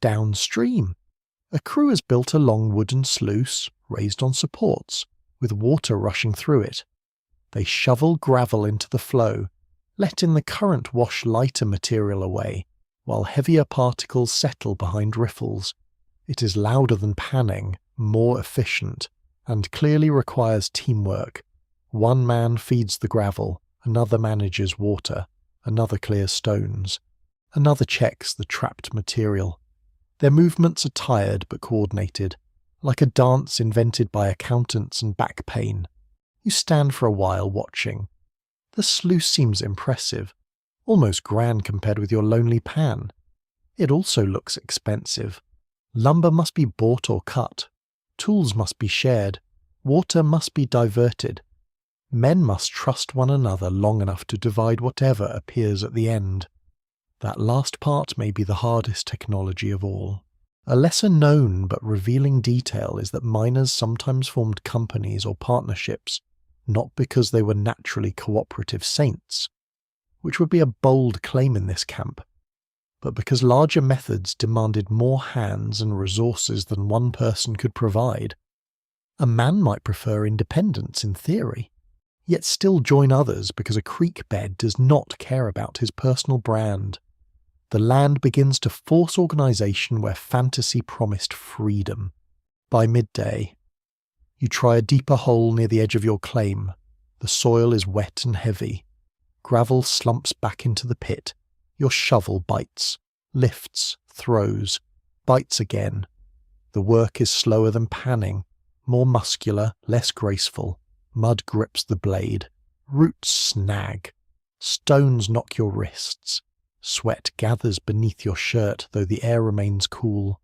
Downstream, a crew has built a long wooden sluice, raised on supports, with water rushing through it. They shovel gravel into the flow, letting the current wash lighter material away, while heavier particles settle behind riffles. It is louder than panning, more efficient, and clearly requires teamwork. One man feeds the gravel, another manages water, another clears stones, another checks the trapped material. Their movements are tired but coordinated, like a dance invented by accountants and back pain. You stand for a while watching. The sluice seems impressive, almost grand compared with your lonely pan. It also looks expensive. Lumber must be bought or cut. Tools must be shared. Water must be diverted. Men must trust one another long enough to divide whatever appears at the end. That last part may be the hardest technology of all. A lesser known but revealing detail is that miners sometimes formed companies or partnerships, not because they were naturally cooperative saints, which would be a bold claim in this camp, but because larger methods demanded more hands and resources than one person could provide. A man might prefer independence in theory, yet still join others because a creek bed does not care about his personal brand. The land begins to force organisation where fantasy promised freedom. By midday, you try a deeper hole near the edge of your claim. The soil is wet and heavy. Gravel slumps back into the pit. Your shovel bites, lifts, throws, bites again. The work is slower than panning, more muscular, less graceful. Mud grips the blade. Roots snag. Stones knock your wrists. Sweat gathers beneath your shirt, though the air remains cool.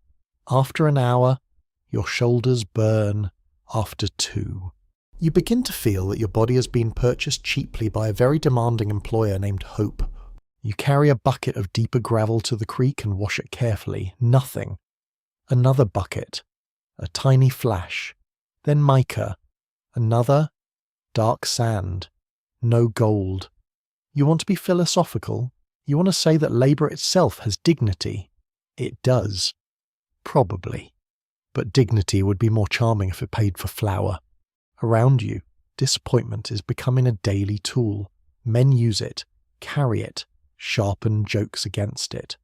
After an hour, your shoulders burn. After 2. You begin to feel that your body has been purchased cheaply by a very demanding employer named Hope. You carry a bucket of deeper gravel to the creek and wash it carefully. Nothing. Another bucket. A tiny flash. Then mica. Another. Dark sand. No gold. You want to be philosophical? You want to say that labour itself has dignity? It does. Probably. But dignity would be more charming if it paid for flour. Around you, disappointment is becoming a daily tool. Men use it, carry it, sharpen jokes against it.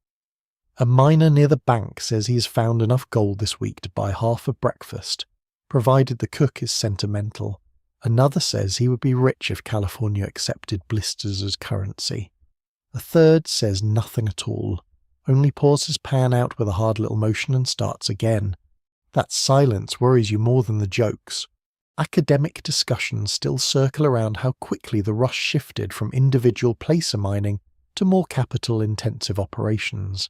A miner near the bank says he has found enough gold this week to buy half a breakfast, provided the cook is sentimental. Another says he would be rich if California accepted blisters as currency. A third says nothing at all, only pours his pan out with a hard little motion and starts again. That silence worries you more than the jokes. Academic discussions still circle around how quickly the rush shifted from individual placer mining to more capital-intensive operations,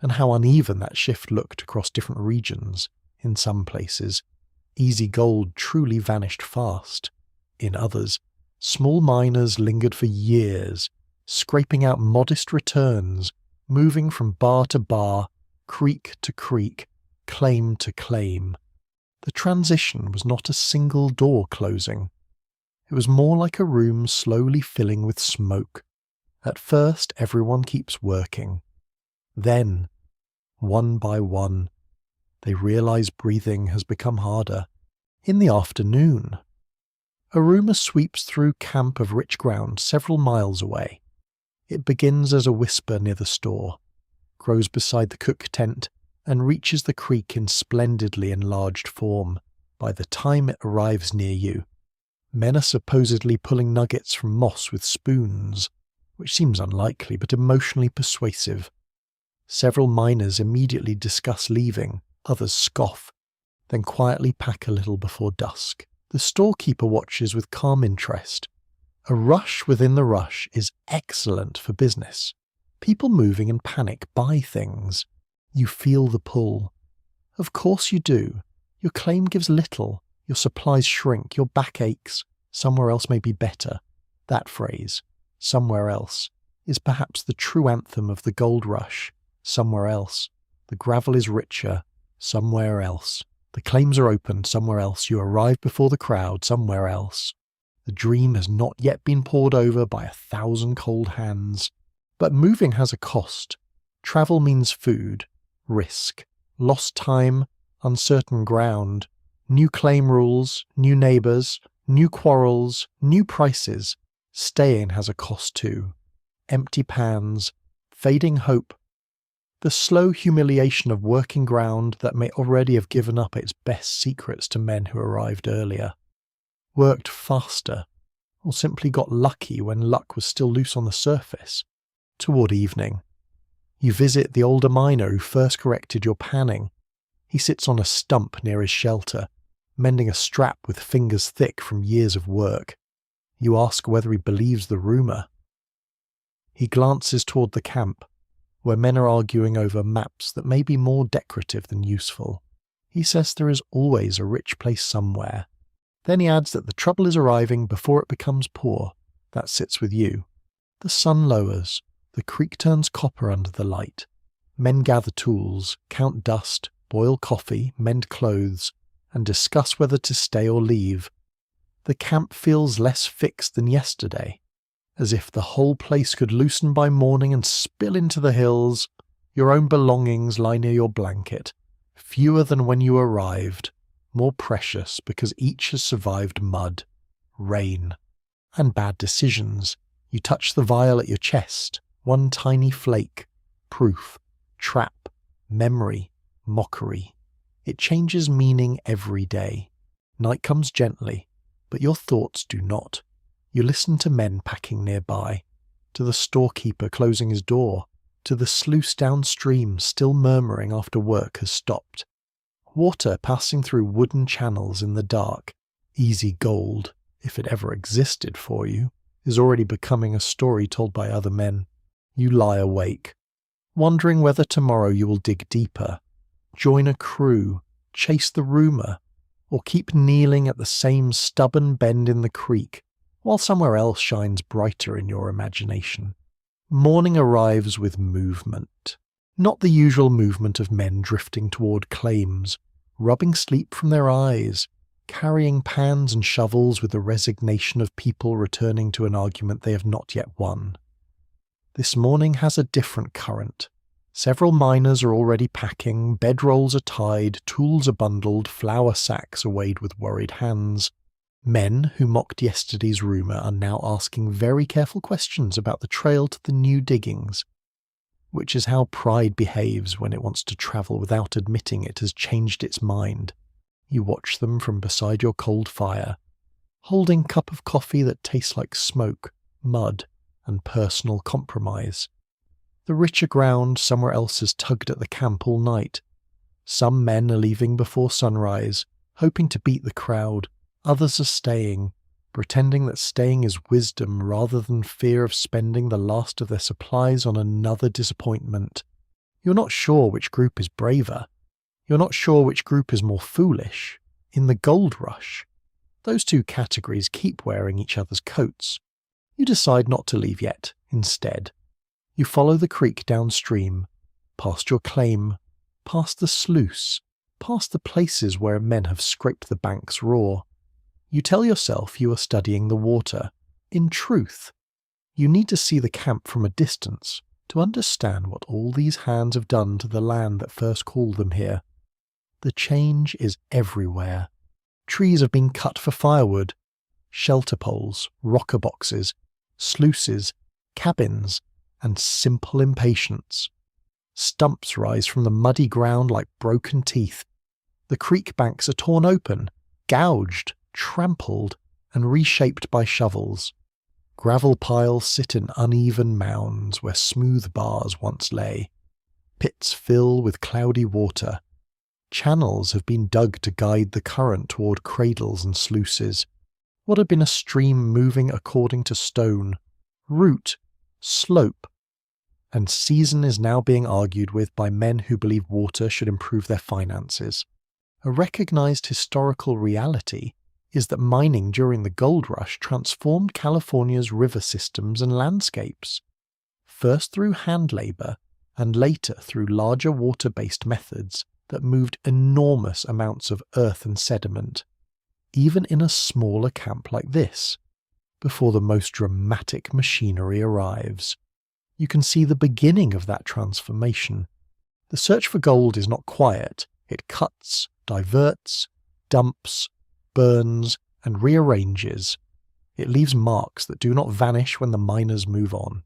and how uneven that shift looked across different regions. In some places, easy gold truly vanished fast. In others, small miners lingered for years, scraping out modest returns, moving from bar to bar, creek to creek, claim to claim. The transition was not a single door closing. It was more like a room slowly filling with smoke. At first, everyone keeps working. Then, one by one, they realize breathing has become harder. In the afternoon, a rumour sweeps through camp of rich ground several miles away. It begins as a whisper near the store, grows beside the cook tent, and reaches the creek in splendidly enlarged form. By the time it arrives near you, men are supposedly pulling nuggets from moss with spoons, which seems unlikely but emotionally persuasive. Several miners immediately discuss leaving, others scoff, then quietly pack a little before dusk. The storekeeper watches with calm interest. A rush within the rush is excellent for business. People moving in panic buy things. You feel the pull. Of course you do. Your claim gives little. Your supplies shrink. Your back aches. Somewhere else may be better. That phrase, somewhere else, is perhaps the true anthem of the gold rush. Somewhere else. The gravel is richer. Somewhere else. The claims are opened. Somewhere else. You arrive before the crowd. Somewhere else. The dream has not yet been poured over by 1,000 cold hands. But moving has a cost. Travel means food, risk, lost time, uncertain ground, new claim rules, new neighbours, new quarrels, new prices. Staying has a cost too. Empty pans, fading hope, the slow humiliation of working ground that may already have given up its best secrets to men who arrived earlier, worked faster, or simply got lucky when luck was still loose on the surface. Toward evening, you visit the older miner who first corrected your panning. He sits on a stump near his shelter, mending a strap with fingers thick from years of work. You ask whether he believes the rumour. He glances toward the camp, where men are arguing over maps that may be more decorative than useful. He says there is always a rich place somewhere. Then he adds that the trouble is arriving before it becomes poor. That sits with you. The sun lowers. The creek turns copper under the light. Men gather tools, count dust, boil coffee, mend clothes, and discuss whether to stay or leave. The camp feels less fixed than yesterday, as if the whole place could loosen by morning and spill into the hills. Your own belongings lie near your blanket, fewer than when you arrived, more precious because each has survived mud, rain, and bad decisions. You touch the vial at your chest, one tiny flake, proof, trap, memory, mockery. It changes meaning every day. Night comes gently, but your thoughts do not. You listen to men packing nearby, to the storekeeper closing his door, to the sluice downstream still murmuring after work has stopped. Water passing through wooden channels in the dark, easy gold, if it ever existed for you, is already becoming a story told by other men. You lie awake, wondering whether tomorrow you will dig deeper, join a crew, chase the rumour, or keep kneeling at the same stubborn bend in the creek, while somewhere else shines brighter in your imagination. Morning arrives with movement. Not the usual movement of men drifting toward claims, rubbing sleep from their eyes, carrying pans and shovels with the resignation of people returning to an argument they have not yet won. This morning has a different current. Several miners are already packing, bedrolls are tied, tools are bundled, flour sacks are weighed with worried hands. Men who mocked yesterday's rumour are now asking very careful questions about the trail to the new diggings, which is how pride behaves when it wants to travel without admitting it has changed its mind. You watch them from beside your cold fire, holding a cup of coffee that tastes like smoke, mud, and personal compromise. The richer ground somewhere else has tugged at the camp all night. Some men are leaving before sunrise, hoping to beat the crowd. Others are staying, pretending that staying is wisdom rather than fear of spending the last of their supplies on another disappointment. You're not sure which group is braver. You're not sure which group is more foolish. In the gold rush, those two categories keep wearing each other's coats. You decide not to leave yet, instead. You follow the creek downstream, past your claim, past the sluice, past the places where men have scraped the banks raw. You tell yourself you are studying the water. In truth, you need to see the camp from a distance to understand what all these hands have done to the land that first called them here. The change is everywhere. Trees have been cut for firewood, shelter poles, rocker boxes, sluices, cabins, and simple impatience. Stumps rise from the muddy ground like broken teeth. The creek banks are torn open, gouged, trampled, and reshaped by shovels. Gravel piles sit in uneven mounds where smooth bars once lay. Pits fill with cloudy water. Channels have been dug to guide the current toward cradles and sluices. What had been a stream moving according to stone, route, slope, and season is now being argued with by men who believe water should improve their finances. A recognized historical reality is that mining during the gold rush transformed California's river systems and landscapes, first through hand labor and later through larger water-based methods that moved enormous amounts of earth and sediment, even in a smaller camp like this, before the most dramatic machinery arrives. You can see the beginning of that transformation. The search for gold is not quiet. It cuts, diverts, dumps, burns, and rearranges. It leaves marks that do not vanish when the miners move on.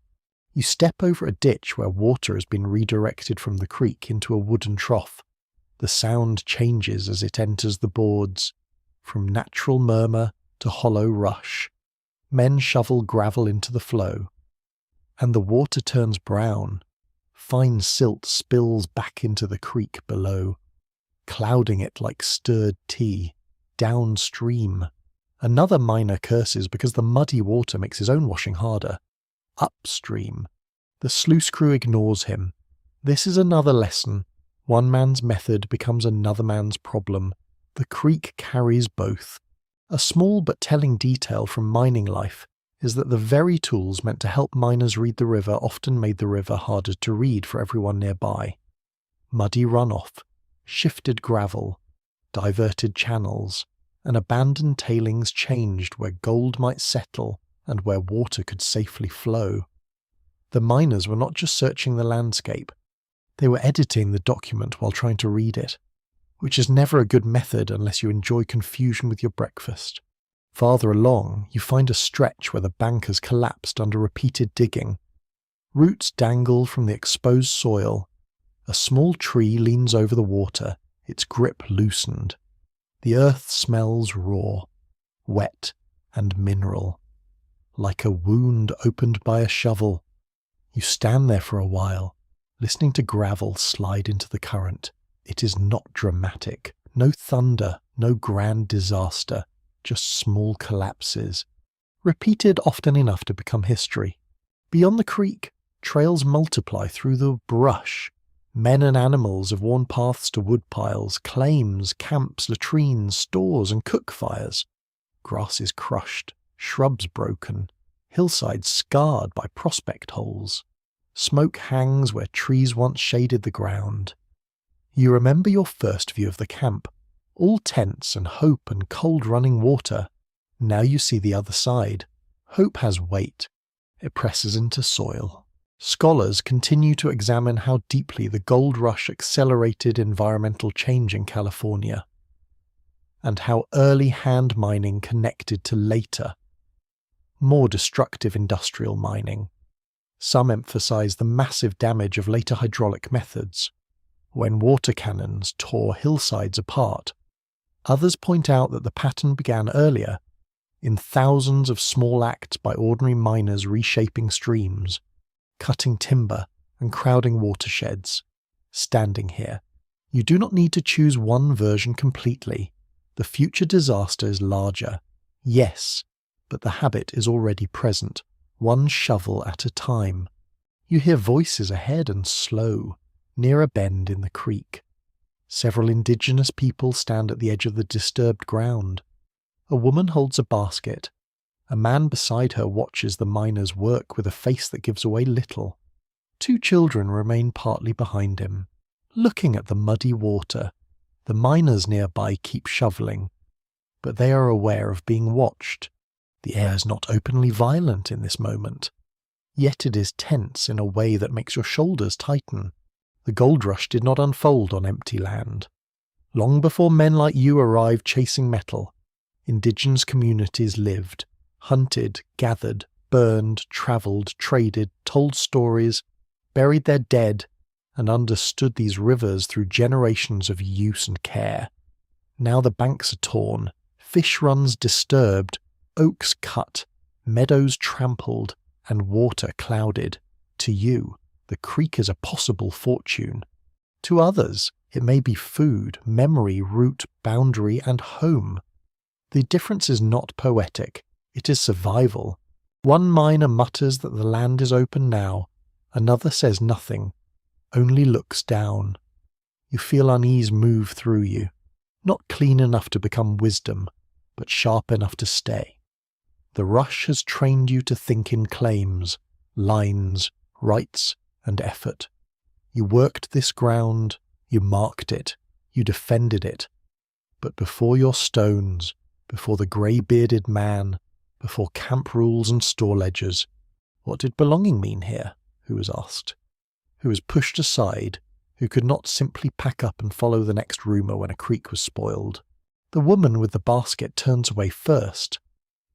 You step over a ditch where water has been redirected from the creek into a wooden trough. The sound changes as it enters the boards, from natural murmur to hollow rush. Men shovel gravel into the flow, and the water turns brown. Fine silt spills back into the creek below, clouding it like stirred tea. Downstream, another miner curses because the muddy water makes his own washing harder. Upstream, the sluice crew ignores him. This is another lesson. One man's method becomes another man's problem. The creek carries both. A small but telling detail from mining life is that the very tools meant to help miners read the river often made the river harder to read for everyone nearby. Muddy runoff, shifted gravel, diverted channels, and abandoned tailings changed where gold might settle and where water could safely flow. The miners were not just searching the landscape, they were editing the document while trying to read it, which is never a good method unless you enjoy confusion with your breakfast. Farther along, you find a stretch where the bank has collapsed under repeated digging. Roots dangle from the exposed soil. A small tree leans over the water, its grip loosened. The earth smells raw, wet, and mineral, like a wound opened by a shovel. You stand there for a while, listening to gravel slide into the current. It is not dramatic. No thunder, no grand disaster, just small collapses, repeated often enough to become history. Beyond the creek, trails multiply through the brush. Men and animals have worn paths to woodpiles, claims, camps, latrines, stores, and cook fires. Grass is crushed, shrubs broken, hillsides scarred by prospect holes. Smoke hangs where trees once shaded the ground. You remember your first view of the camp, all tents and hope and cold running water. Now you see the other side. Hope has weight. It presses into soil. Scholars continue to examine how deeply the gold rush accelerated environmental change in California, and how early hand mining connected to later, more destructive industrial mining. Some emphasize the massive damage of later hydraulic methods, when water cannons tore hillsides apart. Others point out that the pattern began earlier, in thousands of small acts by ordinary miners reshaping streams, cutting timber and crowding watersheds. Standing here, you do not need to choose one version completely. The future disaster is larger, yes, but the habit is already present, one shovel at a time. You hear voices ahead and slow, near a bend in the creek. Several indigenous people stand at the edge of the disturbed ground. A woman holds a basket. A man beside her watches the miners work with a face that gives away little. Two children remain partly behind him, looking at the muddy water. The miners nearby keep shoveling, but they are aware of being watched. The air is not openly violent in this moment, yet it is tense in a way that makes your shoulders tighten. The gold rush did not unfold on empty land. Long before men like you arrived chasing metal, indigenous communities lived, hunted, gathered, burned, travelled, traded, told stories, buried their dead, and understood these rivers through generations of use and care. Now the banks are torn, fish runs disturbed, oaks cut, meadows trampled, and water clouded. To you, the creek is a possible fortune. To others, it may be food, memory, root, boundary, and home. The difference is not poetic, it is survival. One miner mutters that the land is open now, another says nothing, only looks down. You feel unease move through you, not clean enough to become wisdom, but sharp enough to stay. The rush has trained you to think in claims, lines, rights, and effort. You worked this ground, you marked it, you defended it. But before your stones, before the grey-bearded man, before camp rules and store ledgers, what did belonging mean here? Who was asked. Who was pushed aside, who could not simply pack up and follow the next rumour when a creek was spoiled. The woman with the basket turns away first.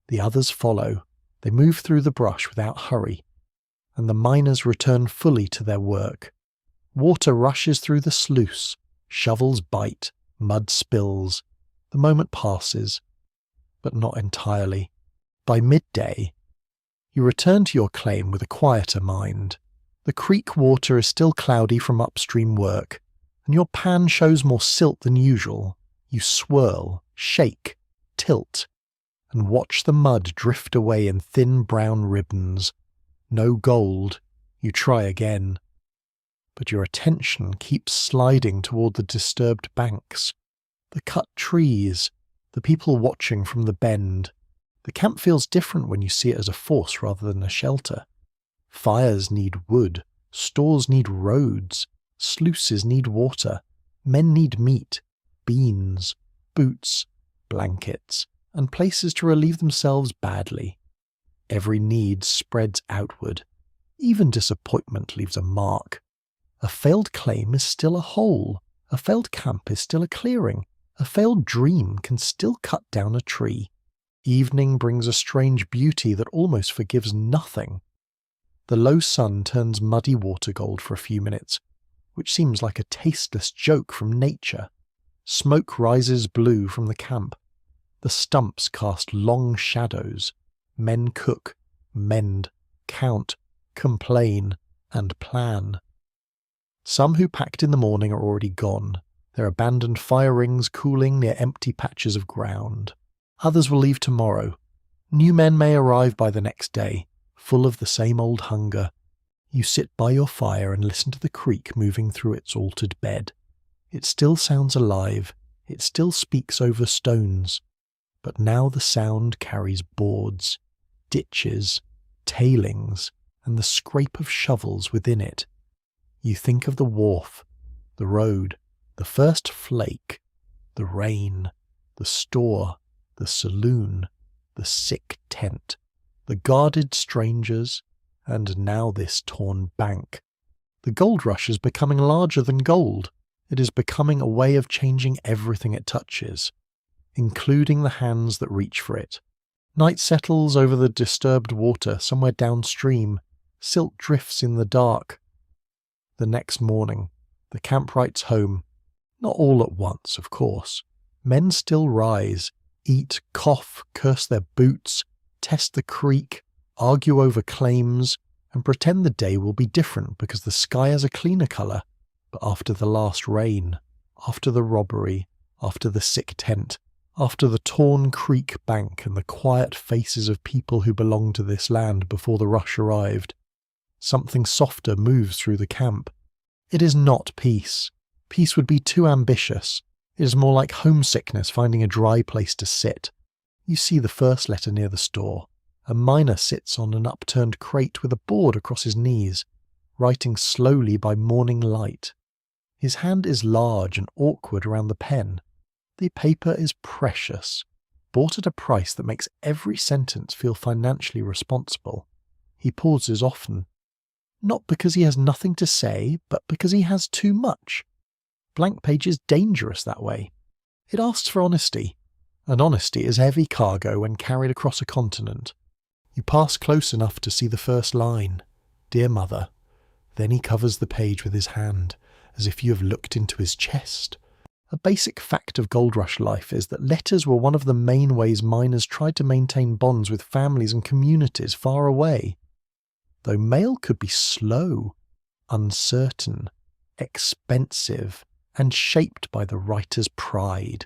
The others follow. They move through the brush without hurry, and the miners return fully to their work. Water rushes through the sluice, shovels bite, mud spills. The moment passes, but not entirely. By midday, you return to your claim with a quieter mind. The creek water is still cloudy from upstream work, and your pan shows more silt than usual. You swirl, shake, tilt, and watch the mud drift away in thin brown ribbons. No gold. You try again. But your attention keeps sliding toward the disturbed banks, the cut trees, the people watching from the bend. The camp feels different when you see it as a force rather than a shelter. Fires need wood, stores need roads, sluices need water, men need meat, beans, boots, blankets, and places to relieve themselves badly. Every need spreads outward. Even disappointment leaves a mark. A failed claim is still a hole. A failed camp is still a clearing. A failed dream can still cut down a tree. Evening brings a strange beauty that almost forgives nothing. The low sun turns muddy water gold for a few minutes, which seems like a tasteless joke from nature. Smoke rises blue from the camp. The stumps cast long shadows. Men cook, mend, count, complain, and plan. Some who packed in the morning are already gone, their abandoned fire rings cooling near empty patches of ground. Others will leave tomorrow. New men may arrive by the next day, full of the same old hunger. You sit by your fire and listen to the creek moving through its altered bed. It still sounds alive, it still speaks over stones, but now the sound carries boards, ditches, tailings, and the scrape of shovels within it. You think of the wharf, the road, the first flake, the rain, the store, the saloon, the sick tent, the guarded strangers, and now this torn bank. The gold rush is becoming larger than gold. It is becoming a way of changing everything it touches, including the hands that reach for it. Night settles over the disturbed water somewhere downstream. Silt drifts in the dark. The next morning, the camp writes home. Not all at once, of course. Men still rise, eat, cough, curse their boots, test the creek, argue over claims, and pretend the day will be different because the sky has a cleaner colour. But after the last rain, after the robbery, after the sick tent, after the torn creek bank and the quiet faces of people who belonged to this land before the rush arrived, something softer moves through the camp. It is not peace. Peace would be too ambitious. It is more like homesickness finding a dry place to sit. You see the first letter near the store. A miner sits on an upturned crate with a board across his knees, writing slowly by morning light. His hand is large and awkward around the pen. The paper is precious, bought at a price that makes every sentence feel financially responsible. He pauses often. Not because he has nothing to say, but because he has too much. Blank page is dangerous that way. It asks for honesty, and honesty is heavy cargo when carried across a continent. You pass close enough to see the first line, "Dear Mother." Then he covers the page with his hand, as if you have looked into his chest. A basic fact of gold rush life is that letters were one of the main ways miners tried to maintain bonds with families and communities far away. Though mail could be slow, uncertain, expensive, and shaped by the writer's pride.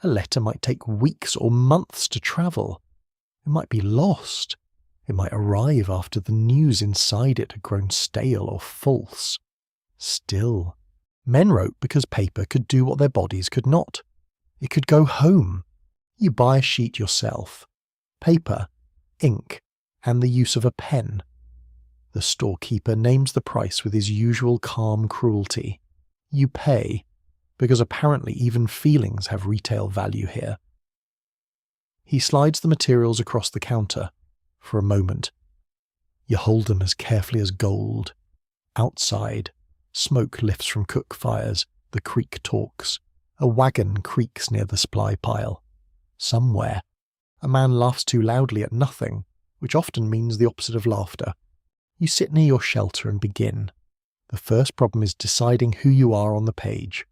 A letter might take weeks or months to travel. It might be lost. It might arrive after the news inside it had grown stale or false. Still, men wrote because paper could do what their bodies could not. It could go home. You buy a sheet yourself. Paper, ink, and the use of a pen. The storekeeper names the price with his usual calm cruelty. You pay, because apparently even feelings have retail value here. He slides the materials across the counter. For a moment, you hold them as carefully as gold. Outside, smoke lifts from cook fires, the creek talks. A wagon creaks near the supply pile. Somewhere, a man laughs too loudly at nothing, which often means the opposite of laughter. You sit near your shelter and begin. The first problem is deciding who you are on the page.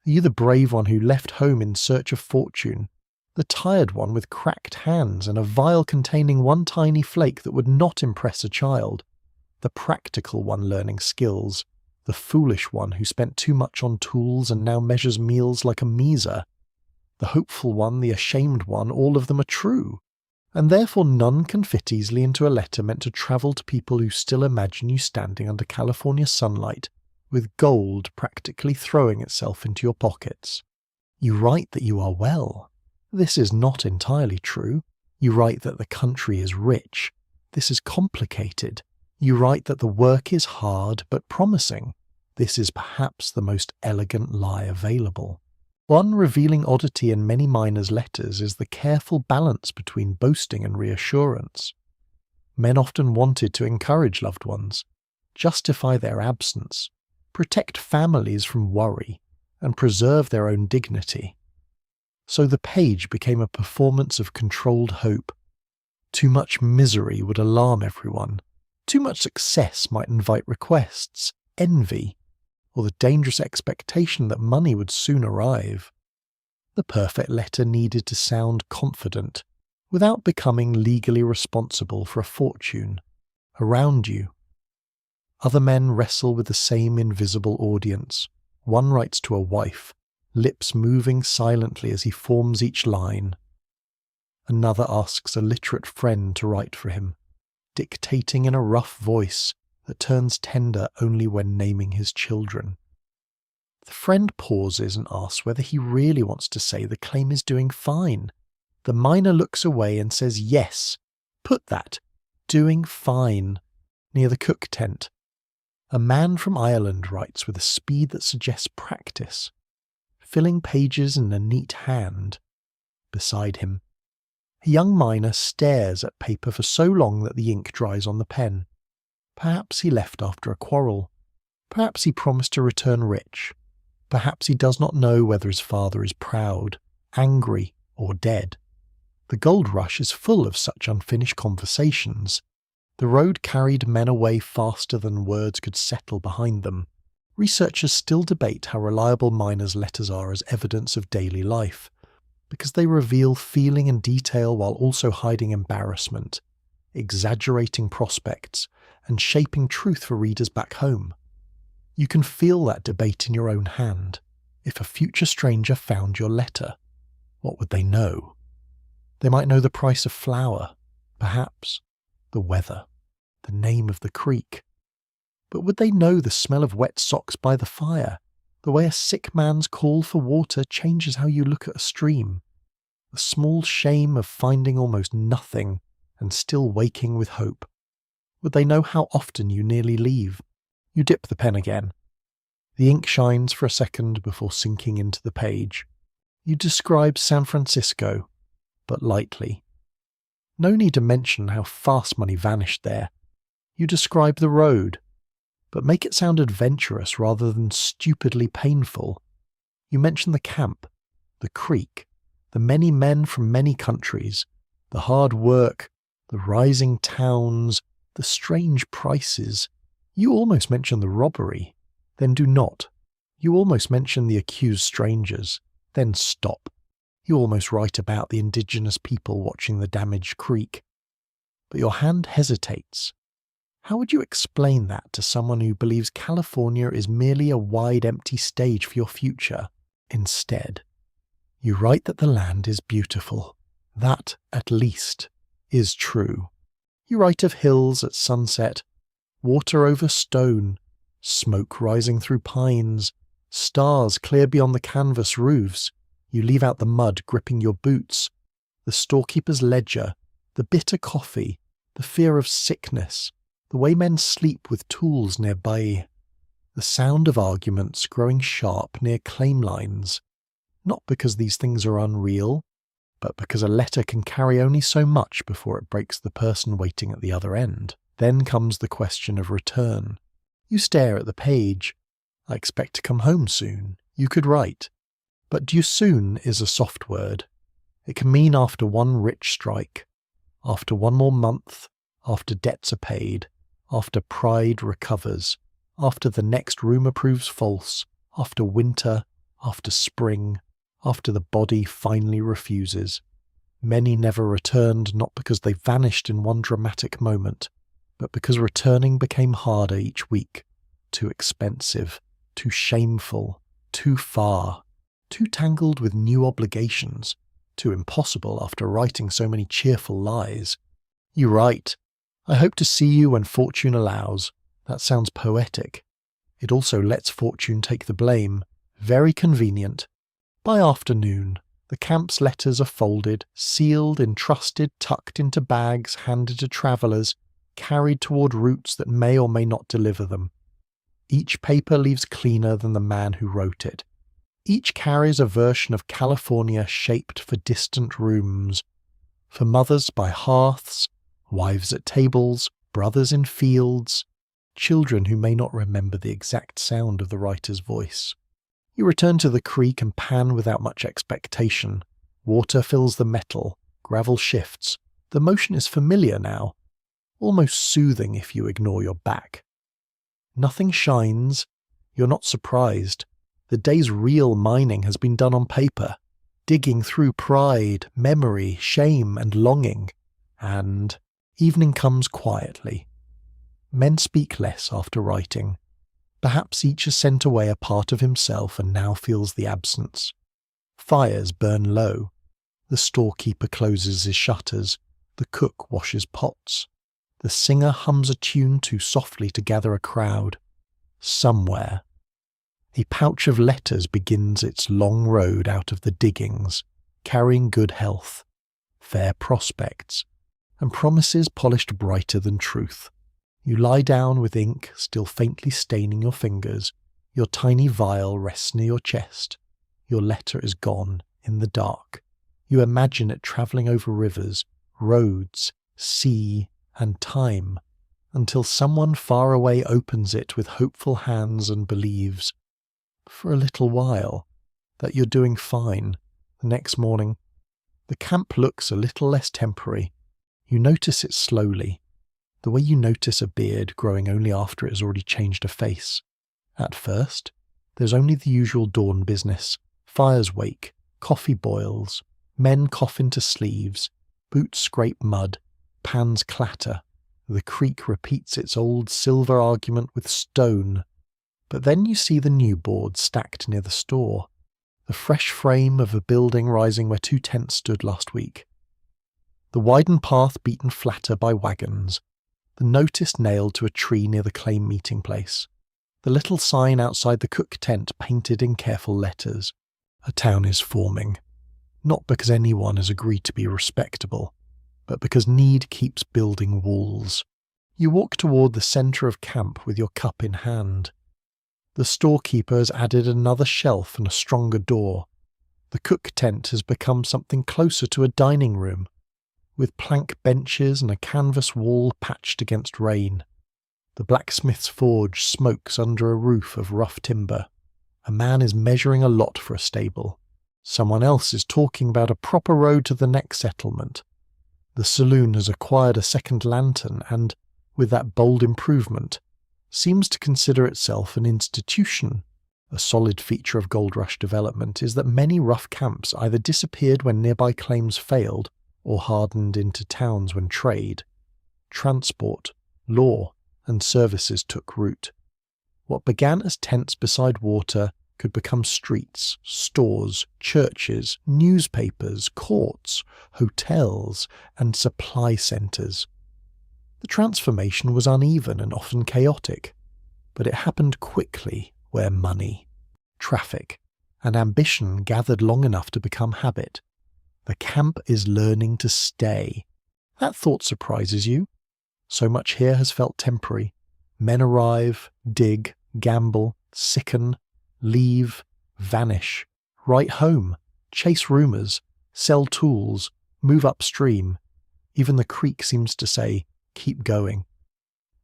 Are you the brave one who left home in search of fortune? The tired one with cracked hands and a vial containing one tiny flake that would not impress a child? The practical one learning skills? The foolish one who spent too much on tools and now measures meals like a miser? The hopeful one, the ashamed one, all of them are true. And therefore none can fit easily into a letter meant to travel to people who still imagine you standing under California sunlight, with gold practically throwing itself into your pockets. You write that you are well. This is not entirely true. You write that the country is rich. This is complicated. You write that the work is hard but promising. This is perhaps the most elegant lie available. One revealing oddity in many miners' letters is the careful balance between boasting and reassurance. Men often wanted to encourage loved ones, justify their absence, protect families from worry, and preserve their own dignity. So the page became a performance of controlled hope. Too much misery would alarm everyone. Too much success might invite requests, envy, or the dangerous expectation that money would soon arrive. The perfect letter needed to sound confident, without becoming legally responsible for a fortune. Around you, other men wrestle with the same invisible audience. One writes to a wife, lips moving silently as he forms each line. Another asks a literate friend to write for him, dictating in a rough voice that turns tender only when naming his children. The friend pauses and asks whether he really wants to say the claim is doing fine. The miner looks away and says yes, put that, doing fine, near the cook tent. A man from Ireland writes with a speed that suggests practice, filling pages in a neat hand. Beside him, a young miner stares at paper for so long that the ink dries on the pen. Perhaps he left after a quarrel. Perhaps he promised to return rich. Perhaps he does not know whether his father is proud, angry, or dead. The gold rush is full of such unfinished conversations. The road carried men away faster than words could settle behind them. Researchers still debate how reliable miners' letters are as evidence of daily life, because they reveal feeling and detail while also hiding embarrassment, exaggerating prospects, and shaping truth for readers back home. You can feel that debate in your own hand. If a future stranger found your letter, what would they know? They might know the price of flour, perhaps, the weather, the name of the creek. But would they know the smell of wet socks by the fire, the way a sick man's call for water changes how you look at a stream, the small shame of finding almost nothing and still waking with hope? Would they know how often you nearly leave? You dip the pen again. The ink shines for a second before sinking into the page. You describe San Francisco, but lightly. No need to mention how fast money vanished there. You describe the road, but make it sound adventurous rather than stupidly painful. You mention the camp, the creek, the many men from many countries, the hard work, the rising towns, the strange prices. You almost mention the robbery, then do not. You almost mention the accused strangers, then stop. You almost write about the indigenous people watching the damaged creek. But your hand hesitates. How would you explain that to someone who believes California is merely a wide empty stage for your future? Instead, you write that the land is beautiful. That, at least, is true. You write of hills at sunset, water over stone, smoke rising through pines, stars clear beyond the canvas roofs. You leave out the mud gripping your boots, the storekeeper's ledger, the bitter coffee, the fear of sickness, the way men sleep with tools nearby, the sound of arguments growing sharp near claim lines. Not because these things are unreal, but because a letter can carry only so much before it breaks the person waiting at the other end. Then comes the question of return. You stare at the page. I expect to come home soon. You could write. But due soon is a soft word. It can mean after one rich strike, after one more month, after debts are paid, after pride recovers, after the next rumour proves false, after winter, after spring, after the body finally refuses. Many never returned, not because they vanished in one dramatic moment, but because returning became harder each week, too expensive, too shameful, too far, too tangled with new obligations, too impossible after writing so many cheerful lies. You write, I hope to see you when fortune allows. That sounds poetic. It also lets fortune take the blame. Very convenient. By afternoon, the camp's letters are folded, sealed, entrusted, tucked into bags, handed to travellers, carried toward routes that may or may not deliver them. Each paper leaves cleaner than the man who wrote it. Each carries a version of California shaped for distant rooms, for mothers by hearths, wives at tables, brothers in fields, children who may not remember the exact sound of the writer's voice. You return to the creek and pan without much expectation. Water fills the metal, gravel shifts. The motion is familiar now, almost soothing if you ignore your back. Nothing shines. You're not surprised. The day's real mining has been done on paper, digging through pride, memory, shame, and longing. And evening comes quietly. Men speak less after writing. Perhaps each has sent away a part of himself and now feels the absence. Fires burn low. The storekeeper closes his shutters. The cook washes pots. The singer hums a tune too softly to gather a crowd. Somewhere, a pouch of letters begins its long road out of the diggings, carrying good health, fair prospects, and promises polished brighter than truth. You lie down with ink still faintly staining your fingers. Your tiny vial rests near your chest. Your letter is gone in the dark. You imagine it travelling over rivers, roads, sea, and time, until someone far away opens it with hopeful hands and believes, for a little while, that you're doing fine. The next morning, the camp looks a little less temporary. You notice it slowly, the way you notice a beard growing only after it has already changed a face. At first, there's only the usual dawn business. Fires wake, coffee boils, men cough into sleeves, boots scrape mud, pans clatter. The creek repeats its old silver argument with stone. But then you see the new boards stacked near the store, the fresh frame of a building rising where 2 tents stood last week, the widened path beaten flatter by wagons, the notice nailed to a tree near the claim meeting place, the little sign outside the cook tent painted in careful letters. A town is forming, not because anyone has agreed to be respectable, but because need keeps building walls. You walk toward the centre of camp with your cup in hand. The storekeeper has added another shelf and a stronger door. The cook tent has become something closer to a dining room, with plank benches and a canvas wall patched against rain. The blacksmith's forge smokes under a roof of rough timber. A man is measuring a lot for a stable. Someone else is talking about a proper road to the next settlement. The saloon has acquired a second lantern and, with that bold improvement, seems to consider itself an institution. A solid feature of Gold Rush development is that many rough camps either disappeared when nearby claims failed or hardened into towns when trade, transport, law, and services took root. What began as tents beside water could become streets, stores, churches, newspapers, courts, hotels, and supply centres. The transformation was uneven and often chaotic, but it happened quickly where money, traffic, and ambition gathered long enough to become habit. The camp is learning to stay. That thought surprises you. So much here has felt temporary. Men arrive, dig, gamble, sicken, leave, vanish, write home, chase rumours, sell tools, move upstream. Even the creek seems to say, keep going.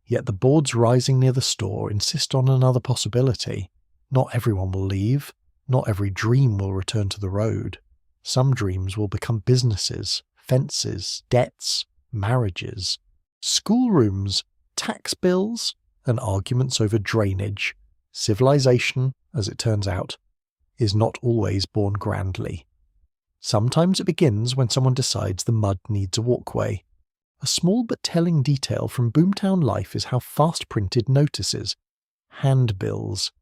Yet the boards rising near the store insist on another possibility. Not everyone will leave. Not every dream will return to the road. Some dreams will become businesses, fences, debts, marriages, schoolrooms, tax bills, and arguments over drainage. Civilization, as it turns out, is not always born grandly. Sometimes it begins when someone decides the mud needs a walkway. A small but telling detail from boomtown life is how fast-printed notices, handbills,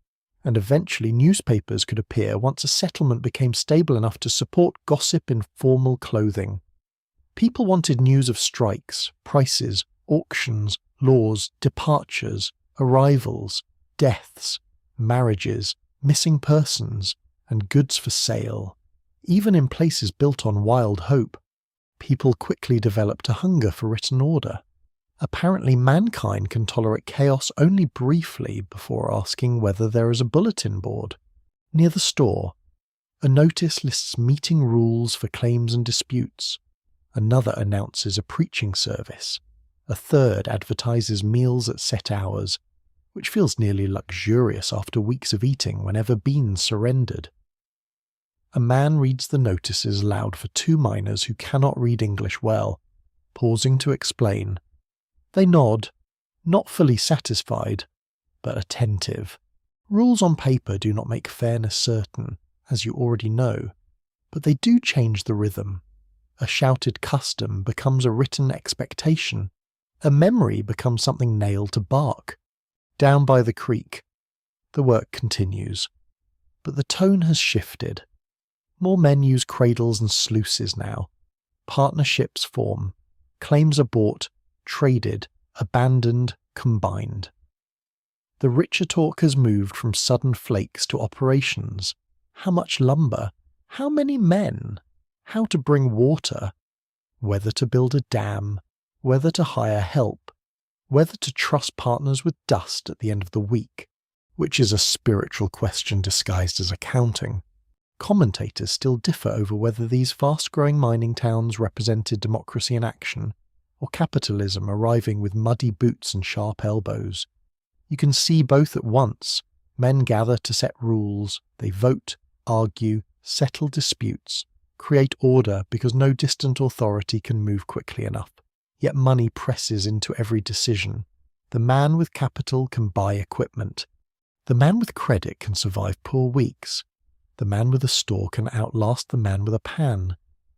and eventually newspapers could appear once a settlement became stable enough to support gossip in formal clothing. People wanted news of strikes, prices, auctions, laws, departures, arrivals, deaths, marriages, missing persons, and goods for sale. Even in places built on wild hope, people quickly developed a hunger for written order. Apparently mankind can tolerate chaos only briefly before asking whether there is a bulletin board. Near the store, a notice lists meeting rules for claims and disputes. Another announces a preaching service. A third advertises meals at set hours, which feels nearly luxurious after weeks of eating whenever beans surrendered. A man reads the notices aloud for two miners who cannot read English well, pausing to explain. They nod, not fully satisfied, but attentive. Rules on paper do not make fairness certain, as you already know, but they do change the rhythm. A shouted custom becomes a written expectation. A memory becomes something nailed to bark. Down by the creek, the work continues, but the tone has shifted. More men use cradles and sluices now. Partnerships form. Claims are bought, traded, abandoned, combined. The richer talk has moved from sudden flakes to operations. How much lumber? How many men? How to bring water? Whether to build a dam? Whether to hire help? Whether to trust partners with dust at the end of the week, which is a spiritual question disguised as accounting. Commentators still differ over whether these fast-growing mining towns represented democracy in action, or capitalism arriving with muddy boots and sharp elbows. You can see both at once. Men gather to set rules, they vote, argue, settle disputes, create order because no distant authority can move quickly enough. Yet money presses into every decision. The man with capital can buy equipment. The man with credit can survive poor weeks. The man with a store can outlast the man with a pan.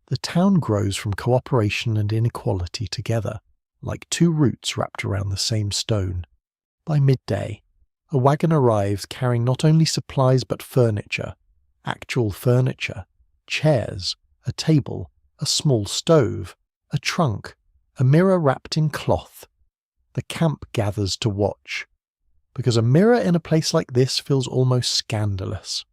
The town grows from cooperation and inequality together, like two roots wrapped around the same stone. By midday, a wagon arrives carrying not only supplies but furniture, actual furniture, chairs, a table, a small stove, a trunk, a mirror wrapped in cloth. The camp gathers to watch, because a mirror in a place like this feels almost scandalous.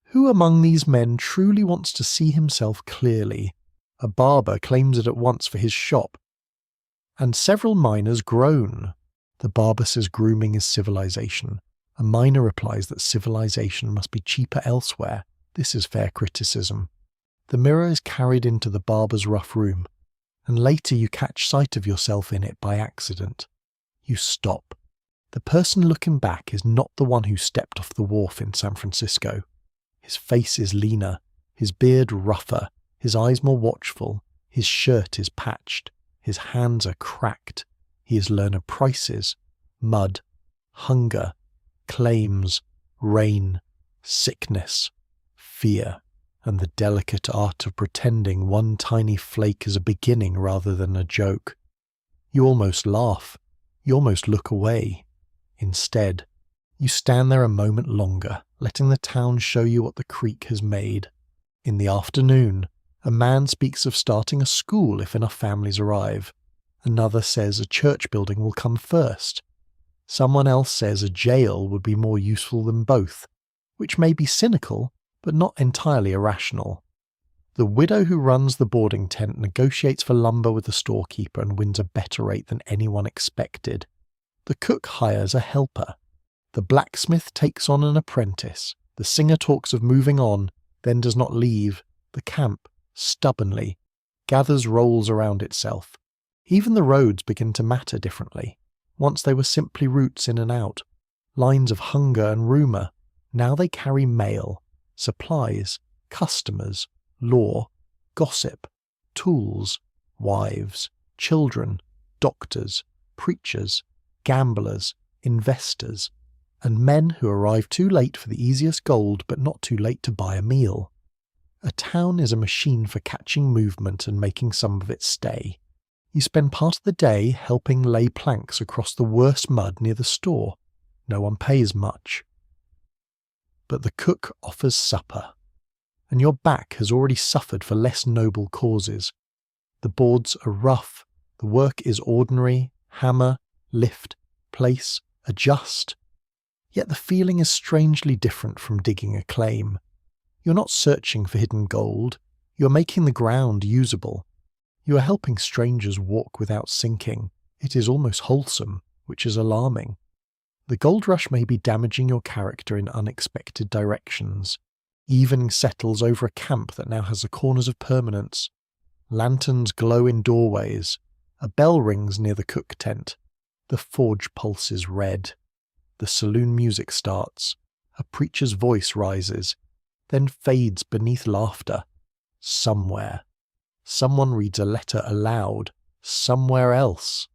Who among these men truly wants to see himself clearly? A barber claims it at once for his shop, and several miners groan. The barber says grooming is civilization. A miner replies that civilization must be cheaper elsewhere. This is fair criticism. The mirror is carried into the barber's rough room, and later you catch sight of yourself in it by accident. You stop. The person looking back is not the one who stepped off the wharf in San Francisco. His face is leaner, his beard rougher, his eyes more watchful, his shirt is patched, his hands are cracked. He has learned of prices, mud, hunger, claims, rain, sickness, fear, and the delicate art of pretending one tiny flake is a beginning rather than a joke. You almost laugh. You almost look away. Instead, you stand there a moment longer, letting the town show you what the creek has made. In the afternoon, a man speaks of starting a school if enough families arrive. Another says a church building will come first. Someone else says a jail would be more useful than both, which may be cynical, but not entirely irrational. The widow who runs the boarding tent negotiates for lumber with the storekeeper and wins a better rate than anyone expected. The cook hires a helper. The blacksmith takes on an apprentice. The singer talks of moving on, then does not leave. The camp, stubbornly, gathers rolls around itself. Even the roads begin to matter differently. Once they were simply routes in and out, lines of hunger and rumour. Now they carry mail, supplies, customers, law, gossip, tools, wives, children, doctors, preachers, gamblers, investors, and men who arrive too late for the easiest gold but not too late to buy a meal. A town is a machine for catching movement and making some of it stay. You spend part of the day helping lay planks across the worst mud near the store. No one pays much. But the cook offers supper, and your back has already suffered for less noble causes. The boards are rough, the work is ordinary, hammer, lift, place, adjust. Yet the feeling is strangely different from digging a claim. You're not searching for hidden gold, you're making the ground usable. You are helping strangers walk without sinking. It is almost wholesome, which is alarming. The gold rush may be damaging your character in unexpected directions. Evening settles over a camp that now has the corners of permanence. Lanterns glow in doorways. A bell rings near the cook tent. The forge pulses red. The saloon music starts. A preacher's voice rises, then fades beneath laughter. Somewhere. Someone reads a letter aloud. Somewhere else.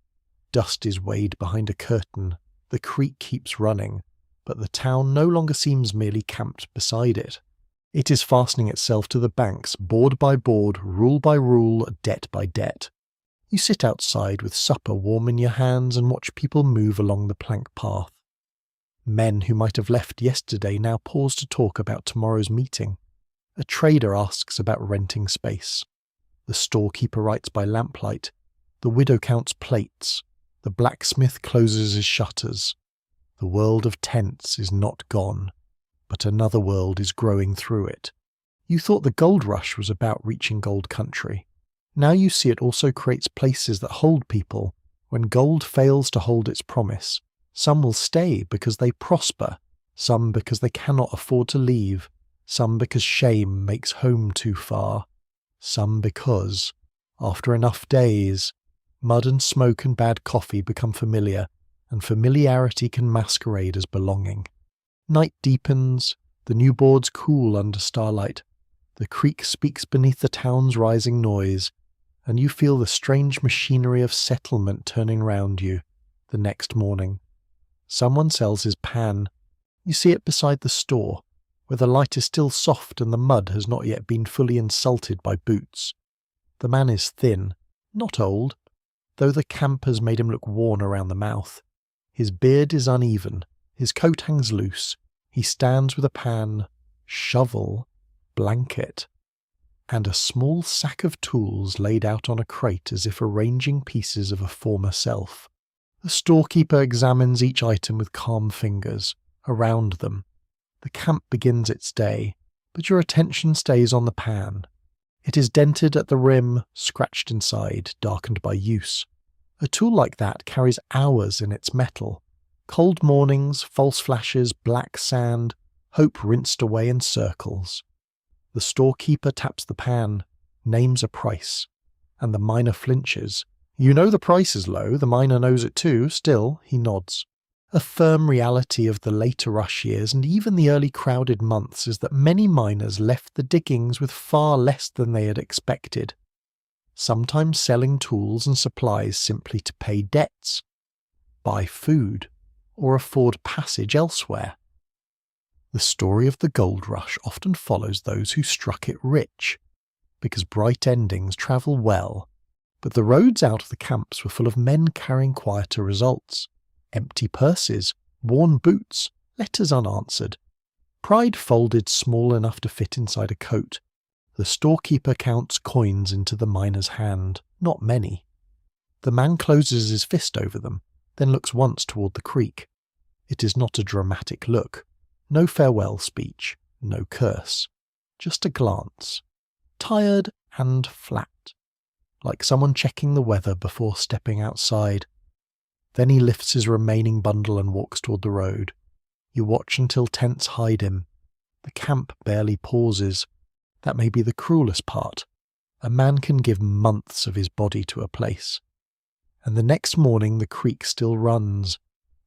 Dust is weighed behind a curtain. The creek keeps running, but the town no longer seems merely camped beside it. It is fastening itself to the banks, board by board, rule by rule, debt by debt. You sit outside with supper warm in your hands and watch people move along the plank path. Men who might have left yesterday now pause to talk about tomorrow's meeting. A trader asks about renting space. The storekeeper writes by lamplight. The widow counts plates. The blacksmith closes his shutters. The world of tents is not gone, but another world is growing through it. You thought the gold rush was about reaching gold country. Now you see it also creates places that hold people. When gold fails to hold its promise, some will stay because they prosper, some because they cannot afford to leave, some because shame makes home too far, some because, after enough days, mud and smoke and bad coffee become familiar, and familiarity can masquerade as belonging. Night deepens, the new boards cool under starlight, the creek speaks beneath the town's rising noise, and you feel the strange machinery of settlement turning round you. The next morning, someone sells his pan. You see it beside the store, where the light is still soft and the mud has not yet been fully insulted by boots. The man is thin, not old, though the camp has made him look worn around the mouth. His beard is uneven, his coat hangs loose, he stands with a pan, shovel, blanket, and a small sack of tools laid out on a crate as if arranging pieces of a former self. The storekeeper examines each item with calm fingers. Around them, the camp begins its day, but your attention stays on the pan. It is dented at the rim, scratched inside, darkened by use. A tool like that carries hours in its metal. Cold mornings, false flashes, black sand, hope rinsed away in circles. The storekeeper taps the pan, names a price, and the miner flinches. You know the price is low, the miner knows it too, still he nods. A firm reality of the later rush years and even the early crowded months is that many miners left the diggings with far less than they had expected, sometimes selling tools and supplies simply to pay debts, buy food, or afford passage elsewhere. The story of the gold rush often follows those who struck it rich, because bright endings travel well, But the roads out of the camps were full of men carrying quieter results. Empty purses, worn boots, letters unanswered. Pride folded small enough to fit inside a coat. The storekeeper counts coins into the miner's hand, not many. The man closes his fist over them, then looks once toward the creek. It is not a dramatic look. No farewell speech, no curse. Just a glance. Tired and flat. Like someone checking the weather before stepping outside. Then he lifts his remaining bundle and walks toward the road. You watch until tents hide him. The camp barely pauses. That may be the cruelest part. A man can give months of his body to a place. And the next morning the creek still runs.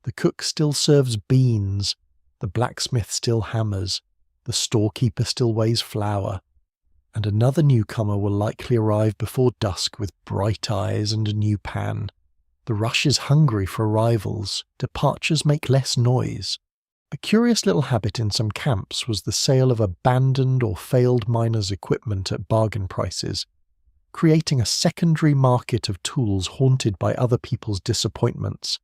The cook still serves beans. The blacksmith still hammers. The storekeeper still weighs flour. And another newcomer will likely arrive before dusk with bright eyes and a new pan. The rush is hungry for arrivals. Departures make less noise. A curious little habit in some camps was the sale of abandoned or failed miners' equipment at bargain prices, creating a secondary market of tools haunted by other people's disappointments.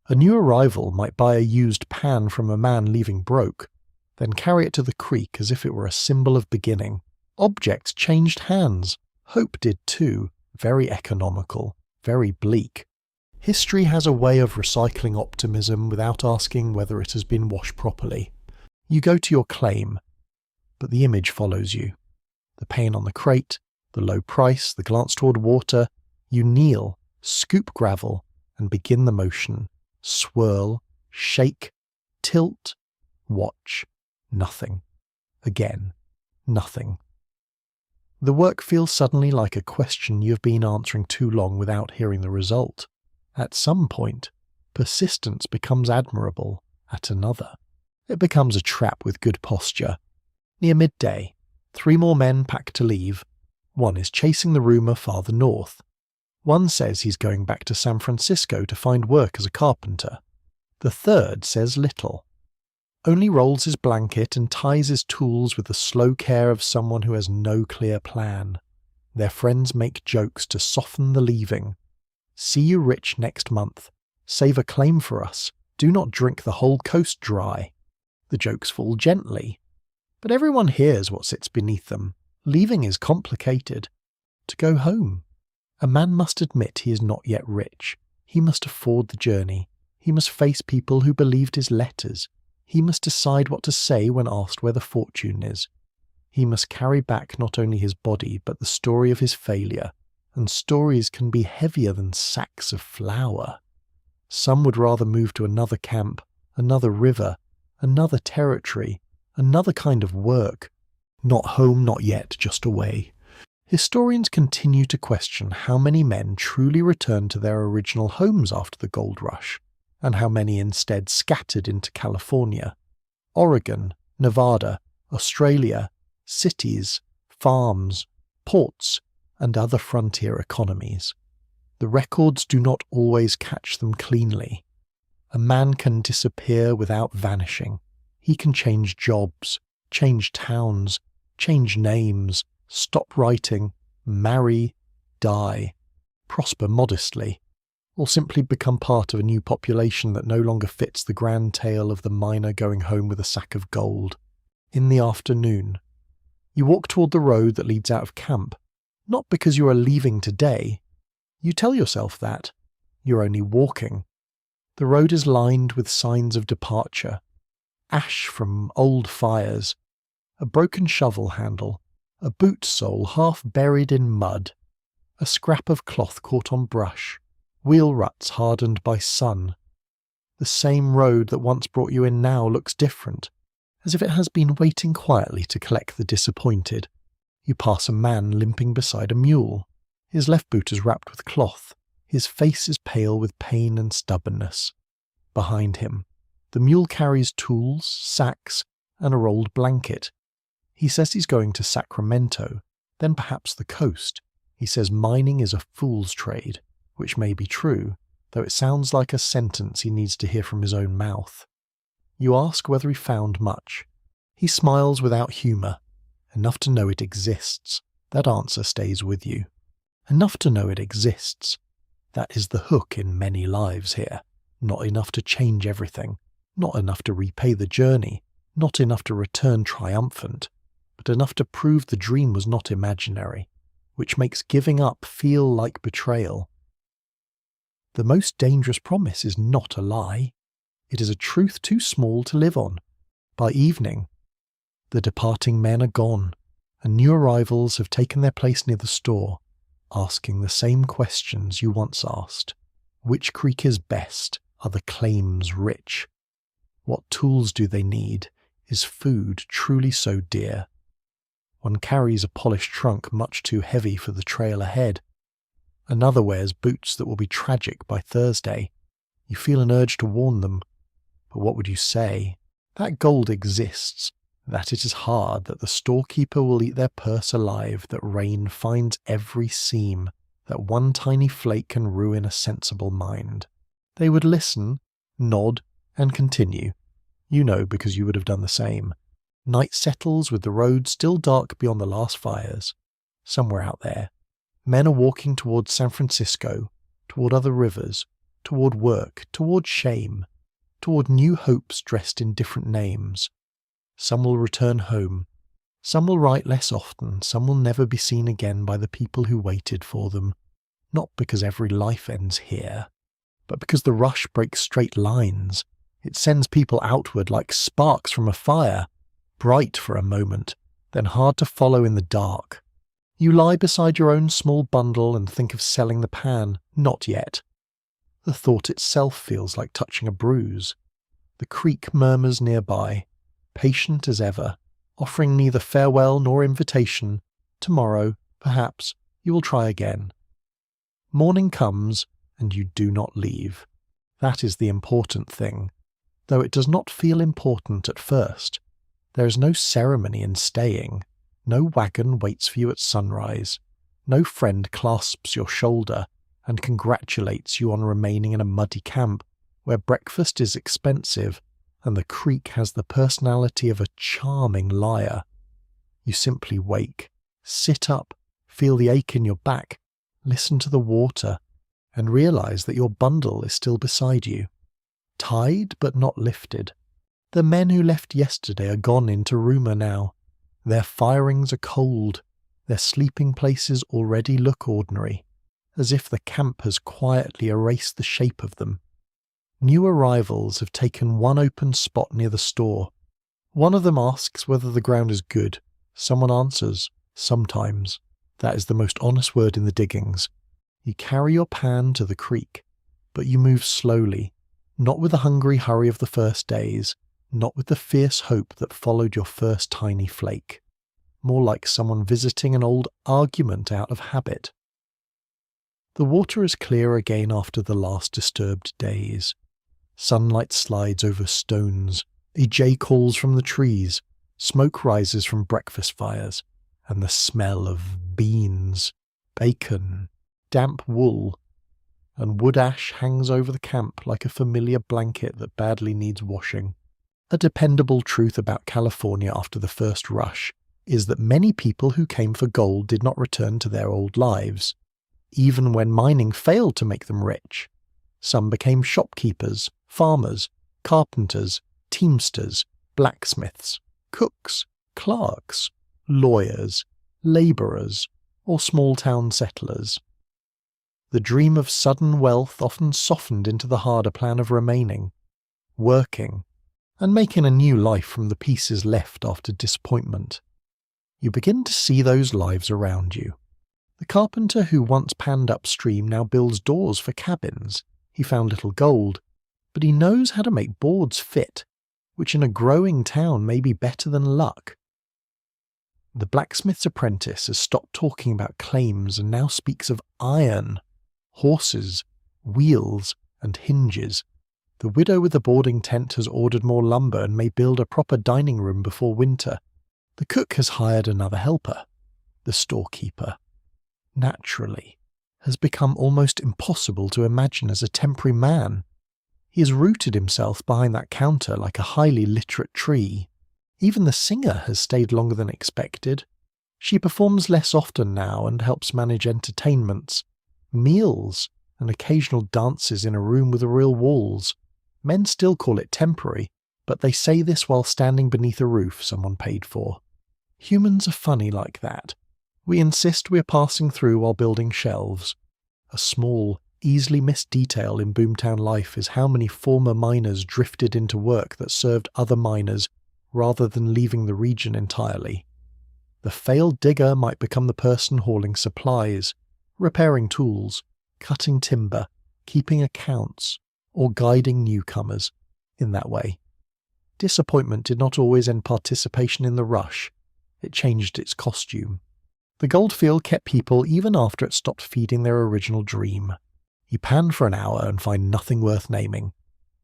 A new arrival might buy a used pan from a man leaving broke, then carry it to the creek as if it were a symbol of beginning. Objects changed hands. Hope did too. Very economical. Very bleak. History has a way of recycling optimism without asking whether it has been washed properly. You go to your claim, but the image follows you. The pain on the crate, the low price, the glance toward water. You kneel, scoop gravel, and begin the motion. Swirl, shake, tilt, watch. Nothing. Again. Nothing. The work feels suddenly like a question you have been answering too long without hearing the result. At some point, persistence becomes admirable. At another, it becomes a trap with good posture. Near midday, 3 more men pack to leave. One is chasing the rumour farther north. One says he's going back to San Francisco to find work as a carpenter. The third says little. Only rolls his blanket and ties his tools with the slow care of someone who has no clear plan. Their friends make jokes to soften the leaving. See you rich next month. Save a claim for us. Do not drink the whole coast dry. The jokes fall gently. But everyone hears what sits beneath them. Leaving is complicated. To go home. A man must admit he is not yet rich. He must afford the journey. He must face people who believed his letters. He must decide what to say when asked where the fortune is. He must carry back not only his body but the story of his failure. And stories can be heavier than sacks of flour. Some would rather move to another camp, another river, another territory, another kind of work. Not home, not yet, just away. Historians continue to question how many men truly returned to their original homes after the gold rush, and how many instead scattered into California, Oregon, Nevada, Australia, cities, farms, ports, and other frontier economies. The records do not always catch them cleanly. A man can disappear without vanishing. He can change jobs, change towns, change names, stop writing, marry, die, prosper modestly, or simply become part of a new population that no longer fits the grand tale of the miner going home with a sack of gold. In the afternoon, you walk toward the road that leads out of camp. Not because you are leaving today. You tell yourself that. You're only walking. The road is lined with signs of departure. Ash from old fires. A broken shovel handle. A boot sole half buried in mud. A scrap of cloth caught on brush. Wheel ruts hardened by sun. The same road that once brought you in now looks different, as if it has been waiting quietly to collect the disappointed. You pass a man limping beside a mule. His left boot is wrapped with cloth. His face is pale with pain and stubbornness. Behind him, the mule carries tools, sacks, and a rolled blanket. He says he's going to Sacramento, then perhaps the coast. He says mining is a fool's trade, which may be true, though it sounds like a sentence he needs to hear from his own mouth. You ask whether he found much. He smiles without humour. Enough to know it exists. That answer stays with you. Enough to know it exists. That is the hook in many lives here. Not enough to change everything, not enough to repay the journey, not enough to return triumphant, but enough to prove the dream was not imaginary, which makes giving up feel like betrayal. The most dangerous promise is not a lie. It is a truth too small to live on. By evening, the departing men are gone, and new arrivals have taken their place near the store, asking the same questions you once asked. Which creek is best? Are the claims rich? What tools do they need? Is food truly so dear? One carries a polished trunk much too heavy for the trail ahead. Another wears boots that will be tragic by Thursday. You feel an urge to warn them. But what would you say? That gold exists, that it is hard, that the storekeeper will eat their purse alive, that rain finds every seam, that one tiny flake can ruin a sensible mind. They would listen, nod, and continue. You know, because you would have done the same. Night settles with the road still dark beyond the last fires. Somewhere out there, men are walking towards San Francisco, toward other rivers, toward work, toward shame, toward new hopes dressed in different names. Some will return home. Some will write less often. Some will never be seen again by the people who waited for them. Not because every life ends here, but because the rush breaks straight lines. It sends people outward like sparks from a fire, bright for a moment, then hard to follow in the dark. You lie beside your own small bundle and think of selling the pan. Not yet. The thought itself feels like touching a bruise. The creek murmurs nearby, patient as ever, offering neither farewell nor invitation. Tomorrow, perhaps, you will try again. Morning comes, and you do not leave. That is the important thing, though it does not feel important at first. There is no ceremony in staying. No wagon waits for you at sunrise. No friend clasps your shoulder and congratulates you on remaining in a muddy camp where breakfast is expensive and the creek has the personality of a charming liar. You simply wake, sit up, feel the ache in your back, listen to the water, and realize that your bundle is still beside you. Tied but not lifted. The men who left yesterday are gone into rumour now. Their firings are cold. Their sleeping places already look ordinary, as if the camp has quietly erased the shape of them. New arrivals have taken one open spot near the store. One of them asks whether the ground is good. Someone answers, sometimes. That is the most honest word in the diggings. You carry your pan to the creek, but you move slowly, not with the hungry hurry of the first days, not with the fierce hope that followed your first tiny flake. More like someone visiting an old argument out of habit. The water is clear again after the last disturbed days. Sunlight slides over stones, a jay calls from the trees, smoke rises from breakfast fires, and the smell of beans, bacon, damp wool, and wood ash hangs over the camp like a familiar blanket that badly needs washing. A dependable truth about California after the first rush is that many people who came for gold did not return to their old lives, even when mining failed to make them rich. Some became shopkeepers, farmers, carpenters, teamsters, blacksmiths, cooks, clerks, lawyers, labourers, or small-town settlers. The dream of sudden wealth often softened into the harder plan of remaining, working, and making a new life from the pieces left after disappointment. You begin to see those lives around you. The carpenter who once panned upstream now builds doors for cabins. He found little gold, but he knows how to make boards fit, which in a growing town may be better than luck. The blacksmith's apprentice has stopped talking about claims and now speaks of iron, horses, wheels, and hinges. The widow with the boarding tent has ordered more lumber and may build a proper dining room before winter. The cook has hired another helper. The storekeeper, naturally, has become almost impossible to imagine as a temporary man. He has rooted himself behind that counter like a highly literate tree. Even the singer has stayed longer than expected. She performs less often now and helps manage entertainments, meals, and occasional dances in a room with real walls. Men still call it temporary, but they say this while standing beneath a roof someone paid for. Humans are funny like that. We insist we are passing through while building shelves. A small, easily missed detail in boomtown life is how many former miners drifted into work that served other miners rather than leaving the region entirely. The failed digger might become the person hauling supplies, repairing tools, cutting timber, keeping accounts, or guiding newcomers in that way. Disappointment did not always end participation in the rush. It changed its costume. The goldfield kept people even after it stopped feeding their original dream. You pan for an hour and find nothing worth naming.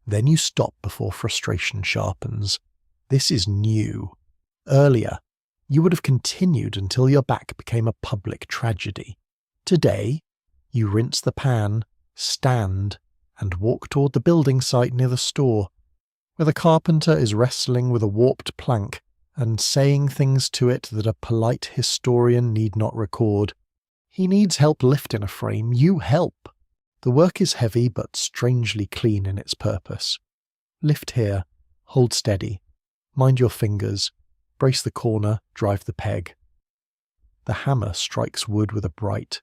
Then you stop before frustration sharpens. This is new. Earlier, you would have continued until your back became a public tragedy. Today, you rinse the pan, stand, and walk toward the building site near the store, where the carpenter is wrestling with a warped plank and saying things to it that a polite historian need not record. He needs help lifting a frame. You help. The work is heavy but strangely clean in its purpose. Lift here, hold steady, mind your fingers, brace the corner, drive the peg. The hammer strikes wood with a bright,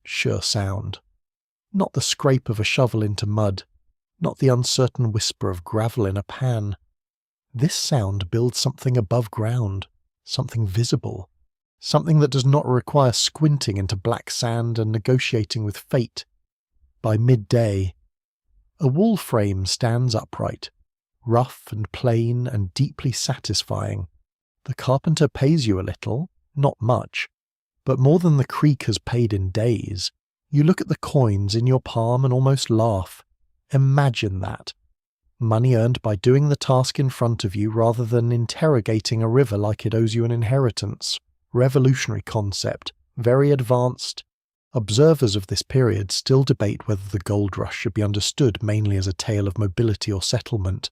sure sound. Not the scrape of a shovel into mud, not the uncertain whisper of gravel in a pan. This sound builds something above ground, something visible, something that does not require squinting into black sand and negotiating with fate. By midday, a wall frame stands upright, rough and plain and deeply satisfying. The carpenter pays you a little, not much, but more than the creek has paid in days. You look at the coins in your palm and almost laugh. Imagine that. Money earned by doing the task in front of you rather than interrogating a river like it owes you an inheritance. Revolutionary concept, very advanced. Observers of this period still debate whether the gold rush should be understood mainly as a tale of mobility or settlement.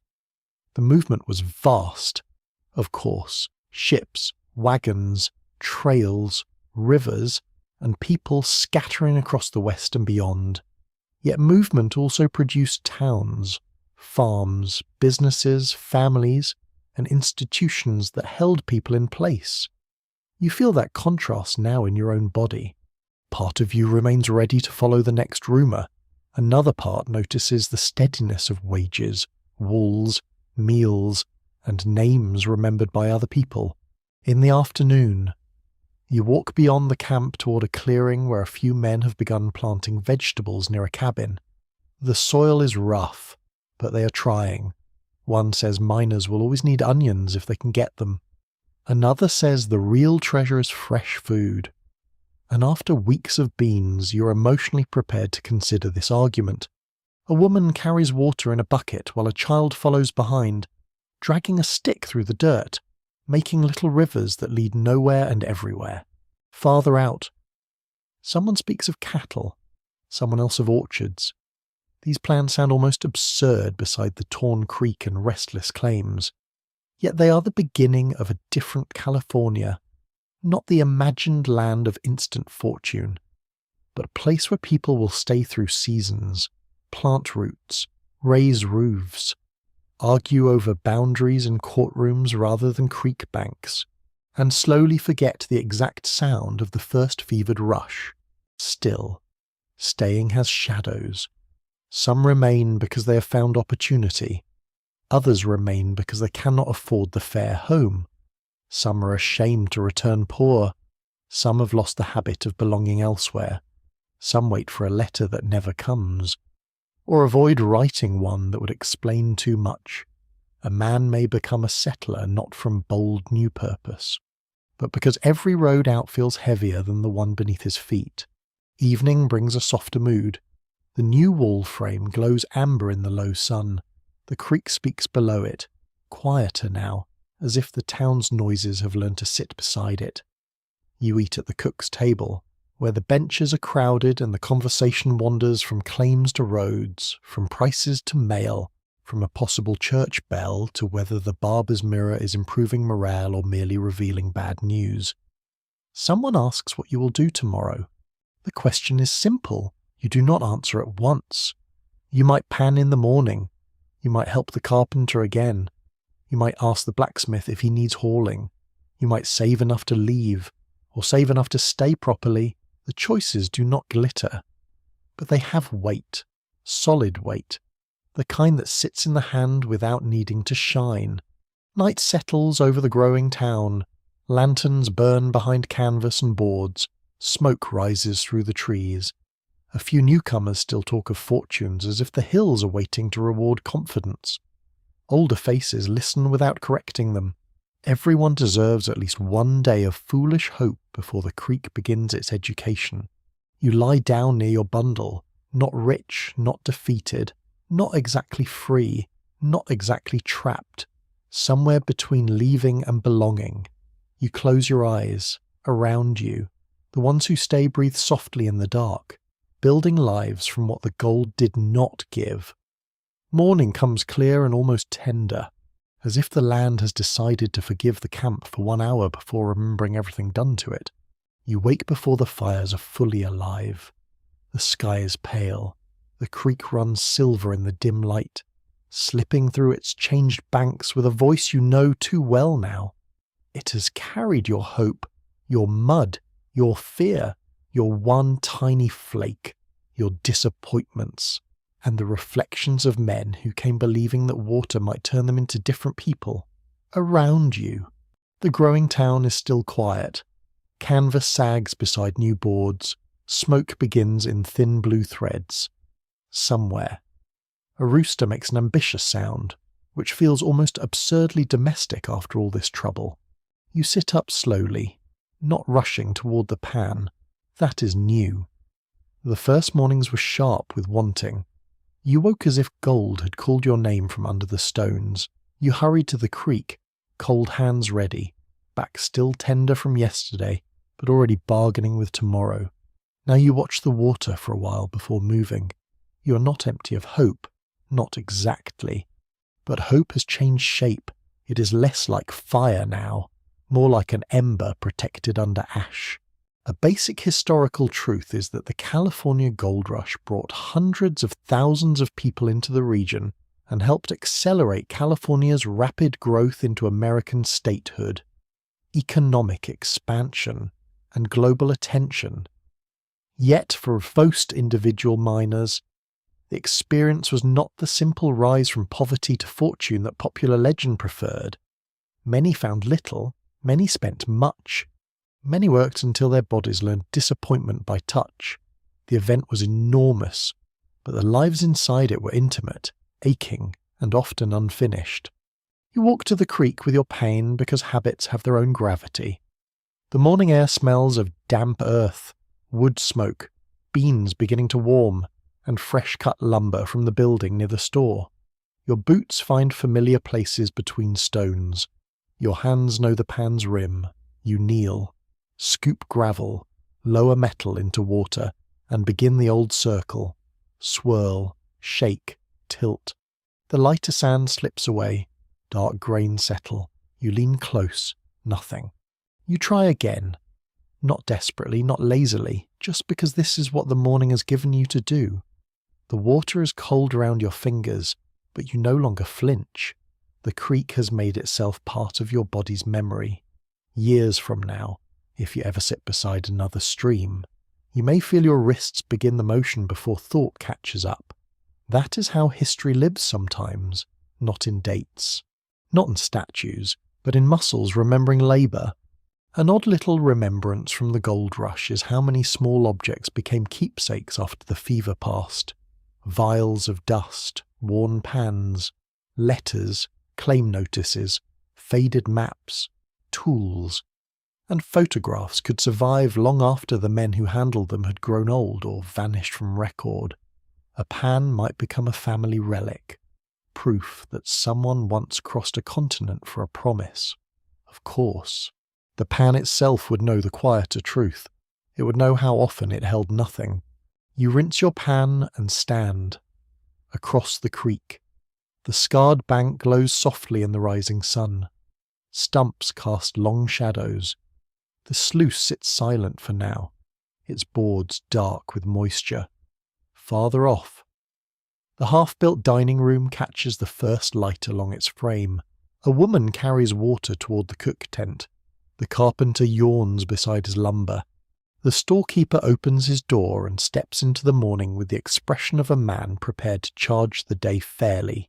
The movement was vast, of course. Ships, wagons, trails, rivers, and people scattering across the west and beyond. Yet movement also produced towns, farms, businesses, families, and institutions that held people in place. You feel that contrast now in your own body. Part of you remains ready to follow the next rumour. Another part notices the steadiness of wages, walls, meals, and names remembered by other people. In the afternoon, you walk beyond the camp toward a clearing where a few men have begun planting vegetables near a cabin. The soil is rough, but they are trying. One says miners will always need onions if they can get them. Another says the real treasure is fresh food. And after weeks of beans, you're emotionally prepared to consider this argument. A woman carries water in a bucket while a child follows behind, dragging a stick through the dirt, making little rivers that lead nowhere and everywhere. Farther out, someone speaks of cattle, someone else of orchards. These plans sound almost absurd beside the torn creek and restless claims. Yet they are the beginning of a different California, not the imagined land of instant fortune, but a place where people will stay through seasons, plant roots, raise roofs, argue over boundaries in courtrooms rather than creek banks, and slowly forget the exact sound of the first fevered rush. Still, staying has shadows. Some remain because they have found opportunity. Others remain because they cannot afford the fare home. Some are ashamed to return poor. Some have lost the habit of belonging elsewhere. Some wait for a letter that never comes, or avoid writing one that would explain too much. A man may become a settler not from bold new purpose, but because every road out feels heavier than the one beneath his feet. Evening brings a softer mood. The new wall frame glows amber in the low sun. The creek speaks below it, quieter now, as if the town's noises have learned to sit beside it. You eat at the cook's table, where the benches are crowded and the conversation wanders from claims to roads, from prices to mail, from a possible church bell to whether the barber's mirror is improving morale or merely revealing bad news. Someone asks what you will do tomorrow. The question is simple. You do not answer at once. You might pan in the morning. You might help the carpenter again. You might ask the blacksmith if he needs hauling. You might save enough to leave, or save enough to stay properly. The choices do not glitter. But they have weight, solid weight, the kind that sits in the hand without needing to shine. Night settles over the growing town. Lanterns burn behind canvas and boards. Smoke rises through the trees. A few newcomers still talk of fortunes as if the hills are waiting to reward confidence. Older faces listen without correcting them. Everyone deserves at least one day of foolish hope before the creek begins its education. You lie down near your bundle, not rich, not defeated, not exactly free, not exactly trapped, somewhere between leaving and belonging. You close your eyes. Around you, the ones who stay breathe softly in the dark, building lives from what the gold did not give. Morning comes clear and almost tender, as if the land has decided to forgive the camp for 1 hour before remembering everything done to it. You wake before the fires are fully alive. The sky is pale. The creek runs silver in the dim light, slipping through its changed banks with a voice you know too well now. It has carried your hope, your mud, your fear, your one tiny flake, your disappointments, and the reflections of men who came believing that water might turn them into different people. Around you, the growing town is still quiet. Canvas sags beside new boards. Smoke begins in thin blue threads. Somewhere, a rooster makes an ambitious sound, which feels almost absurdly domestic after all this trouble. You sit up slowly, not rushing toward the pan. That is new. The first mornings were sharp with wanting. You woke as if gold had called your name from under the stones. You hurried to the creek, cold hands ready, back still tender from yesterday, but already bargaining with tomorrow. Now you watch the water for a while before moving. You are not empty of hope, not exactly. But hope has changed shape. It is less like fire now, more like an ember protected under ash. A basic historical truth is that the California gold rush brought hundreds of thousands of people into the region and helped accelerate California's rapid growth into American statehood, economic expansion, and global attention. Yet for most individual miners, the experience was not the simple rise from poverty to fortune that popular legend preferred. Many found little, many spent much. Many worked until their bodies learned disappointment by touch. The event was enormous, but the lives inside it were intimate, aching, and often unfinished. You walk to the creek with your pain because habits have their own gravity. The morning air smells of damp earth, wood smoke, beans beginning to warm, and fresh-cut lumber from the building near the store. Your boots find familiar places between stones. Your hands know the pan's rim. You kneel, scoop gravel, lower metal into water, and begin the old circle. Swirl, shake, tilt. The lighter sand slips away. Dark grains settle. You lean close. Nothing. You try again. Not desperately, not lazily, just because this is what the morning has given you to do. The water is cold around your fingers, but you no longer flinch. The creek has made itself part of your body's memory. Years from now, if you ever sit beside another stream, you may feel your wrists begin the motion before thought catches up. That is how history lives sometimes, not in dates, not in statues, but in muscles remembering labour. An odd little remembrance from the gold rush is how many small objects became keepsakes after the fever passed. Vials of dust, worn pans, letters, claim notices, faded maps, tools, and photographs could survive long after the men who handled them had grown old or vanished from record. A pan might become a family relic, proof that someone once crossed a continent for a promise. Of course, the pan itself would know the quieter truth. It would know how often it held nothing. You rinse your pan and stand. Across the creek, the scarred bank glows softly in the rising sun. Stumps cast long shadows. The sluice sits silent for now, its boards dark with moisture. Farther off, the half-built dining room catches the first light along its frame. A woman carries water toward the cook tent. The carpenter yawns beside his lumber. The storekeeper opens his door and steps into the morning with the expression of a man prepared to charge the day fairly,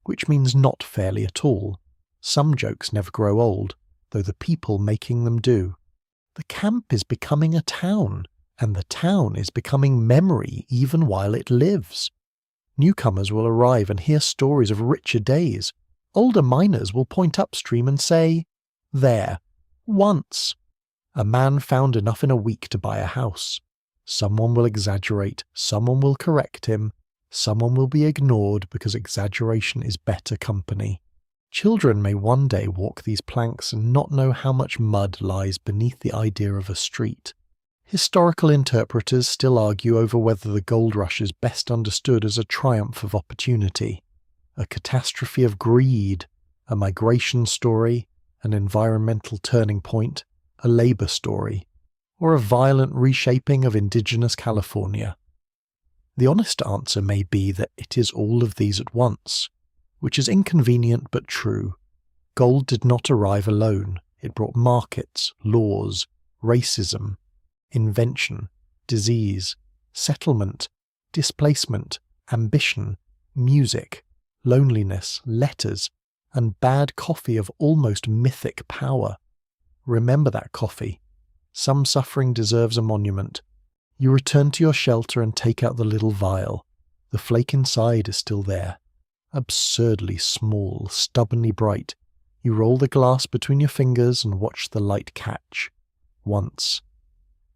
which means not fairly at all. Some jokes never grow old, though the people making them do. The camp is becoming a town, and the town is becoming memory even while it lives. Newcomers will arrive and hear stories of richer days. Older miners will point upstream and say, "There, once, a man found enough in a week to buy a house." Someone will exaggerate, someone will correct him, someone will be ignored because exaggeration is better company. Children may one day walk these planks and not know how much mud lies beneath the idea of a street. Historical interpreters still argue over whether the gold rush is best understood as a triumph of opportunity, a catastrophe of greed, a migration story, an environmental turning point, a labor story, or a violent reshaping of indigenous California. The honest answer may be that it is all of these at once, which is inconvenient but true. Gold did not arrive alone. It brought markets, laws, racism, invention, disease, settlement, displacement, ambition, music, loneliness, letters, and bad coffee of almost mythic power. Remember that coffee. Some suffering deserves a monument. You return to your shelter and take out the little vial. The flake inside is still there. Absurdly small, stubbornly bright. You roll the glass between your fingers and watch the light catch. Once.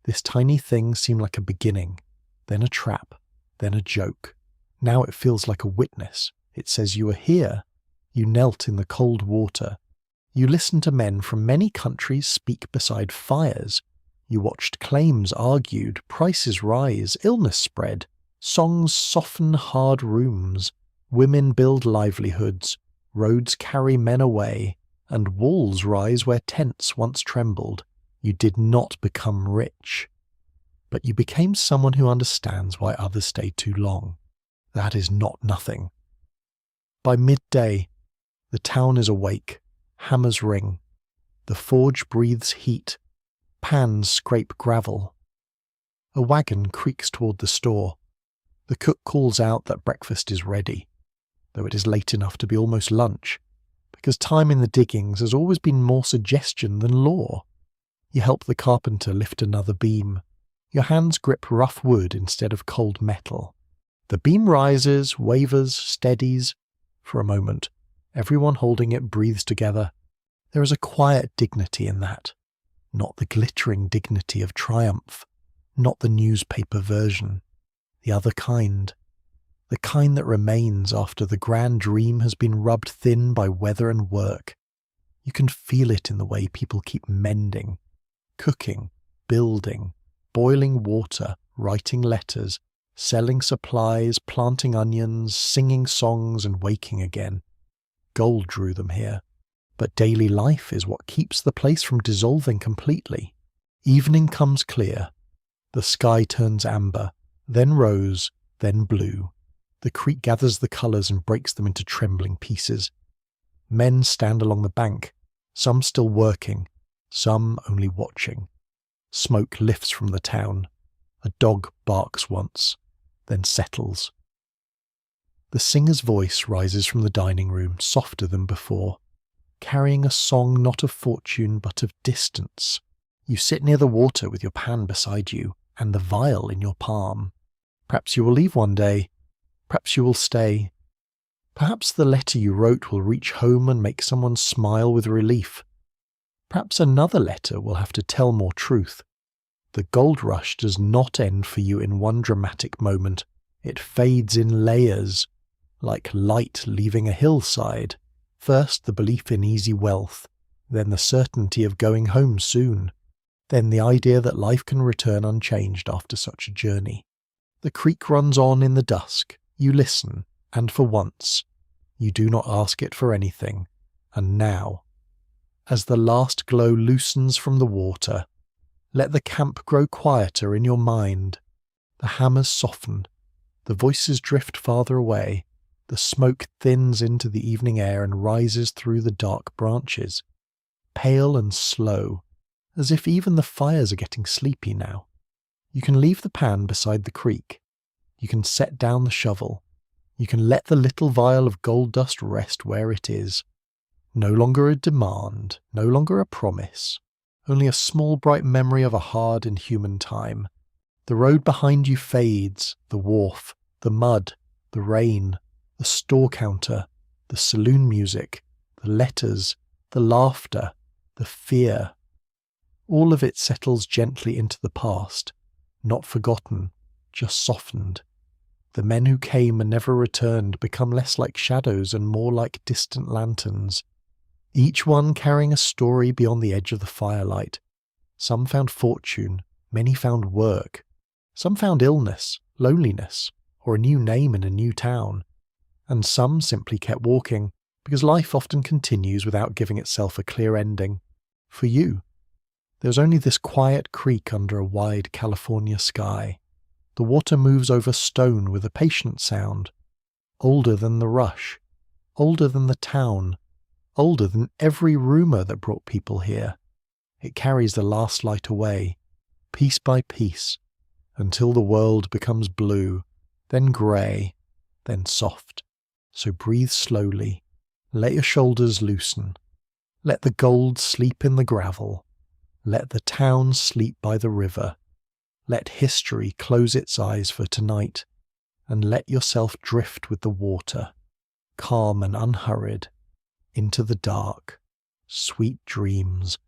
This tiny thing seemed like a beginning, then a trap, then a joke. Now it feels like a witness. It says you were here. You knelt in the cold water. You listened to men from many countries speak beside fires. You watched claims argued, prices rise, illness spread. Songs soften hard rooms. Women build livelihoods. Roads carry men away. And walls rise where tents once trembled. You did not become rich. But you became someone who understands why others stayed too long. That is not nothing. By midday, the town is awake. Hammers ring. The forge breathes heat. Pans scrape gravel. A wagon creaks toward the store. The cook calls out that breakfast is ready, though it is late enough to be almost lunch, because time in the diggings has always been more suggestion than law. You help the carpenter lift another beam. Your hands grip rough wood instead of cold metal. The beam rises, wavers, steadies. For a moment, everyone holding it breathes together. There is a quiet dignity in that. Not the glittering dignity of triumph. Not the newspaper version. The other kind. The kind that remains after the grand dream has been rubbed thin by weather and work. You can feel it in the way people keep mending, cooking, building, boiling water, writing letters, selling supplies, planting onions, singing songs and waking again. Gold drew them here. But daily life is what keeps the place from dissolving completely. Evening comes clear. The sky turns amber, then rose, then blue. The creek gathers the colours and breaks them into trembling pieces. Men stand along the bank, some still working, some only watching. Smoke lifts from the town. A dog barks once, then settles. The singer's voice rises from the dining room, softer than before, carrying a song not of fortune but of distance. You sit near the water with your pan beside you and the vial in your palm. Perhaps you will leave one day. Perhaps you will stay. Perhaps the letter you wrote will reach home and make someone smile with relief. Perhaps another letter will have to tell more truth. The gold rush does not end for you in one dramatic moment. It fades in layers, like light leaving a hillside. First the belief in easy wealth, then the certainty of going home soon, then the idea that life can return unchanged after such a journey. The creek runs on in the dusk. You listen, and for once, you do not ask it for anything. And now, As the last glow loosens from the water, let the camp grow quieter in your mind. The hammers soften, the voices drift farther away, the smoke thins into the evening air and rises through the dark branches, pale and slow, as if even the fires are getting sleepy now. You can leave the pan beside the creek. You can set down the shovel. You can let the little vial of gold dust rest where it is. No longer a demand, no longer a promise, only a small bright memory of a hard and human time. The road behind you fades, the wharf, the mud, the rain, the store counter, the saloon music, the letters, the laughter, the fear. All of it settles gently into the past, not forgotten, just softened. The men who came and never returned become less like shadows and more like distant lanterns, each one carrying a story beyond the edge of the firelight. Some found fortune, many found work. Some found illness, loneliness, or a new name in a new town. And some simply kept walking, because life often continues without giving itself a clear ending. For you, there was only this quiet creek under a wide California sky. The water moves over stone with a patient sound, older than the rush, older than the town, older than every rumour that brought people here. It carries the last light away, piece by piece, until the world becomes blue, then grey, then soft. So breathe slowly, let your shoulders loosen, let the gold sleep in the gravel, let the town sleep by the river, let history close its eyes for tonight, and let yourself drift with the water, calm and unhurried, into the dark, sweet dreams